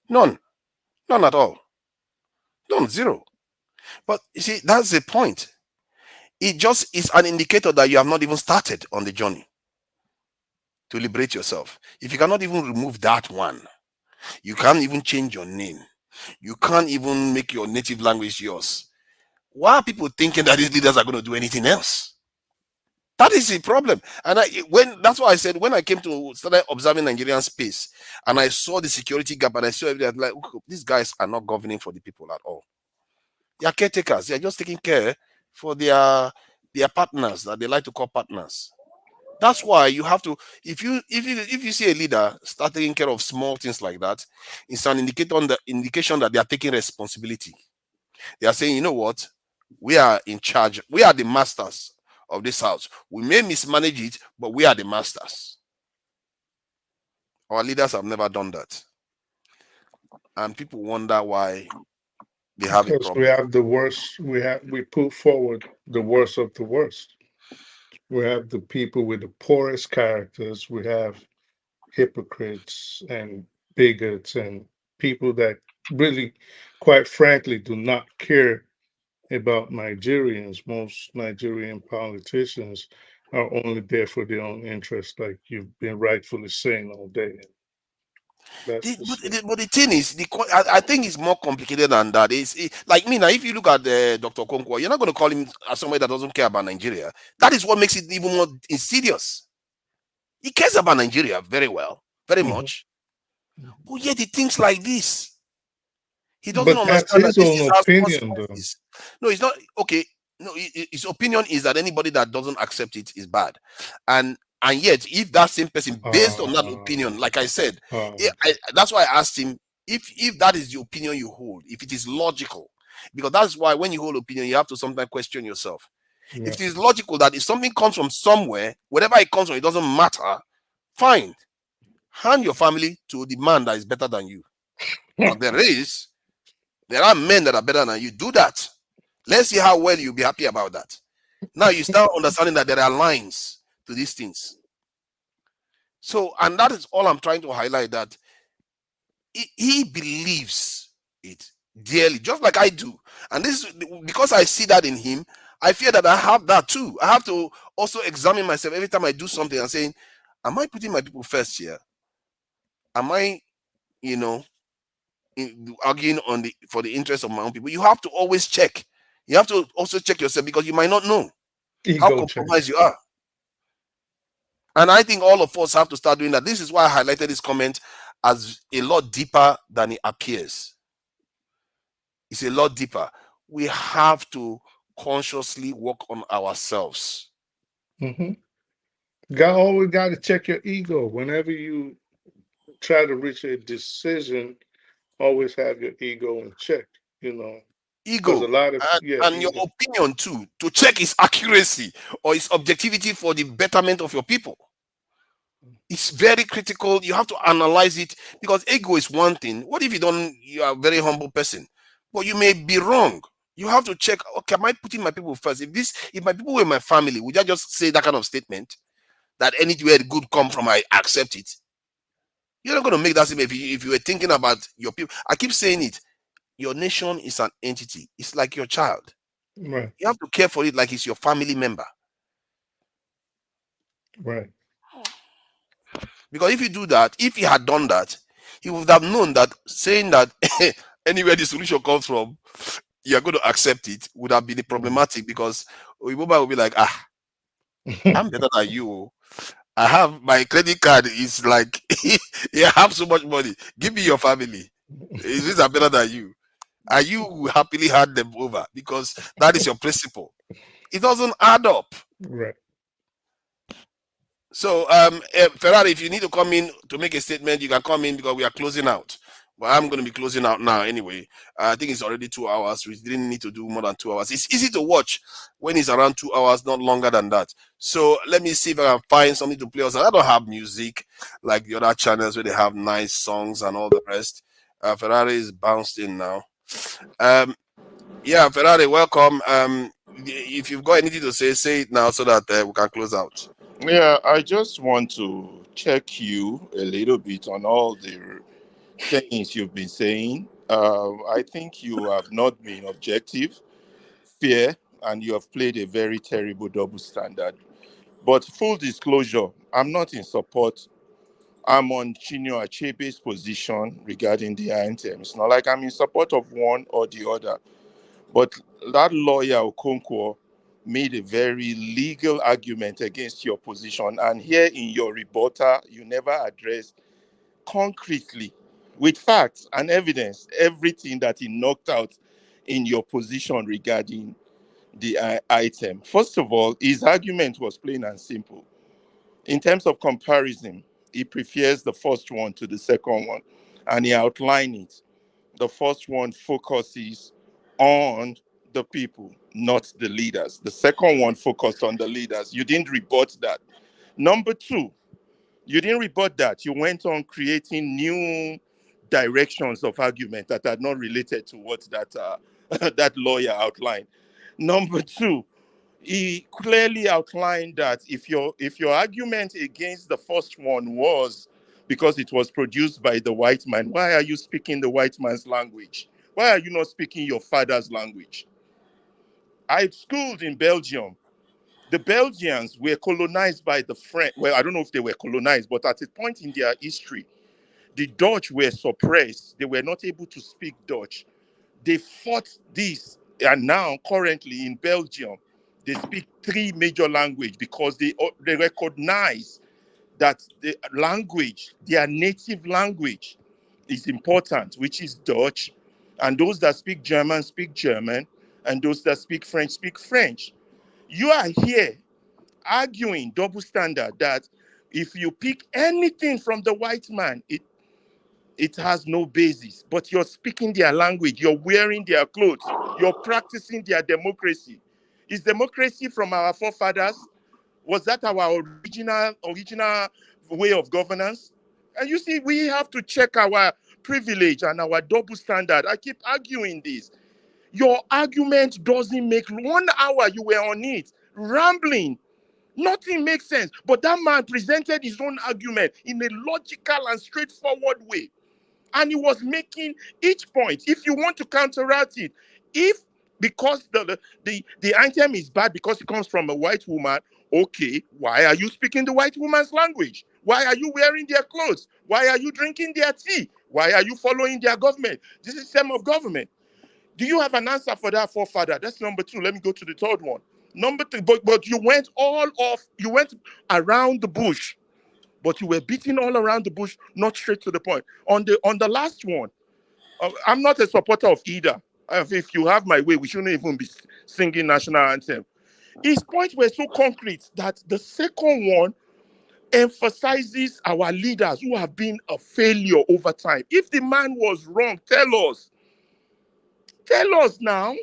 None. None at all. None. Zero. But you see, that's the point. It just is an indicator that you have not even started on the journey to liberate yourself. If you cannot even remove that one, you can't even change your name. You can't even make your native language yours. Why are people thinking that these leaders are going to do anything else? That is the problem. And that's why I said when I came to start observing Nigerian space and I saw the security gap and I saw everything, like, these guys are not governing for the people at all. They are caretakers. They are just taking care for their partners that they like to call partners. That's why you have to, if you see a leader start taking care of small things like that, it's an indication that they are taking responsibility. They are saying, you know what, we are in charge. We are the masters of this house. We may mismanage it, but we are the masters. Our leaders have never done that, and people wonder why they have a Because problem. we have the worst, we put forward the worst of the worst. We have the people with the poorest characters. We have hypocrites and bigots and people that really, quite frankly, do not care about Nigerians. Most Nigerian politicians are only there for their own interest, like you've been rightfully saying all day. That's But the thing is, I think it's more complicated than that. Like me now, if you look at Dr. Okonkwo, you're not going to call him as somebody that doesn't care about Nigeria. That is what makes it even more insidious. He cares about Nigeria very well, very much. But yet he thinks like this. He doesn't But that's understand that his this own is has opinion, though. consequences. No, it's not okay. No, his opinion is that anybody that doesn't accept it is bad, and yet if that same person, based on that opinion, like I said, that's why I asked him if that is the opinion you hold, if it is logical, because that's why when you hold opinion, you have to sometimes question yourself. If it is logical that if something comes from somewhere, wherever it comes from, it doesn't matter. Fine, hand your family to the man that is better than you. But there are men that are better than you. Do that. Let's see how well you'll be happy about that. Now you start understanding that there are lines to these things. So, and that is all I'm trying to highlight, that he believes it dearly, just like I do. And this is because I see that in him. I fear that I have that too. I have to also examine myself every time I do something and saying, am I putting my people first here? Am I, arguing for the interest of my own people? You have to always check. You have to also check yourself, because you might not know how compromised you are. And I think all of us have to start doing that. This is why I highlighted this comment as a lot deeper than it appears. It's a lot deeper. We have to consciously work on ourselves. Always got to check your ego whenever you try to reach a decision. Always have your ego in check. Ego, a lot of and your opinion too, to check its accuracy or its objectivity for the betterment of your people. It's very critical. You have to analyze it, because ego is one thing. What if you are a very humble person, but you may be wrong? You have to check, okay, am I putting my people first? If my people were my family, would I just say that kind of statement that anywhere good come from, I accept it? You're not going to make that statement if you were thinking about your people. I keep saying it. Your nation is an entity. It's like your child. Right. You have to care for it like it's your family member. Right. Because if you do that, if he had done that, he would have known that saying that anywhere the solution comes from, you're going to accept it, would have been problematic, because Oyiboba will be like, I'm better than you. I have my credit card is like, you have so much money. Give me your family. These are better than you. And you will happily hand them over, because that is your principle. It doesn't add up. Right. So, Ferrari, if you need to come in to make a statement, you can come in, because we are closing out. Well, I'm going to be closing out now anyway. I think it's already 2 hours. We didn't need to do more than 2 hours. It's easy to watch when it's around 2 hours, not longer than that. So let me see if I can find something to play us. I don't have music like the other channels where they have nice songs and all the rest. Ferrari is bounced in now. Yeah, Ferrari, welcome. If you've got anything to say it now so that we can close out. Yeah, I just want to check you a little bit on all the things you've been saying. I think you have not been objective, fair, and you have played a very terrible double standard. But full disclosure, I'm not in support. I'm on Chinua Achebe's position regarding the anthem. It's not like I'm in support of one or the other. But that lawyer Okonkwo made a very legal argument against your position. And here in your rebuttal, you never addressed concretely, with facts and evidence, everything that he knocked out in your position regarding the item. First of all, his argument was plain and simple. In terms of comparison, he prefers the first one to the second one, and he outlined it. The first one focuses on the people, not the leaders. The second one focused on the leaders. You didn't rebut that. Number two, you didn't rebut that. You went on creating new directions of argument that are not related to what that that lawyer outlined. Number two, he clearly outlined that if your argument against the first one was because it was produced by the white man, why are you speaking the white man's language? Why are you not speaking your father's language? I schooled in Belgium. The Belgians were colonized by the French. Well, I don't know if they were colonized, but at a point in their history, the Dutch were suppressed. They were not able to speak Dutch. They fought this, and now currently in Belgium, they speak 3 major languages because they recognize that the language, their native language, is important, which is Dutch, and those that speak German, and those that speak French. You are here arguing double standard that if you pick anything from the white man, it has no basis. But you're speaking their language, you're wearing their clothes, you're practicing their democracy. Is democracy from our forefathers? Was that our original way of governance? And you see, we have to check our privilege and our double standard. I keep arguing this. Your argument doesn't make 1 hour you were on it, rambling. Nothing makes sense. But that man presented his own argument in a logical and straightforward way. And he was making each point. If you want to counteract it, because the anthem is bad because it comes from a white woman, okay, why are you speaking the white woman's language? Why are you wearing their clothes? Why are you drinking their tea? Why are you following their government? This is system of government. Do you have an answer for that, forefather? That's number 2. Let me go to the third one. Number 3, but you went all off, you went around the bush, but you were beating all around the bush, not straight to the point. On the last one, I'm not a supporter of either. If you have my way, we shouldn't even be singing national anthem. His points were so concrete that the second one emphasizes our leaders who have been a failure over time. If the man was wrong, tell us. Tell us now.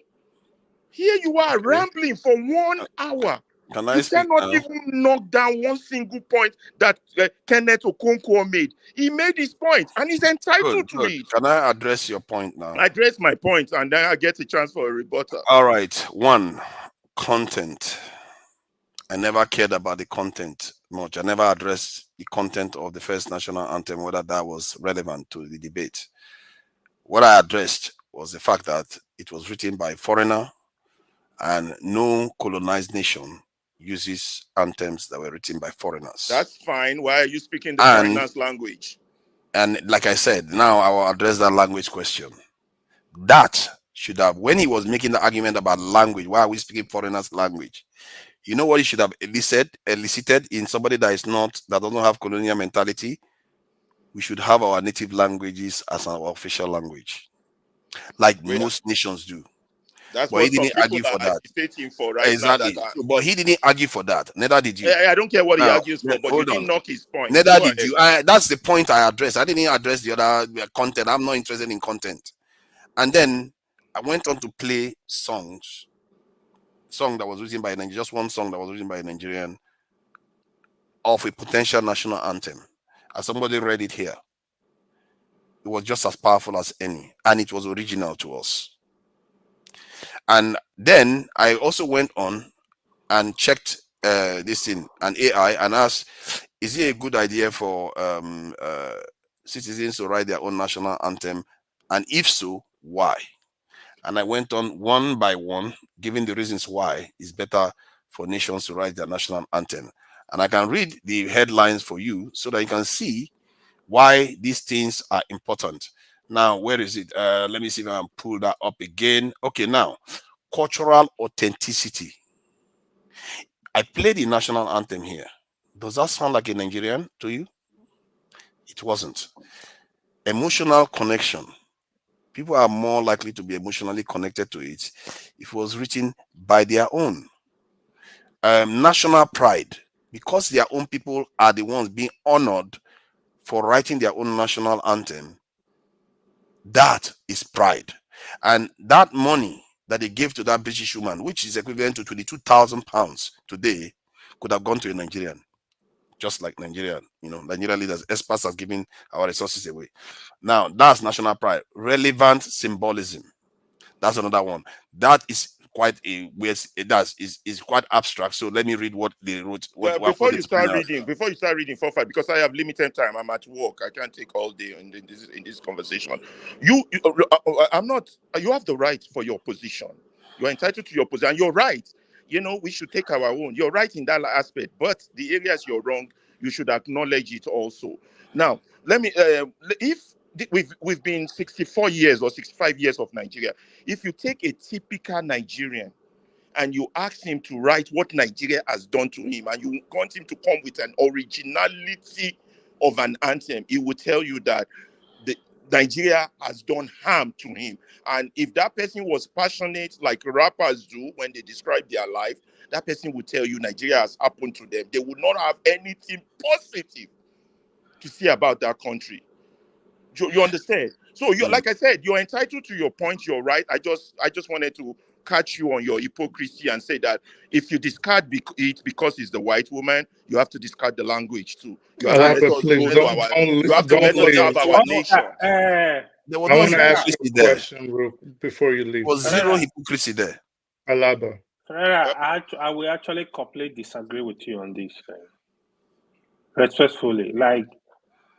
Here you are rambling for 1 hour. Can I You speak cannot now? even knock down one single point that Kenneth Okonkwo made. He made his point, and he's entitled to it. Can I address your point now? I address my point, and then I get a chance for a rebuttal. All right. 1, content. I never cared about the content much. I never addressed the content of the first national anthem, whether that was relevant to the debate. What I addressed was the fact that it was written by a foreigner, and no colonized nation uses anthems that were written by foreigners. That's fine. Why are you speaking the foreigner's language? And like I said, now I will address that language question. That should have, when he was making the argument about language, why are we speaking foreigners' language? You know what he should have elicited in somebody that doesn't have colonial mentality? We should have our native languages as our official language, like most nations do. That's but he what some didn't argue people for are that. agitating for right Exactly. now. But he didn't argue for that. Neither did you. I don't care what he Now, argues for, but you hold didn't on. knock his point. Neither Go did you. ahead. That's the point I addressed. I didn't address the other content. I'm not interested in content. And then I went on to play song that was written by a Nigerian, just one song that was written by a Nigerian of a potential national anthem. As somebody read it here, it was just as powerful as any, and it was original to us. And then I also went on and checked this thing and AI and asked, is it a good idea for citizens to write their own national anthem? And if so, why? And I went on one by one, giving the reasons why it's better for nations to write their national anthem. And I can read the headlines for you so that you can see why these things are important. Now, where is it? Let me see if I can pull that up again. Okay, now, cultural authenticity. I played the national anthem here. Does that sound like a Nigerian to you? It wasn't. Emotional connection. People are more likely to be emotionally connected to it if it was written by their own. National pride. Because their own people are the ones being honored for writing their own national anthem, that is pride. And that money that they gave to that British woman, which is equivalent to £22,000 today, could have gone to a Nigerian, just like Nigerian. You know, Nigerian leaders, experts have given our resources away. Now, that's national pride. Relevant symbolism. That's another one. That is quite a weird. Is quite abstract. So let me read what they wrote. Before you start reading, for because I have limited time, I'm at work. I can't take all day in this conversation. I'm not. You have the right for your position, You're entitled to your position. You're right. You know, we should take our own. You're right in that aspect. But the areas you're wrong, you should acknowledge it also. Now, let me. We've been 64 years or 65 years of Nigeria. If you take a typical Nigerian and you ask him to write what Nigeria has done to him, and you want him to come with an originality of an anthem, he will tell you that the Nigeria has done harm to him. And if that person was passionate like rappers do when they describe their life, that person will tell you Nigeria has happened to them. They would not have anything positive to say about that country. You understand? So you, like I said, you're entitled to your point. You're right. I just wanted to catch you on your hypocrisy and say that if you discard it because it's the white woman, you have to discard the language too. You have to let us Please go to our. You have to let us have our nation. There I was want no to ask you hypocrisy a there. question before you leave. There was zero hypocrisy there. Alaba. I will actually completely disagree with you on this. Respectfully, like,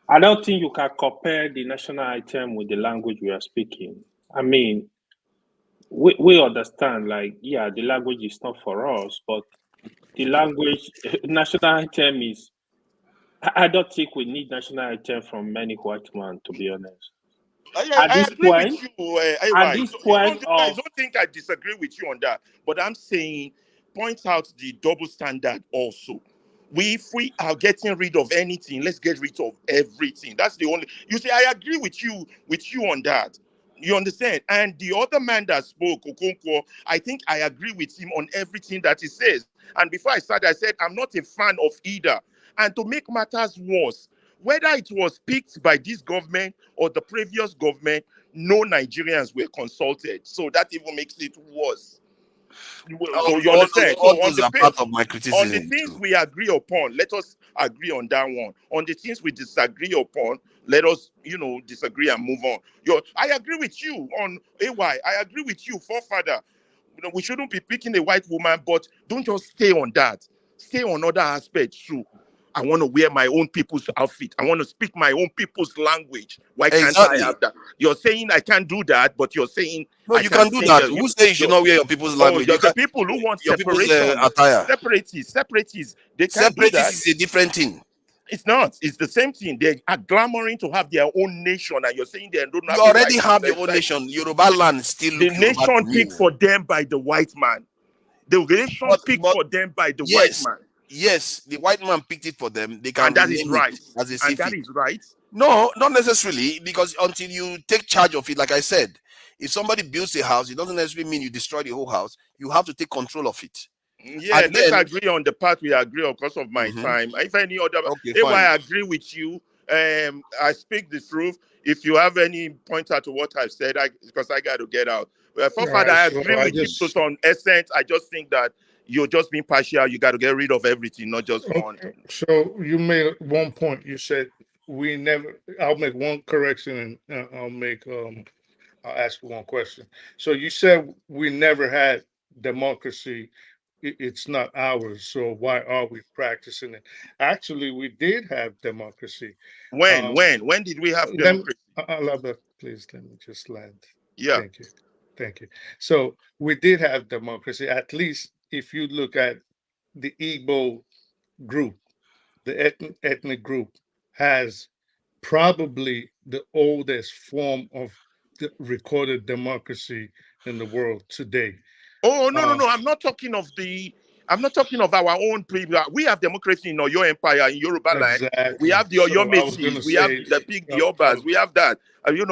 I don't think you can compare the national item with the language we are speaking. I mean, we understand, like, yeah, the language is not for us, but the language, national item is, I don't think we need national item from many white men, to be honest. I agree with you. At this point Don't think I disagree with you on that. But I'm saying, point out the double standard also. If we are getting rid of anything, let's get rid of everything. That's the only. You see, I agree with you on that. You understand? And the other man that spoke, Okonkwo, I think I agree with him on everything that he says. And before I started, I said I'm not a fan of either. And to make matters worse, whether it was picked by this government or the previous government, no Nigerians were consulted. So that even makes it worse. So you understand? All So on those are part of my criticism. on the things we agree upon, let us agree on that one. On the things we disagree upon, let us, disagree and move on. I agree with you on AY. I agree with you, forefather. We shouldn't be picking a white woman, but don't just stay on that. Stay on other aspects too. I want to wear my own people's outfit. I want to speak my own people's language. Why can't I have that? You're saying I can't do that, but you're saying no, you can do that. Who says you should not wear your people's language? The people who want your separation, attire. Separatists, they can't do that. Separatists is a different thing. It's not. It's the same thing. They are clamoring to have their own nation, and you're saying they don't have. You already have your own nation. Yoruba land still. The nation picked for them by the white man. The nation picked for them by the white man. Yes, the white man picked it for them. They can. And that is right. As a and that is right. No, not necessarily, because until you take charge of it, like I said, if somebody builds a house, it doesn't necessarily mean you destroy the whole house. You have to take control of it. Yeah, and let's agree on the part we agree on because of my time. If any other, if I agree with you, I speak the truth. If you have any pointer to what I've said, because I got to get out. Forefather, I agree with you to some extent. I just think that you're just being partial. You got to get rid of everything, not just one. So you made one point. You said we never. I'll make one correction and I'll ask you one question. So you said we never had democracy. It's not ours. So why are we practicing it? Actually, we did have democracy. When did we have democracy? Please let me just land. Yeah. Thank you. So we did have democracy. At least if you look at the Igbo group, the ethnic group has probably the oldest form of recorded democracy in the world today. Oh, no. I'm not talking of our own people. We have democracy in Oyo Empire, in Yoruba land. We have the Oyo Metis. We have the Obas. We have that.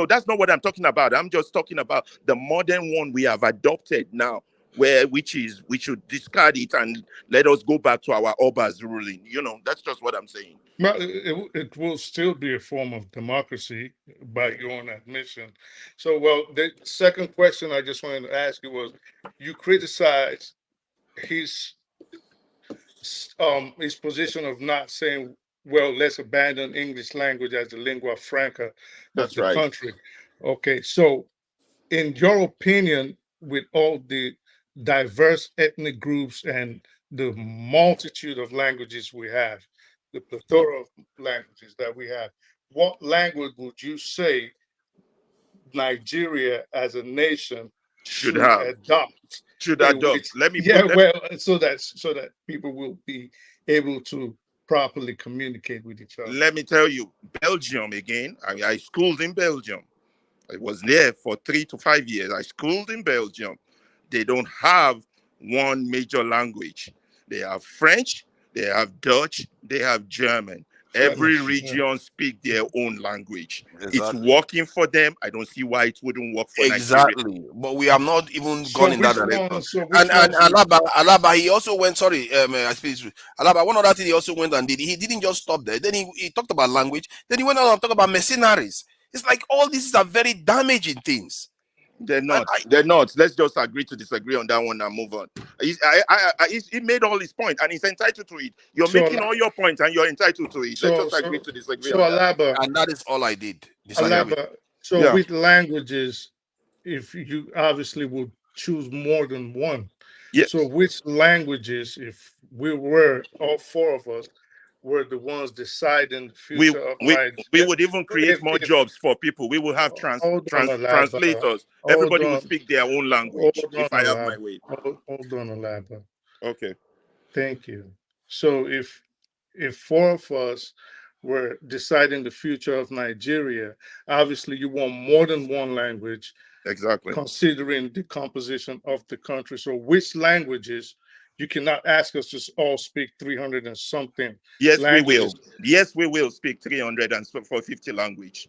That's not what I'm talking about. I'm just talking about the modern one we have adopted now, which is we should discard it and let us go back to our Obas ruling. That's just what I'm saying. Well, it will still be a form of democracy by your own admission. So, the second question I just wanted to ask you was, you criticized his position of not saying, well, let's abandon English language as the lingua franca of the country. Okay, so in your opinion, with all the diverse ethnic groups and the multitude of languages we have, the plethora of languages that we have, what language would you say Nigeria as a nation should adopt should a adopt. which, Let me yeah, put. well, so that people will be able to properly communicate with each other. Let me tell you, Belgium again. I schooled in Belgium. I was there for 3 to 5 years. I schooled in Belgium. They don't have one major language. They have French, they have Dutch, they have German. Every region speak their own language. It's Exactly. working for them. I don't see why it wouldn't work for Nigeria. Exactly, but we have not even gone in that direction. And ones Alaba, he also went. Sorry, I speak this. Alaba, one other thing he also went and did. He didn't just stop there. Then he talked about language. Then he went on and talked about mercenaries. It's like all these are very damaging things. They're not. They're not. Let's just agree to disagree on that one and move on. He made all his point and he's entitled to it. You're So making all your points and you're entitled to it. Let's just agree to disagree on that. Alaba, And that is all I did. Disagree with. Alaba, so with languages, if you obviously would choose more than one. Yes. So which languages, if we were, all four of us, were the ones deciding the future of Nigeria? We would even create more jobs for people. We will have translators. Everybody will speak their own language if I have my way. Hold on, Alaba. Okay. Thank you. So if four of us were deciding the future of Nigeria, obviously you want more than one language. Exactly. Considering the composition of the country. So which languages? You cannot ask us to all speak 300 and something. Yes, languages. we will. Yes, we will speak 300 and 450 language.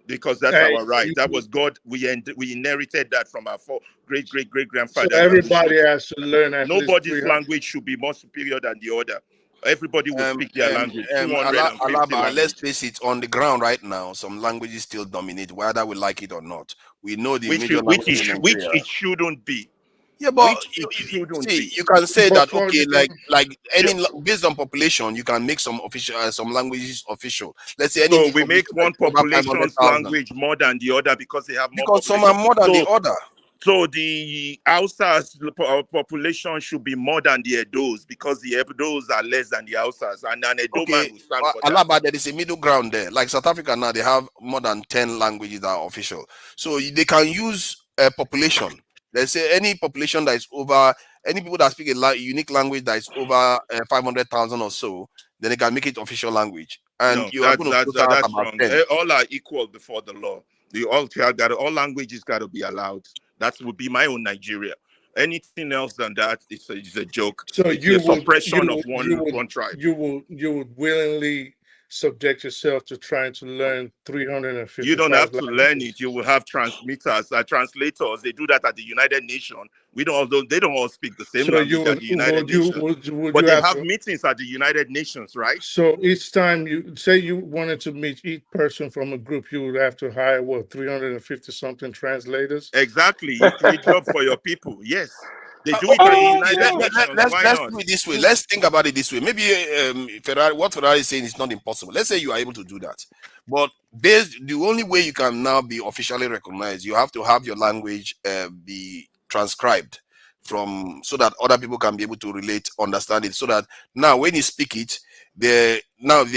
Because that's our right. That was God. We inherited that from our great grandfathers. So everybody has to learn at least Nobody's language should be more superior than the other. Everybody will speak their language. Alaba, let's face it, on the ground right now, some languages still dominate, whether we like it or not. We know the major languages in which Nigeria. it shouldn't be. Yeah, but see, you can say but that okay, like any based on population, you can make some official some languages official. Let's say any. So we make one population's language more than the other because they have more. Because some are more than the other. So the Hausas population should be more than the Edos because the Edos are less than the Hausas, and an Edo man will stand for that. Alaba, there is a middle ground there. Like South Africa now, they have more than 10 languages that are official. So they can use a population. Let's say any population that is over, any people that speak a unique language that is over 500,000 or so, then they can make it official language. And No, you are going to put out that's about wrong. 10. All are equal before the law. All languages got to be allowed. That would be my own Nigeria. Anything else than that is a joke. So it's you a suppression of one tribe. You would willingly subject yourself to trying to learn 350. You don't have to learn it. You will have translators. They do that at the United Nations. They don't all speak the same language at the United Nations. But they have meetings at the United Nations, right? So each time you say you wanted to meet each person from a group, you would have to hire 350 something translators? Exactly. You create job for your people. Yes. They do it at the United Nations. Let's do it this way. Let's think about it this way. Maybe what Ferrari is saying is not impossible. Let's say you are able to do that. But the only way you can now be officially recognized, you have to have your language be transcribed so that other people can be able to relate, understand it. So that now when you speak it, they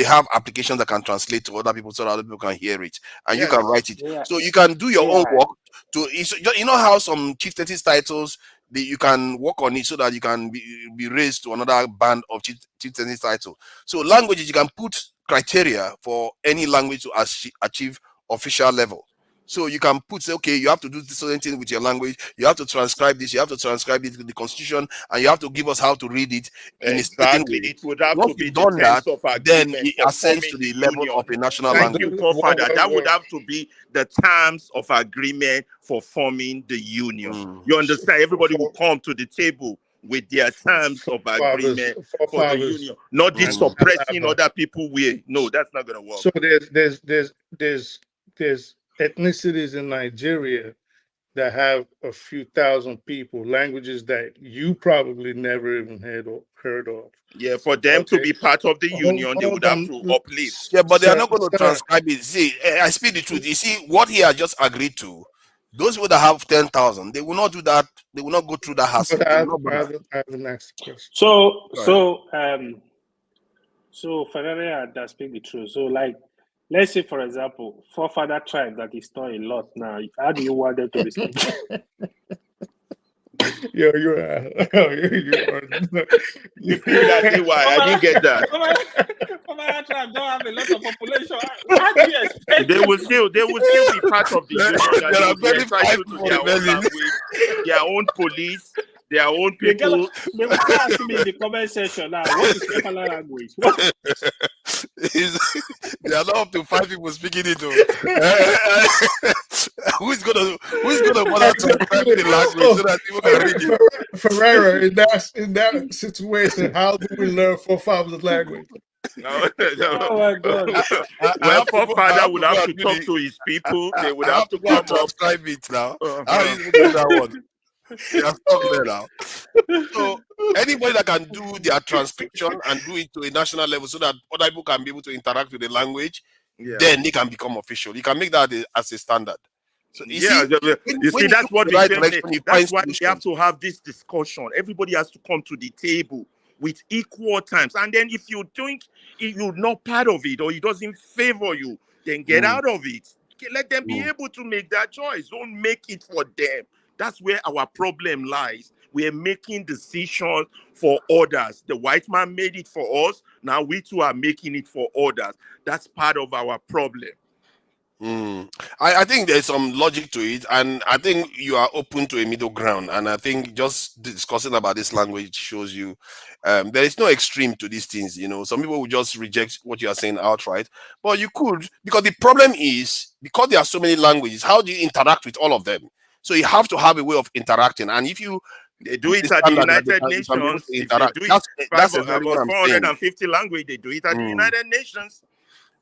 have applications that can translate to other people so that other people can hear it and you can write it. Yeah. So you can do your own work. You know how some chieftaincy titles, you can work on it so that you can be raised to another band of chieftaincy title. So languages, you can put criteria for any language to achieve official level. So you can say, okay, you have to do this certain thing with your language. You have to transcribe this. You have to transcribe it to the constitution, and you have to give us how to read it in a certain way. It would have Once to be you've done that, then it for ascends to forming the level union. of a national Thank language. you, forefather. That would have to be the terms of agreement for forming the union. You understand? Everybody will come to the table with their terms of agreement for the union, not this suppressing other people way. No, that's not going to work. So there's ethnicities in Nigeria that have a few thousand people, languages that you probably never even heard of. Yeah, for them to be part of the union, they would have to uplift. Yeah, but they are not going to transcribe it. See, I speak the truth. You see, what he has just agreed to, those people that have 10,000, they will not do that. They will not go through that hassle. I have the next question. So Ferrari does speak the truth. So let's say, for example, forefather tribe that is not a lot now. How do you want them to respect? Yo, you are. Repeat that. Say why? I didn't get that. Mama tribe don't have a lot of population. How do you expect? They will still be part of the union, and they will be entitled to their own language, their own police, their own people. They will start asking me in the comment section now, what is Kefala language? What? There are not up to 5 people speaking it. Who's gonna bother to transcribe the language so that people can read it? Ferreira, in that situation, how do we learn forefathers' language? No. Oh my God! Well, forefather would have to talk to his people. They would have to come transcribe it now. How are you doing that one? They are stuck there now. So anybody that can do their transcription and do it to a national level so that other people can be able to interact with the language, then they can become official. You can make that as a standard. So you see, that's what that's why we have to have this discussion. Everybody has to come to the table with equal times. And then if you think you're not part of it or it doesn't favor you, then get out of it. Let them be able to make that choice. Don't make it for them. That's where our problem lies. We're making decisions for others. The white man made it for us. Now we too are making it for others. That's part of our problem. I think there's some logic to it, and I think you are open to a middle ground. And I think just discussing about this language shows you there is no extreme to these things. You know, some people will just reject what you are saying outright, but you could, because the problem is because there are so many languages. How do you interact with all of them? So you have to have a way of interacting, and if you they do it at the United Nations, if they do it, that's exactly about 450 language. They do it at the United Nations.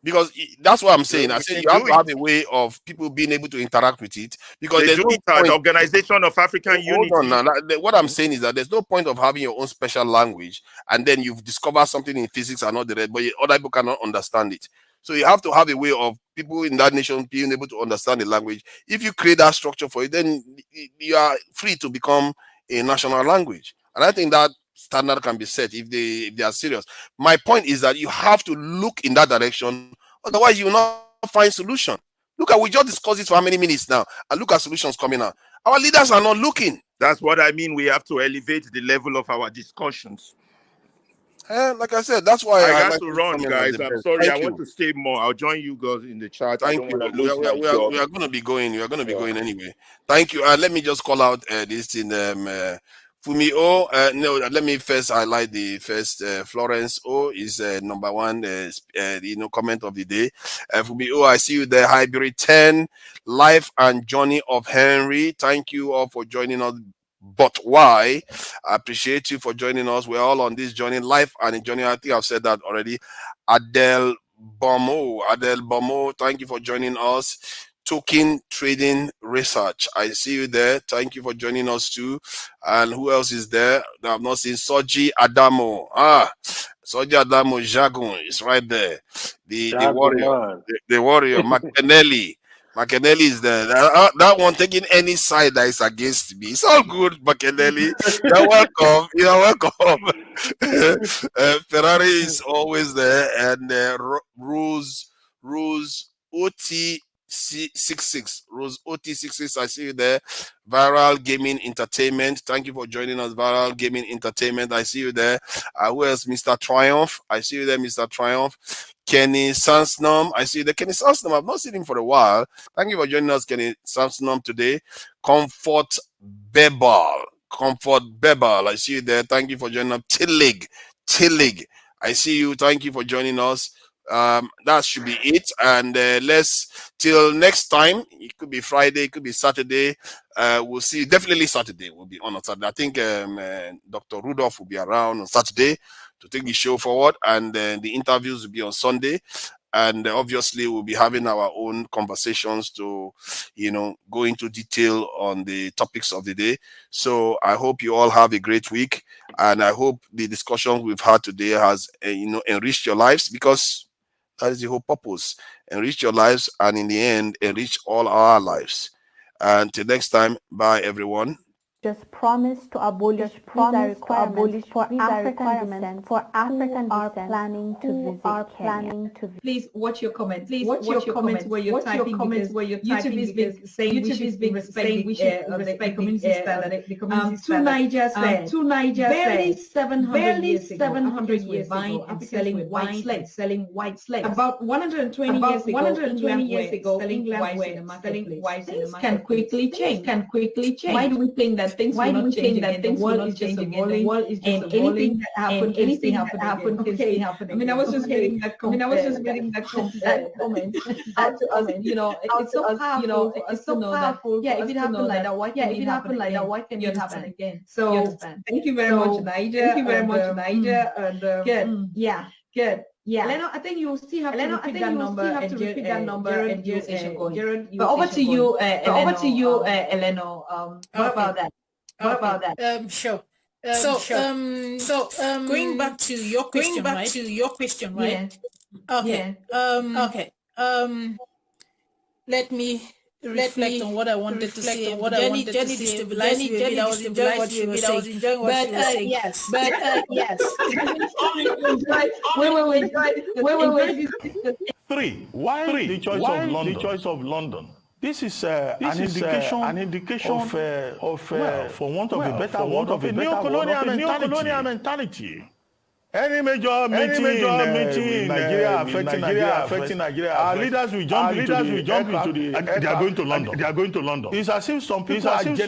Because that's what I'm saying. I said you have to have a way of people being able to interact with it. Because they do it at the Organization of African Unity. Hold on now. What I'm saying is that there's no point of having your own special language and then you've discovered something in physics and all the rest, but other people cannot understand it. So you have to have a way of people in that nation being able to understand the language. If you create that structure for it, then you are free to become a national language. And I think that standard can be set if they are serious. My point is that you have to look in that direction, otherwise you will not find solution. Look at, we just discussed this for how many minutes now, and look at solutions coming out. Our leaders are not looking. That's what I mean. We have to elevate the level of our discussions. Like I said, that's why I got to run, guys. I'm sorry. I want to stay more. I'll join you guys in the chat. Thank you. We are going to be going. We are going to be going anyway. Thank you. Let me just call out this in Fumio. No, let me first highlight the first. Florence O is number one. Comment of the day. Fumio, I see you there. Hybrid 10, Life and Journey of Henry. Thank you all for joining us. But why? I appreciate you for joining us. We're all on this journey, life and journey. I think I've said that already. Adele Bomo, thank you for joining us. Token Trading Research, I see you there. Thank you for joining us too. And who else is there that I've not seen? Soji Adamo. Soji Adamo Jagun is right there. The warrior. The warrior. Makenelli is there. That one taking any side that is against me. It's all good, Makenelli. You're welcome. You're welcome. Ferrari is always there. And Rose OT66. Rose OT66, I see you there. Viral Gaming Entertainment. Thank you for joining us, Viral Gaming Entertainment. I see you there. Who else? Mr. Triumph. I see you there, Mr. Triumph. Kenny Sansnom. I see you there. Kenny Sansnom. I've not seen him for a while. Thank you for joining us, Kenny Sansnom, today. Comfort Bebal. I see you there. Thank you for joining us. Tillig. I see you. Thank you for joining us. That should be it, and let's till next time. It could be Friday, it could be Saturday. We'll see. Definitely Saturday will be on Saturday. I think Dr. Rudolph will be around on Saturday to take the show forward, and the interviews will be on Sunday. And obviously we'll be having our own conversations to go into detail on the topics of the day. So I hope you all have a great week, and I hope the discussion we've had today has enriched your lives, because that is the whole purpose. Enrich your lives, and in the end, enrich all our lives. Until next time, bye everyone. just promised to abolish visa requirements for African descent who are planning to visit Kenya. Please watch your comments. Please watch your comments where you're typing because YouTube is saying we should respect the community standard. Two Niger said, barely 700 years ago, Africans were buying and selling white slaves. About 120 years ago, England were selling wives in the marketplace. Can quickly change. Why do we think that things will not change again? The world is just evolving. The world is just evolving. Anything that happened can still happen. I mean, I was just reading that comment. It's so powerful. It's so powerful. Yeah, if it happened like that, why can it happen again? So thank you very much, Niger. Thank you very much, Niger. And good. Yeah, good. Yeah, Eleno, I think you still have to repeat that number and Jared, but over to you, Eleno. What about that? What about that? Sure. Going back to your question, right? Okay. Okay. Let me reflect on what I wanted to say. Jenny destabilized me a bit. I was enjoying what you were saying. Yes. Wait. Why the choice of London? This is an indication of for want of a better word, of a neo-colonial mentality. Any major meeting in Nigeria affecting Nigeria, our leaders will jump into the. They are going to London. It's as if some people are